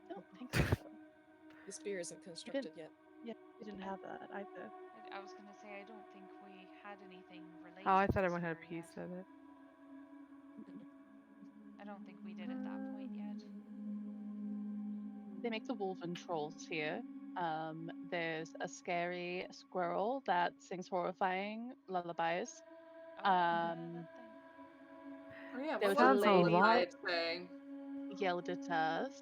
I don't think so. The spear isn't constructed yet. Yeah, we didn't have that either. I was gonna say I don't think we had anything related. Oh, I to thought the everyone had a spear piece yet. of it. I don't think we did at that point yet. They make the woven trolls here. There's a scary squirrel that sings horrifying lullabies. Oh, yeah, that thing. Oh yeah, There what was a Sounds a lady lot. that saying? yelled at us.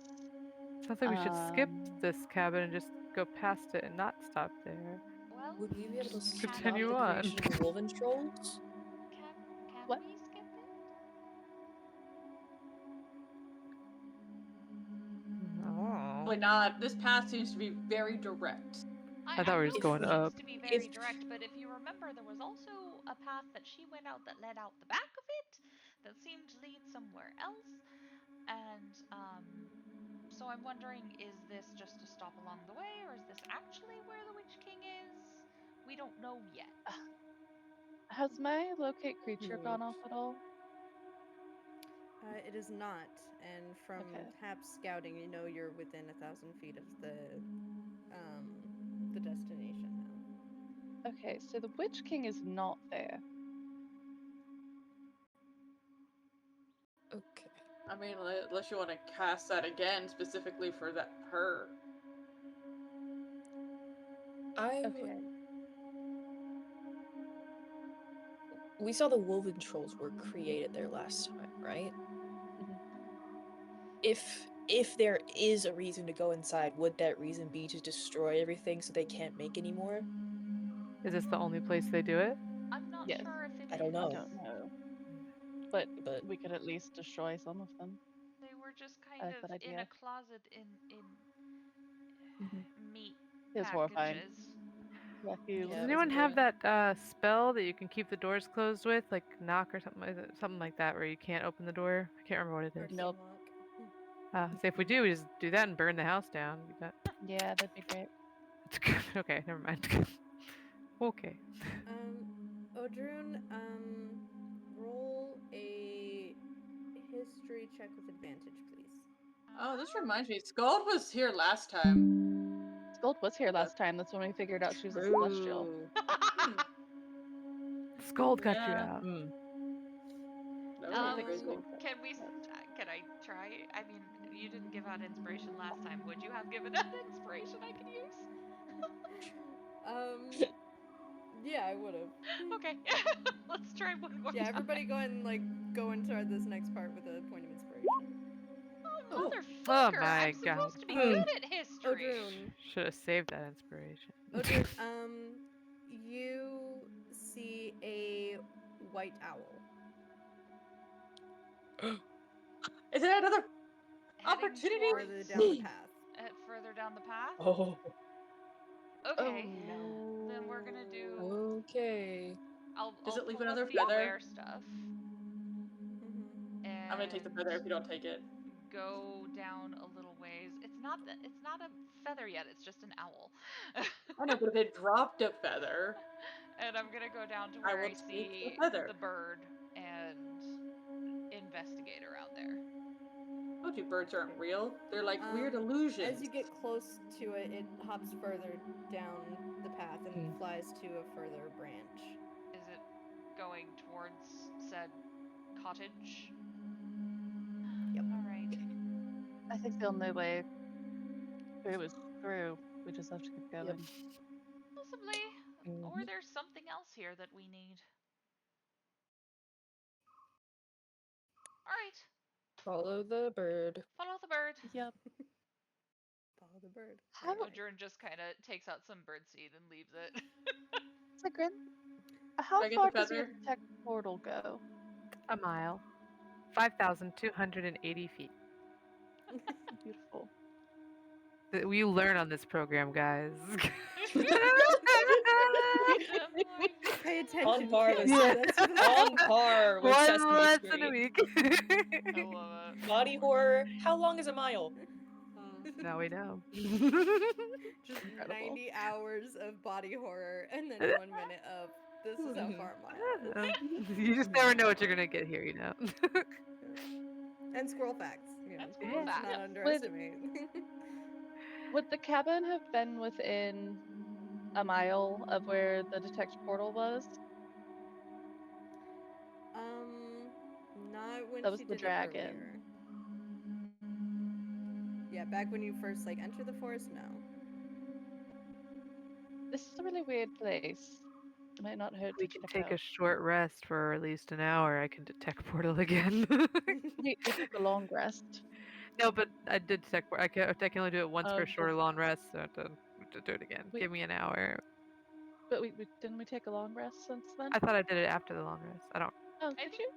Sounds like we should skip this cabin and just go past it and not stop there. Well, Would we be able to stop Continue the on. creation of the woven trolls? Can What? we skip it? Oh. Probably not. This path seems to be very direct. I thought we were just know going it up. seems to be very direct, but if you remember, there was also a path that she went out that led out the back of it, that seemed to lead somewhere else, and so I'm wondering, is this just a stop along the way, or is this actually where the Witch King is? We don't know yet. Has my locate creature gone off at all? It is not, and from Okay. Hap scouting, you know you're within 1,000 feet of the destination now. Okay, so the Witch King is not there. Okay. I mean, unless you want to cast that again specifically for her. Okay. We saw the woven trolls were created there last time, right? Mhm. If there is a reason to go inside, would that reason be to destroy everything so they can't make any more? Is this the only place they do it? I'm not Yes. sure if it is. I don't I know. don't know. But But we could at least destroy some of them. They were just I kind like of that in a idea. closet in meat It's horrifying. packages. Yeah, Yeah, Does it anyone wasn't have great. that spell that you can keep the doors closed with, like knock or something like that, where you can't open the door? I can't remember what it is. Arcane Nope. lock. So if we do, we just do that and burn the house down. Yeah, that'd be great. It's good. Okay, never mind. Okay. Odrun, roll a history check with advantage, please. Oh, this reminds me. Skuld was here last time. Skuld was here That's last time. That's when we figured out she was a celestial. True. Scold got you Yeah. out. Hmm. That I don't was think crazy. Skuld. Can I try? I mean, you didn't give out inspiration last time. Would you have given out inspiration I could use? Yeah, I would have. Okay, let's try one more Yeah, time. everybody go ahead and go into this next part with a point of inspiration. Oh, Oh. motherfucker! my I'm God. supposed to be good at history. Odrun, Should have saved that inspiration. Odrun, you see a white owl. Is it another Heading opportunity? Further down the path. Further down the path. Oh. Okay. Oh no. Then we're gonna do. Okay. I'll Does it leave pull another up the feather? aware stuff. And I'm gonna take the feather if you don't take it. go down a little ways. It's not a feather yet. It's just an owl. I know, but if it dropped a feather, And I'm gonna go down to I where will I take see the feather. the bird and investigate around there. I told you birds aren't real. They're like weird As illusions. you get close to it, it hops further down the path and flies to a further branch. Is it going towards said cottage? Yep. All right. I think the only way through is through. We just have to keep going. Yep. Possibly. Or Mhm. there's something else here that we need. Alright. Follow the bird. Follow the bird. Yep. Follow the bird. How Odrin just kind of takes out some bird seed and leaves it. Sigrid, how I get far the does your feather? detect portal go? A mile. 5,280 feet. Beautiful. We learn on this program, guys. Pay attention, On par kids. with- That's what On par with One Sesame lesson Street. a week. I love it. Body horror. How long is a mile? Now we know. Just Incredible. 90 hours of body horror and then 1 minute of this is how far a mile is. You just never know what you're gonna get here, you know. And squirrel facts. You know, And squirrel let's facts. not underestimate. Would the cabin have been within a mile of where the detect portal was? Not when That was she the did dragon. it earlier. Yeah, back when you first enter the forest, no. This is a really weird place. It might not hurt We to can check take a out. short rest for at least an hour. I can detect portal again. We took a long rest. No, but I did detect portal. I can only do it once for Oh, a short or that's- long rest, so I have to do it again. We- Give me an hour. But we didn't we take a long rest since then? I thought I did it after the long rest. I don't Oh, I did think you?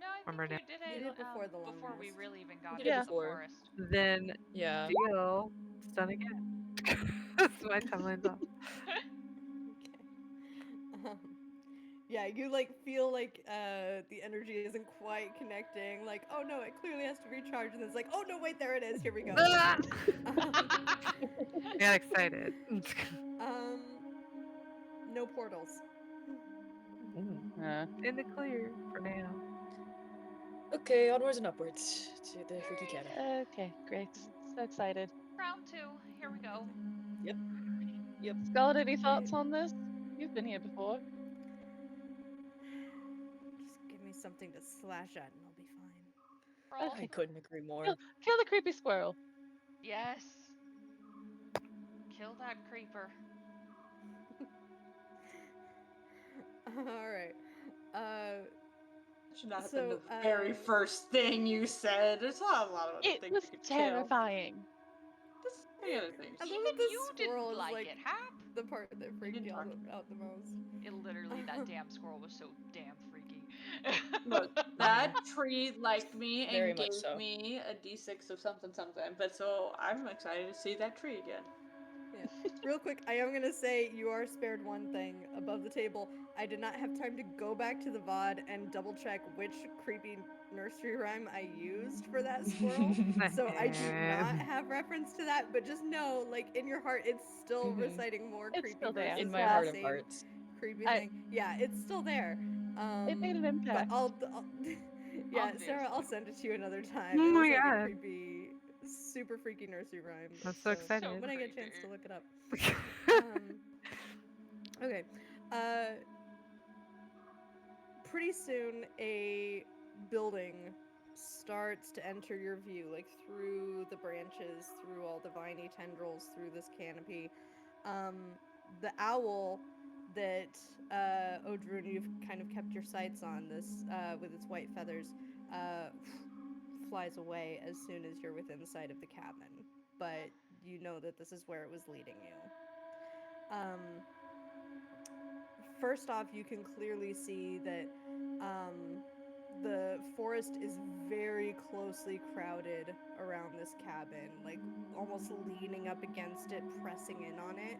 No, I remember now. think you did You it did before the long before we rest. really even got did it into the before. forest. Then Yeah. deal. It's done again. That's my timeline's off. Okay. Yeah, you feel the energy isn't quite connecting. Like, oh no, it clearly has to recharge, and it's like, oh no, wait, there it is. Here we go. Ah! um, I got excited. no portals. In the clear for now. Okay, onwards and upwards to the freaky cabin. Okay, great. So excited. Round 2. Here we go. Yep. Scarlett, any thoughts on this? You've been here before. Just give me something to slash at, and I'll be fine. Roll. Okay. I couldn't agree more. Kill the creepy squirrel. Yes. Kill that creeper. All right. Should not have So, been the very first thing you said. There's not a lot of other It things was you could terrifying. kill. Just any other things. I love Even that the you squirrel didn't is like it, Hap. the part that freaked didn't you talk. out the most. It literally, that damn squirrel was so damn freaky. Look, that tree liked me Very and much gave so. me a d6 of something something. But so I'm excited to see that tree again. Yeah. Real quick, I am gonna say you are spared one thing above the table. I did not have time to go back to the VOD and double check which creepy nursery rhyme I used for that squirrel. So I do not have reference to that, but just know, like, in your heart, it's still Mhm. reciting more It's creepy still there. verses In of my Yeah. heart the of same hearts. creepy I- thing. Yeah, it's still there. It made an But impact. yeah, Sarah, I'll Obviously. send it to you another time. Oh It was my like a god. creepy, super freaky nursery rhyme. I'm so excited. So When I get a chance to creepy. look it up. Okay. Pretty soon a building starts to enter your view, like through the branches, through all the viney tendrils, through this canopy. The owl that Odrun, you've kind of kept your sights on, this with its white feathers, uh, flies away as soon as you're within sight of the cabin. But you know that this is where it was leading you. First off, you can clearly see that the forest is very closely crowded around this cabin, like almost leaning up against it, pressing in on it.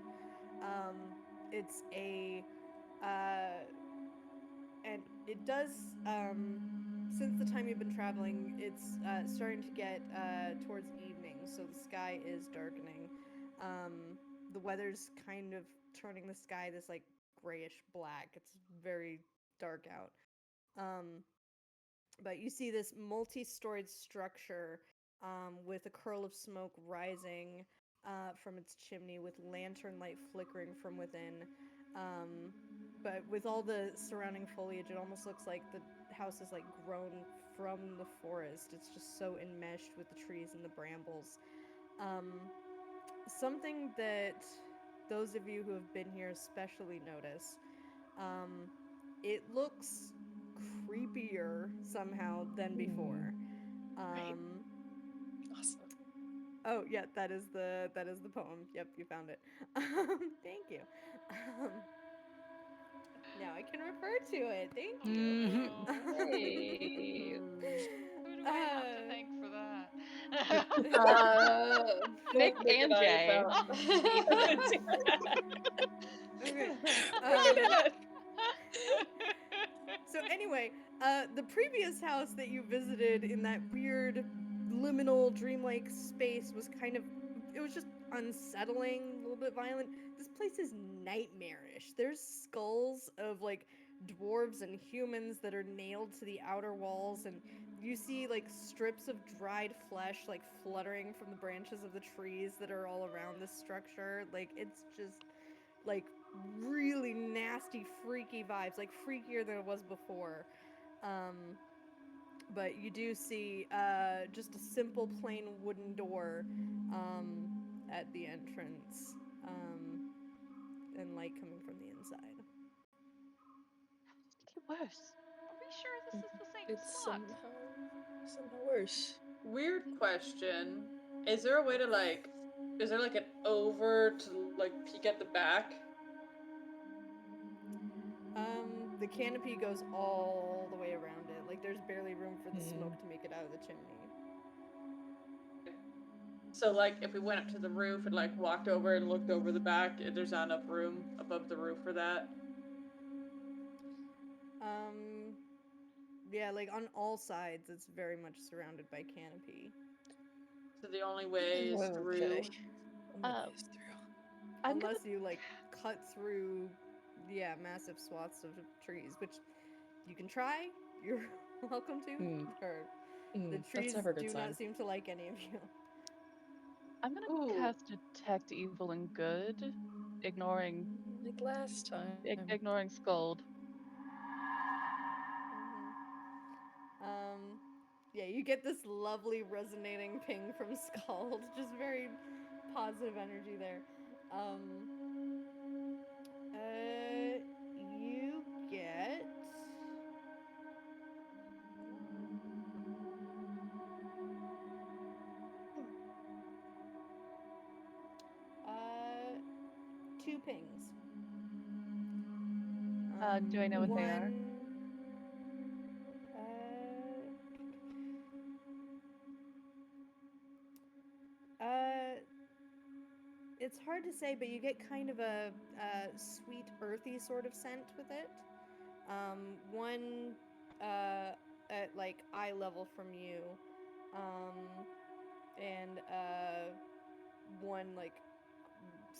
It's a and it does since the time you've been traveling, it's starting to get towards evening, so the sky is darkening. The weather's kind of turning the sky this like grayish black. It's very dark out. But you see this multi-storied structure with a curl of smoke rising from its chimney, with lantern light flickering from within. But with all the surrounding foliage, it almost looks like the house is like grown from the forest. It's just so enmeshed with the trees and the brambles. Something that those of you who have been here especially notice, it looks creepier somehow than before. Awesome. Oh yeah, that is the poem. Yep, you found it. Thank you. Now I can refer to it. Thank you. Hey. Who do I have to thank for that? Nick Both Nick and I Jay. found. Okay. Look at that. So anyway, the previous house that you visited in that weird liminal dreamlike space was kind of, it was just unsettling, a little bit violent. This place is nightmarish. There's skulls of like dwarves and humans that are nailed to the outer walls, and you see like strips of dried flesh like fluttering from the branches of the trees that are all around this structure. Like it's just like really nasty, freaky vibes, like freakier than it was before. But you do see just a simple, plain wooden door at the entrance, and light coming from the inside. Make it worse. Are we sure this is the same It's spot? somehow worse. Weird question. Is there a way to like, is there like an over to like peek at the back? The canopy goes all the way around it. Like there's barely room for the smoke to make it out of the chimney. So like if we went up to the roof and like walked over and looked over the back, there's not enough room above the roof for that. Yeah, like on all sides, it's very much surrounded by canopy. So the only way is through. Okay. Uh, It's through. I'm gonna. Unless you like cut through, yeah, massive swaths of trees, which you can try. You're welcome to. Or the That's trees never a good do sign. not seem to like any of you. I'm gonna Ooh. cast Detect Evil and Good, ignoring Like last time. ignoring Scold. Yeah, you get this lovely resonating ping from Scald, just very positive energy there. You get uh 2 2 pings. Do I know what they are? It's hard to say, but you get kind of a sweet, earthy sort of scent with it. One at like eye level from you, and one like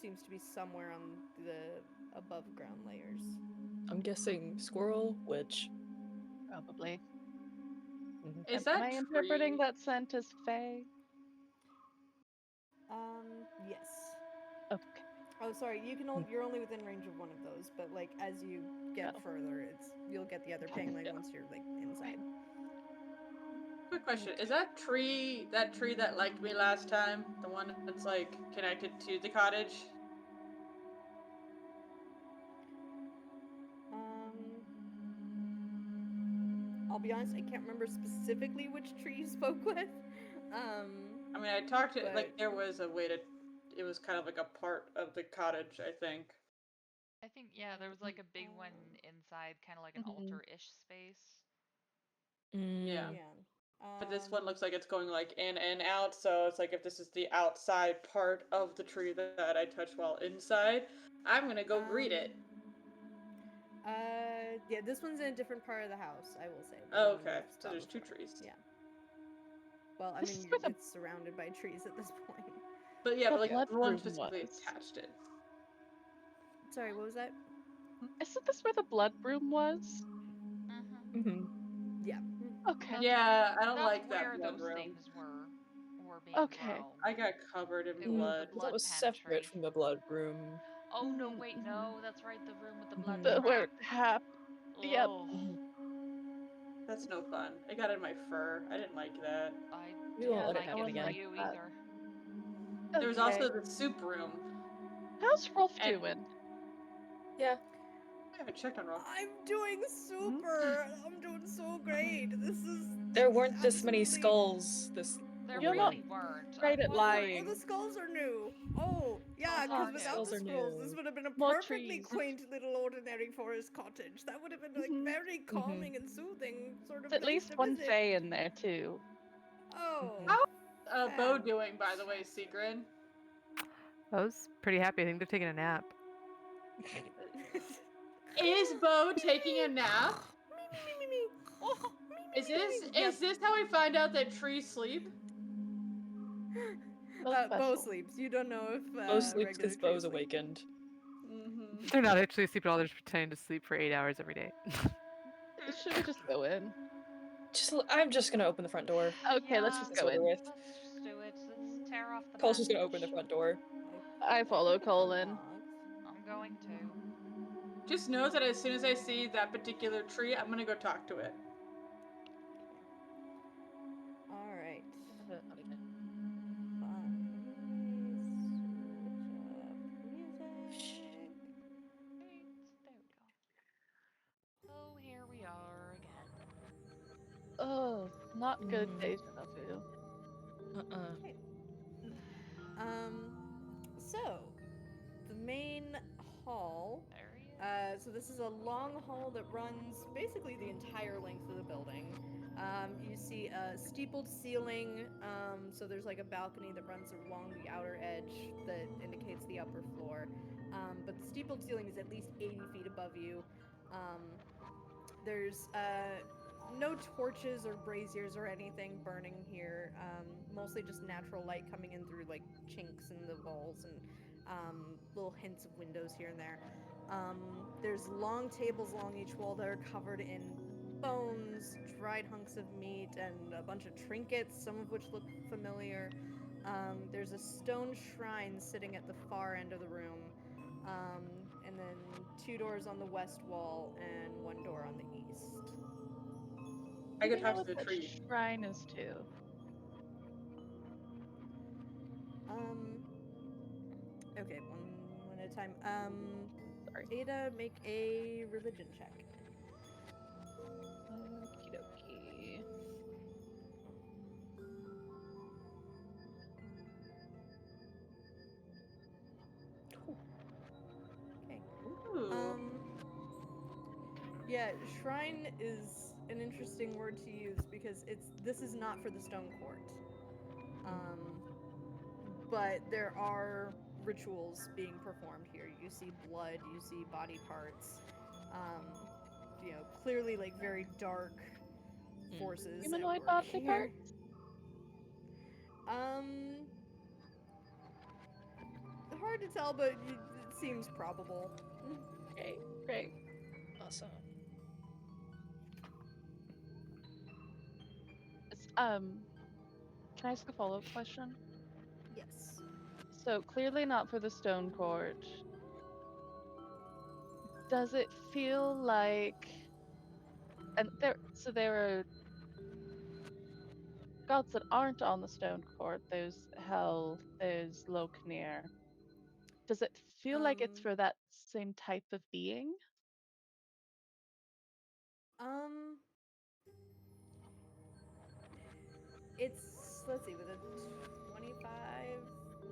seems to be somewhere on the above ground layers. I'm guessing squirrel, witch. Probably. Is Am that I interpreting tree? that scent as Fae? Yes. Okay. Oh, sorry. You're only within range of one of those, but like as you get Oh. further, you'll get the other ping like Yeah. once you're like inside. Quick question: is that tree that liked me last time the one that's like connected to the cottage? I'll be honest, I can't remember specifically which tree you spoke with. I mean, I talked to but- like there was a way to. It was kind of like a part of the cottage, I think. I think, yeah, there was like a big one inside, kind of like an altar-ish space. Yeah. Yeah. But this one looks like it's going like in and out, so it's like if this is the outside part of the tree that I touched while inside, I'm gonna go greet it. Yeah, this one's in a different part of the house, I will say. the Oh, one okay, we've so got there's 2 before. trees. Yeah. Well, I This mean, is where the- it's surrounded by trees at this point. But yeah, The but like blood one room specifically was. attached it. Sorry, what was that? Isn't this where the blood room was? Yeah. Okay. Yeah, I don't That's like where that blood those room. things were being Okay. grown. I got covered in It was blood. the That blood was pantry. separate from the blood room. Oh no, wait, no, that's right, the room with the blood Where it trap. Yep. Ugh. That's no fun. It got in my fur. I didn't like that. I We won't didn't let it like happen it for again. you that. either. There was also the soup room. How's Rolf And- doing? Yeah. I haven't checked on Rob. I'm doing super. I'm doing so great. This is. There weren't this many absolutely- skulls. This. There You're really not weren't. great at I'm lying. Oh, the skulls are new. Oh, yeah, Oh, because darn it. without Skulls the are skulls, new. this would have been a More perfectly trees. quaint little ordinary forest cottage. That would have been like very calming and soothing, sort of. There's at place least to one visit. Fae in there too. Oh. How's Bo doing, by the way, Sigrid? I was pretty happy. I think they're taking a nap. Is Bo taking a nap? Is this how we find out that trees sleep? That's Bo special. sleeps. You don't know if Bo sleeps regular because trees Bo's sleep. awakened. They're not actually asleep at all. They're just pretending to sleep for 8 hours every day. Should we just go in? I'm just gonna open the front door. Okay, let's just It's go over in. with. Let's just do it. Let's tear off the Cole's just gonna open the bandage. front door. I follow Colin. I'm going to. Just know that as soon as I see that particular tree, I'm gonna go talk to it. All right. Not again. Fun. Music. Wait, there we go. Oh, here we are again. Oh, not good deja vu. So, the main hall. There he is. So this is a long hall that runs basically the entire length of the building. You see a steepled ceiling, so there's like a balcony that runs along the outer edge that indicates the upper floor. But the steepled ceiling is at least 80 feet above you. There's no torches or braziers or anything burning here. Mostly just natural light coming in through like chinks in the walls and little hints of windows here and there. There's long tables along each wall that are covered in bones, dried hunks of meat, and a bunch of trinkets, some of which look familiar. There's a stone shrine sitting at the far end of the room, and then 2 doors on the west wall and 1 door on the east. I Do could we know talk to what the that tree. shrine is to? Okay, one at a time. Sorry. Ada, make a religion check. Okie dokie. Yeah, shrine is an interesting word to use because this is not for the stone court. But there are rituals being performed here. You see blood, you see body parts. Clearly like very dark forces at Humanoid work body here. parts? Hard to tell, but it seems probable. Great, great. Awesome. Can I ask a follow-up question? Yes. So clearly not for the stone court. Does it feel like, and there are gods that aren't on the stone court. There's Hel, there's Loknir. Does it feel like it's for that same type of being? It's, let's see, with a 25,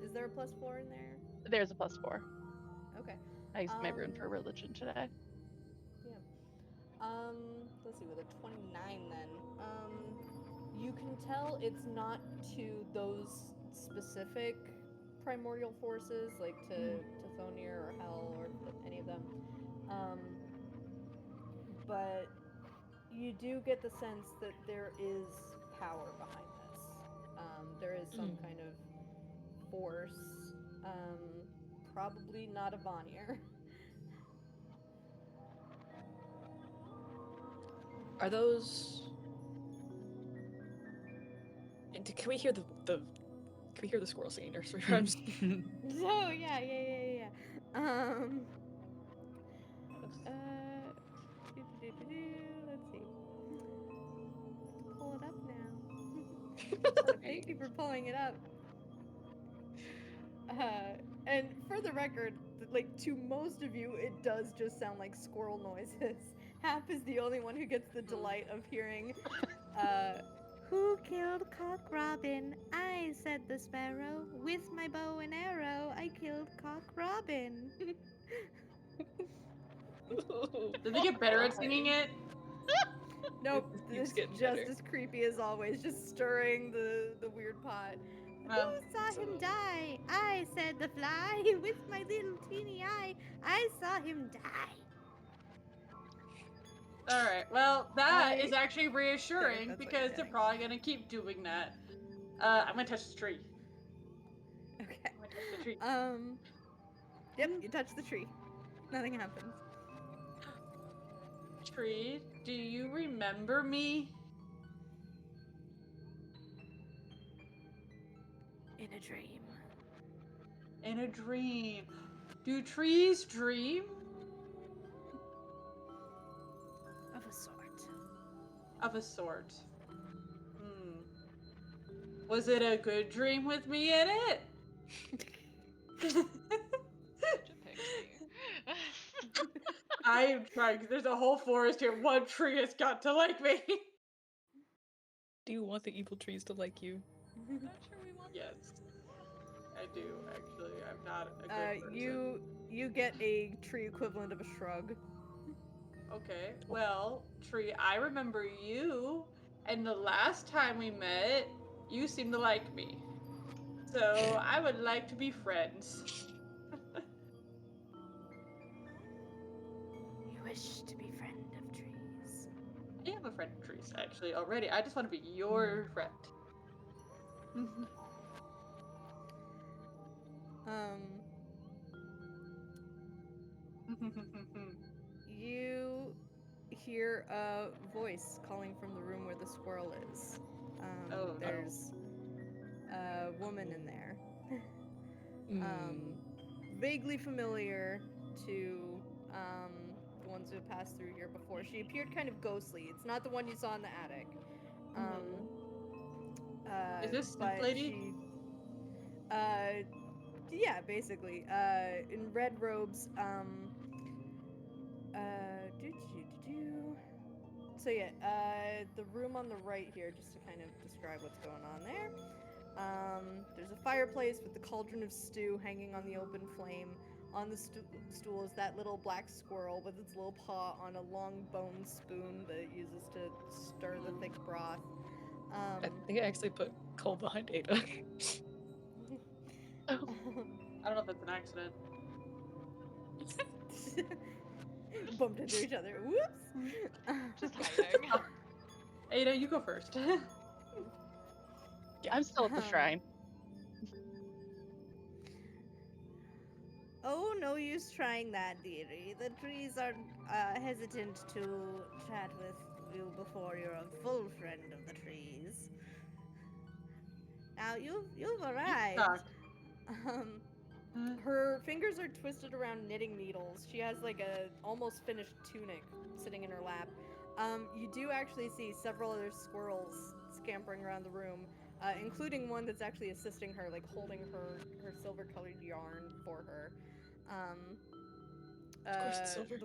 is there a +4 in there? There's a +4. Okay. I used my rune for religion today. Yeah. Let's see, with a 29 then. You can tell it's not to those specific primordial forces, like to Thonir or Hel or any of them. But you do get the sense that there is power behind this. There is some kind of force. Probably not a Vanir. Are those? And can we hear the Can we hear the squirrel singing nursery rhymes? Oh yeah. Let's see. Pull it up now. Thank you for pulling it up. And for the record, like to most of you, it does just sound like squirrel noises. Hap is the only one who gets the delight of hearing, "Who killed Cock Robin? I," said the sparrow. "With my bow and arrow, I killed Cock Robin." Did they get better at singing it? Nope, It keeps it's getting just better. as creepy as always, just stirring the weird pot. "Who saw him die? I," said the fly. "With my little teeny eye, I saw him die." All right. Well, that is I- actually reassuring that's what because you're they're getting. probably gonna keep doing that. I'm gonna touch the tree. Okay. I'm gonna touch the tree. Yep, you touch the tree. Nothing happens. Tree, do you remember me? In a dream. In a dream. Do trees dream? Of a sort. Of a sort. Was it a good dream with me in it? Such a pixie. I am trying, 'cause there's a whole forest here. One tree has got to like me. Do you want the evil trees to like you? Not sure we want Yes. that. I do, actually. I'm not a good person. You get a tree equivalent of a shrug. Okay, well, Tree, I remember you, and the last time we met, you seemed to like me. So I would like to be friends. You wish to be friend of trees. I am a friend of Trees, actually, already. I just want to be your friend. You hear a voice calling from the room where the squirrel is. Oh, There's a woman in there. Mm. Vaguely familiar to the ones who have passed through here before. She appeared kind of ghostly. It's not the one you saw in the attic. Is this But lady? she, yeah, basically, in red robes. So yeah, the room on the right here, just to kind of describe what's going on there. There's a fireplace with the cauldron of stew hanging on the open flame. On the stool is that little black squirrel with its little paw on a long bone spoon that it uses to stir the thick broth. I think I actually put Cole behind Ada. I don't know if it's an accident. Bumped into each other. Whoops! Just hiding. Ada, you go first. I'm still at the shrine. Oh, no use trying that, dearie. The trees are hesitant to chat with you before you're a full friend of the trees. Now you've arrived. Suck. Her fingers are twisted around knitting needles. She has like a almost finished tunic sitting in her lap. You do actually see several other squirrels scampering around the room, including one that's actually assisting her, like holding her silver-colored yarn for her. Of course it's silver.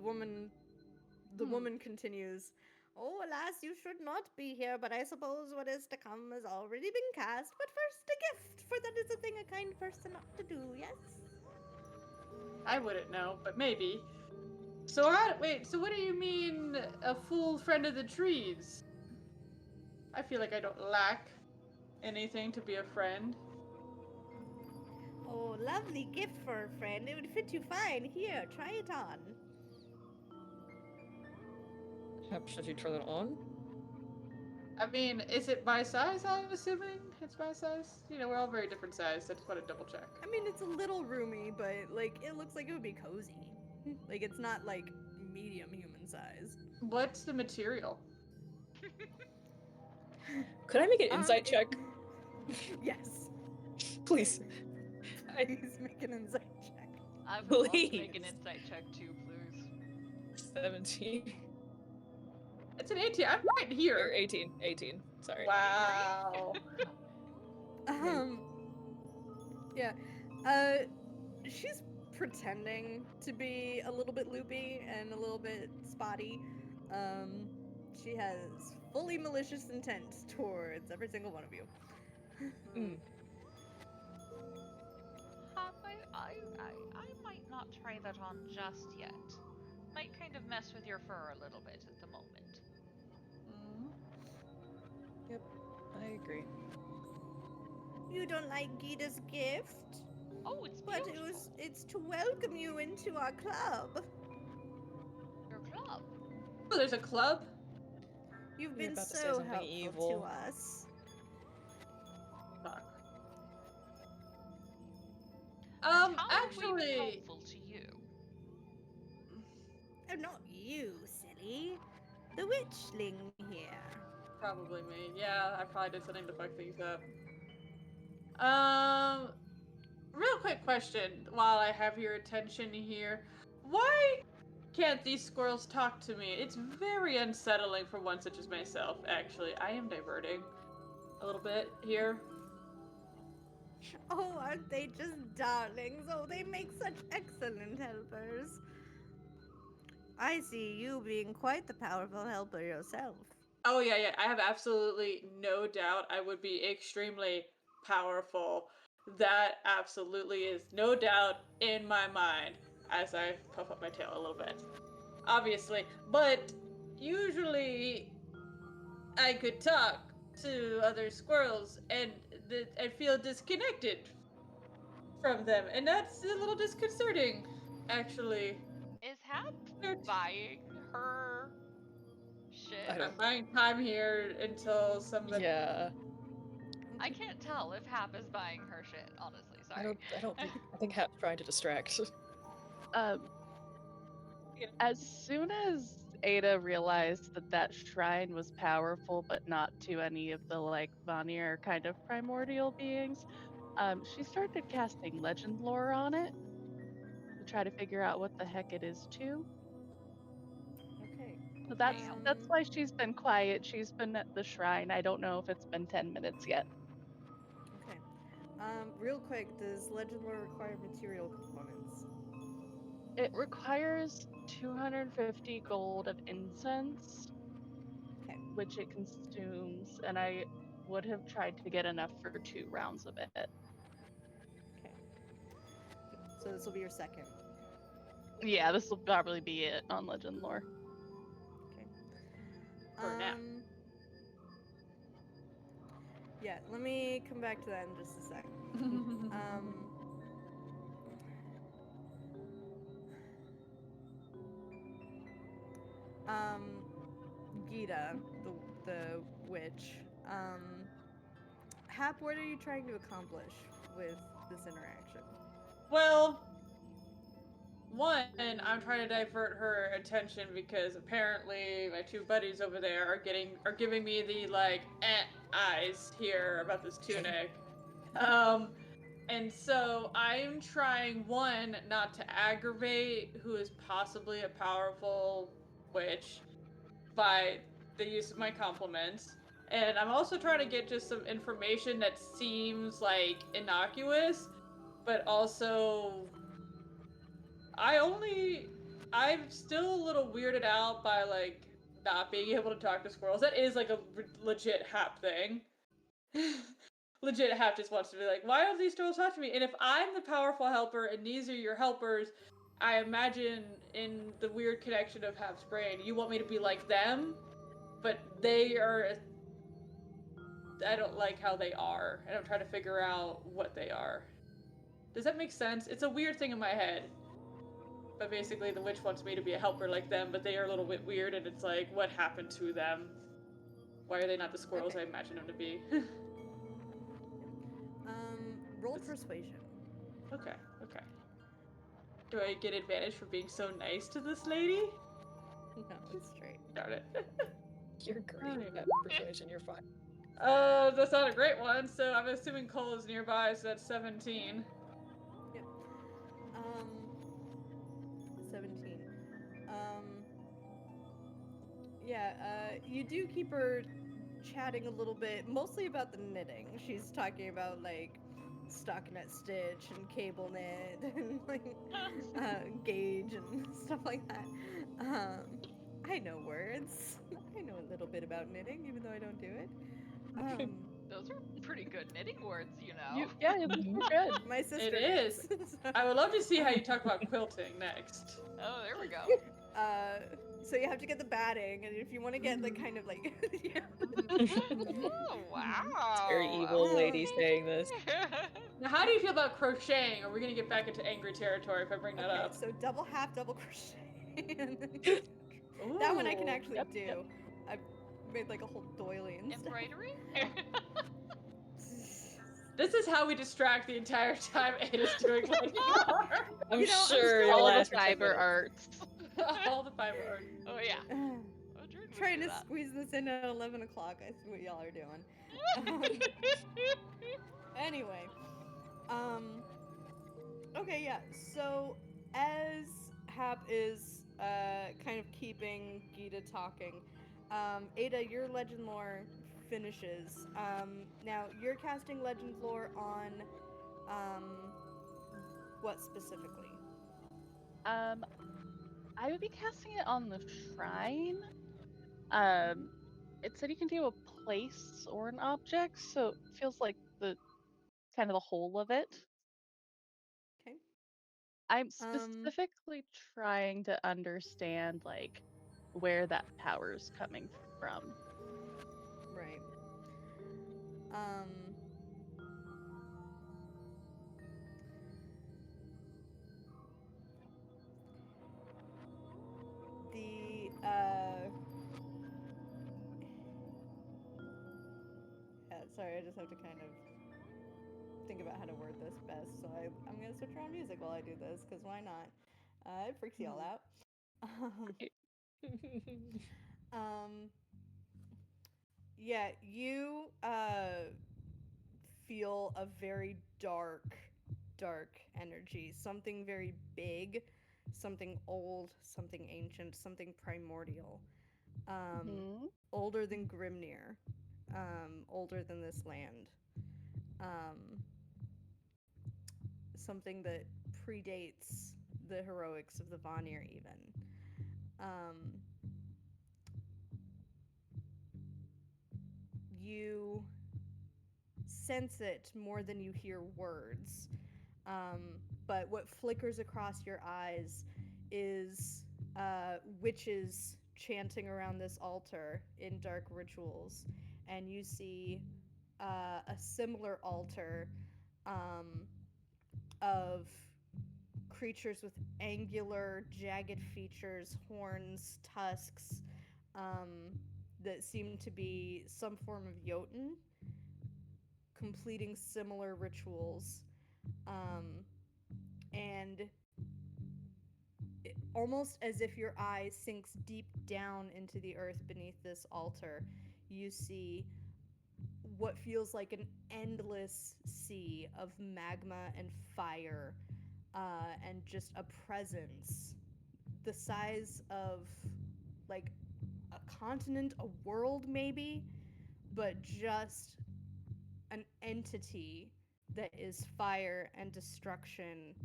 The woman continues. Oh, alas, you should not be here, but I suppose what is to come has already been cast. But first, a gift, for that is a thing a kind person ought to do, yes? I wouldn't know, but maybe. So what do you mean, a full friend of the trees? I feel like I don't lack anything to be a friend. Oh, lovely gift for a friend. It would fit you fine. Here, try it on. Should you turn it on? I mean, is it my size, I'm assuming? It's my size? You know, we're all very different size. I just want to double check. I mean, it's a little roomy, but, like, it looks like it would be cozy. Like, it's not, like, medium human size. What's the material? Could I make an insight check? Yes. Please. Please make an insight check. I would love to make Please. an insight check too, please. 17. It's an 18. I'm right Or here. 18. 18. Sorry. Wow. Yeah. She's pretending to be a little bit loopy and a little bit spotty. She has fully malicious intent towards every single one of you. I might not try that on just yet. Might kind of mess with your fur a little bit at the moment. Yep, I agree. You don't like Gita's gift? Oh, it's But beautiful. it's to welcome you into our club. Your club. Oh, there's a club? You've You're been about to say so something helpful evil. to us. Fuck. And how have we been Actually, helpful to you? Oh, not you, silly. The witchling here. probably me. Yeah, I probably did something to fuck things up. Real quick question while I have your attention here. Why can't these squirrels talk to me? It's very unsettling for one such as myself, actually. I am diverting a little bit here. Oh, aren't they just darlings? Oh, they make such excellent helpers. I see you being quite the powerful helper yourself. Oh, yeah. I have absolutely no doubt I would be extremely powerful. That absolutely is no doubt in my mind as I puff up my tail a little bit. Obviously. But usually I could talk to other squirrels and I feel disconnected from them. And that's a little disconcerting, actually. Is Hap buying her shit? I don't- I'm buying time here until somebody. Yeah. I can't tell if Hap is buying her shit, honestly. Sorry. I think Hap's trying to distract. As soon as Ada realized that that shrine was powerful, but not to any of the like Vanir kind of primordial beings, she started casting legend lore on it to try to figure out what the heck it is too. Okay. So that's why she's been quiet. She's been at the shrine. I don't know if it's been 10 minutes yet. Okay. Real quick, does Legend Lore require material components? It requires 250 gold of incense, Okay. which it consumes, and I would have tried to get enough for 2 rounds of it. Okay. So this will be your second. Yeah, this will probably be it on legend lore. Okay. For now. Yeah, let me come back to that in just a sec. Um, Gita, the witch. Hap, what are you trying to accomplish with this interaction? Well, one, I'm trying to divert her attention because apparently my two buddies over there are giving me the like eyes here about this tunic. And so I'm trying one not to aggravate who is possibly a powerful witch by the use of my compliments. And I'm also trying to get just some information that seems like innocuous, but also I'm still a little weirded out by like not being able to talk to squirrels. That is like a legit Hap thing. Legit Hap just wants to be like, why don't these squirrels talk to me? And if I'm the powerful helper and these are your helpers, I imagine in the weird connection of Hap's brain, you want me to be like them, but they are. I don't like how they are, and I'm trying to figure out what they are. Does that make sense? It's a weird thing in my head. But basically, the witch wants me to be a helper like them, but they are a little bit weird, and it's like, what happened to them? Why are they not the squirrels I imagine them to be? Roll persuasion. Okay. Do I get advantage for being so nice to this lady? No, it's straight. Darn it. You're great at persuasion. You're fine. That's not a great one, so I'm assuming Cole is nearby, so that's 17. Yep. 17. Yeah, you do keep her chatting a little bit, mostly about the knitting. She's talking about like stockinette stitch and cable knit and like gauge and stuff like that. I know words. I know a little bit about knitting, even though I don't do it. Those are pretty good knitting words, you know. You're good. My sister It is. so. I would love to see how you talk about quilting next. Oh, there we go. So you have to get the batting, and if you want to get the kind of like, yeah. Oh, wow. Very evil lady saying this. Now, how do you feel about crocheting? Are we gonna get back into angry territory if I bring that Okay, up? so double half, double crochet. Ooh. That one I can actually Yep, do. yep. I've made like a whole doily and stuff. Embroidery? This is how we distract the entire time Ada's doing legend lore. I'm You know, I'm sure still it'll All the last for 10 fiber minutes. arts. All the fiber art. Oh, yeah. Oh, Jordan would Trying do to that. squeeze this in at 11 o'clock. I see what y'all are doing. Anyway, okay, yeah. So as Hap is kind of keeping Gita talking, Ada, your legend lore finishes. Now you're casting legend lore on what specifically? I would be casting it on the shrine. It said you can do a place or an object, so it feels like the kind of the whole of it. Okay. I'm specifically trying to understand like where that power's coming from. Right. The sorry, I just have to kind of think about how to word this best. So I'm gonna switch around music while I do this, because why not? It freaks y'all out. Um, yeah, you feel a very dark energy. Something very big, something old, something ancient, something primordial. Older than Grimnir, older than this land. Something that predates the heroics of the Vanir, even. You sense it more than you hear words. But what flickers across your eyes is witches chanting around this altar in dark rituals, and you see a similar altar of creatures with angular, jagged features, horns, tusks, that seem to be some form of Jotun, completing similar rituals. And almost as if your eye sinks deep down into the earth beneath this altar, you see what feels like an endless sea of magma and fire, and just a presence the size of like a continent, a world maybe, but just an entity that is fire and destruction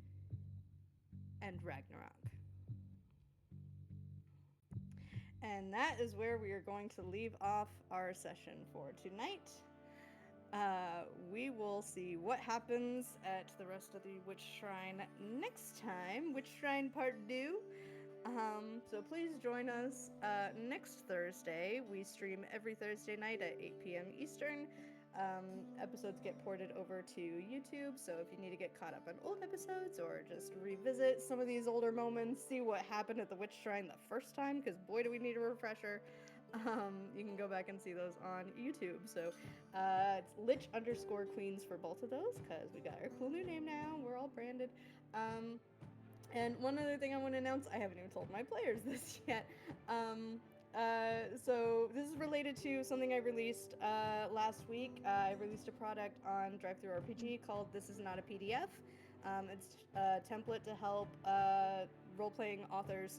and Ragnarok. And that is where we are going to leave off our session for tonight. We will see what happens at the rest of the Witch Shrine next time. Witch Shrine Part 2. So please join us next Thursday. We stream every Thursday night at 8 p.m. Eastern. Episodes get ported over to YouTube, so if you need to get caught up on old episodes or just revisit some of these older moments, see what happened at the Witch Shrine the first time, because boy do we need a refresher, you can go back and see those on YouTube. So it's Lich_Queens for both of those, because we got our cool new name now. We're all branded. And one other thing I want to announce, I haven't even told my players this yet. So this is related to something I released last week. I released a product on DriveThruRPG called This Is Not a PDF. It's a template to help role-playing authors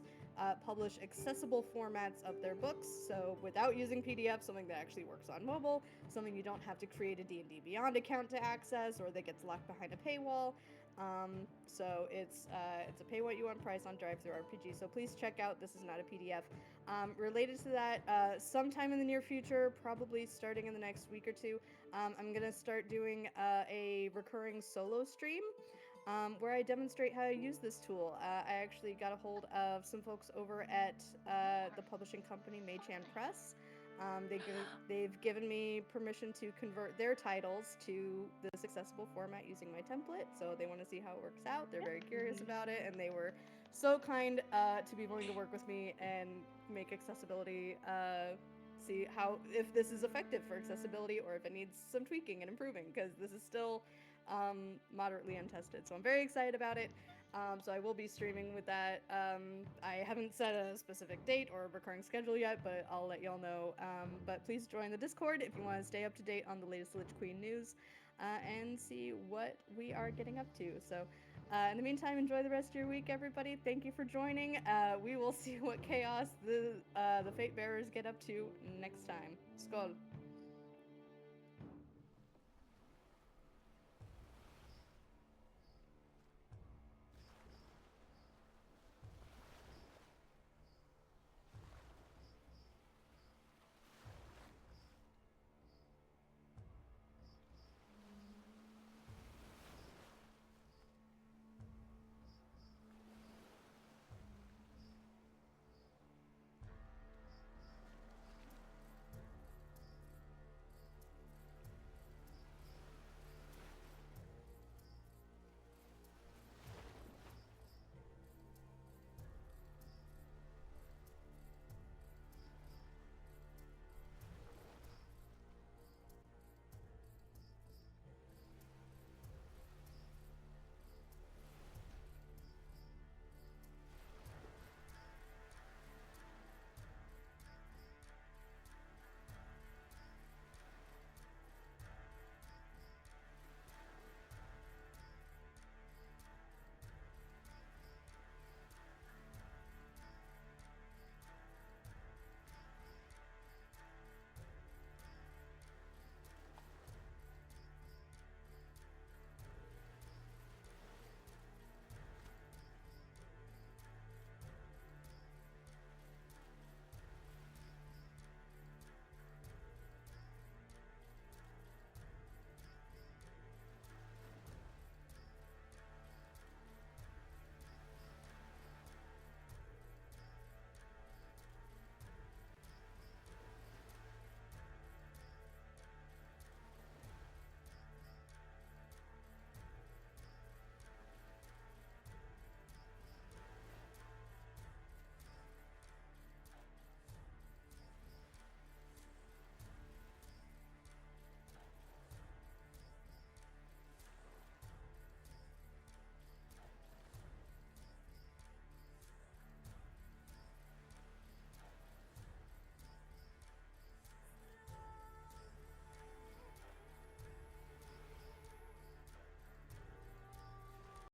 publish accessible formats of their books, so without using PDF, something that actually works on mobile, something you don't have to create a D&D Beyond account to access, or that gets locked behind a paywall. So it's a pay what you want price on DriveThruRPG, so please check out This Is Not a PDF. Related to that, sometime in the near future, probably starting in the next week or two, I'm gonna start doing a recurring solo stream where I demonstrate how to use this tool. I actually got a hold of some folks over at the publishing company Mage-Hand Press. They've given me permission to convert their titles to this accessible format using my template, so they want to see how it works out. They're very curious about it, and they were so kind to be willing to work with me and make accessibility, see how, if this is effective for accessibility or if it needs some tweaking and improving, because this is still moderately untested. So I'm very excited about it. So I will be streaming with that. I haven't set a specific date or a recurring schedule yet, but I'll let y'all know. But please join the Discord if you want to stay up to date on the latest Lich Queen news and see what we are getting up to. So in the meantime, enjoy the rest of your week, everybody. Thank you for joining. We will see what chaos the Fate Bearers get up to next time. Skål!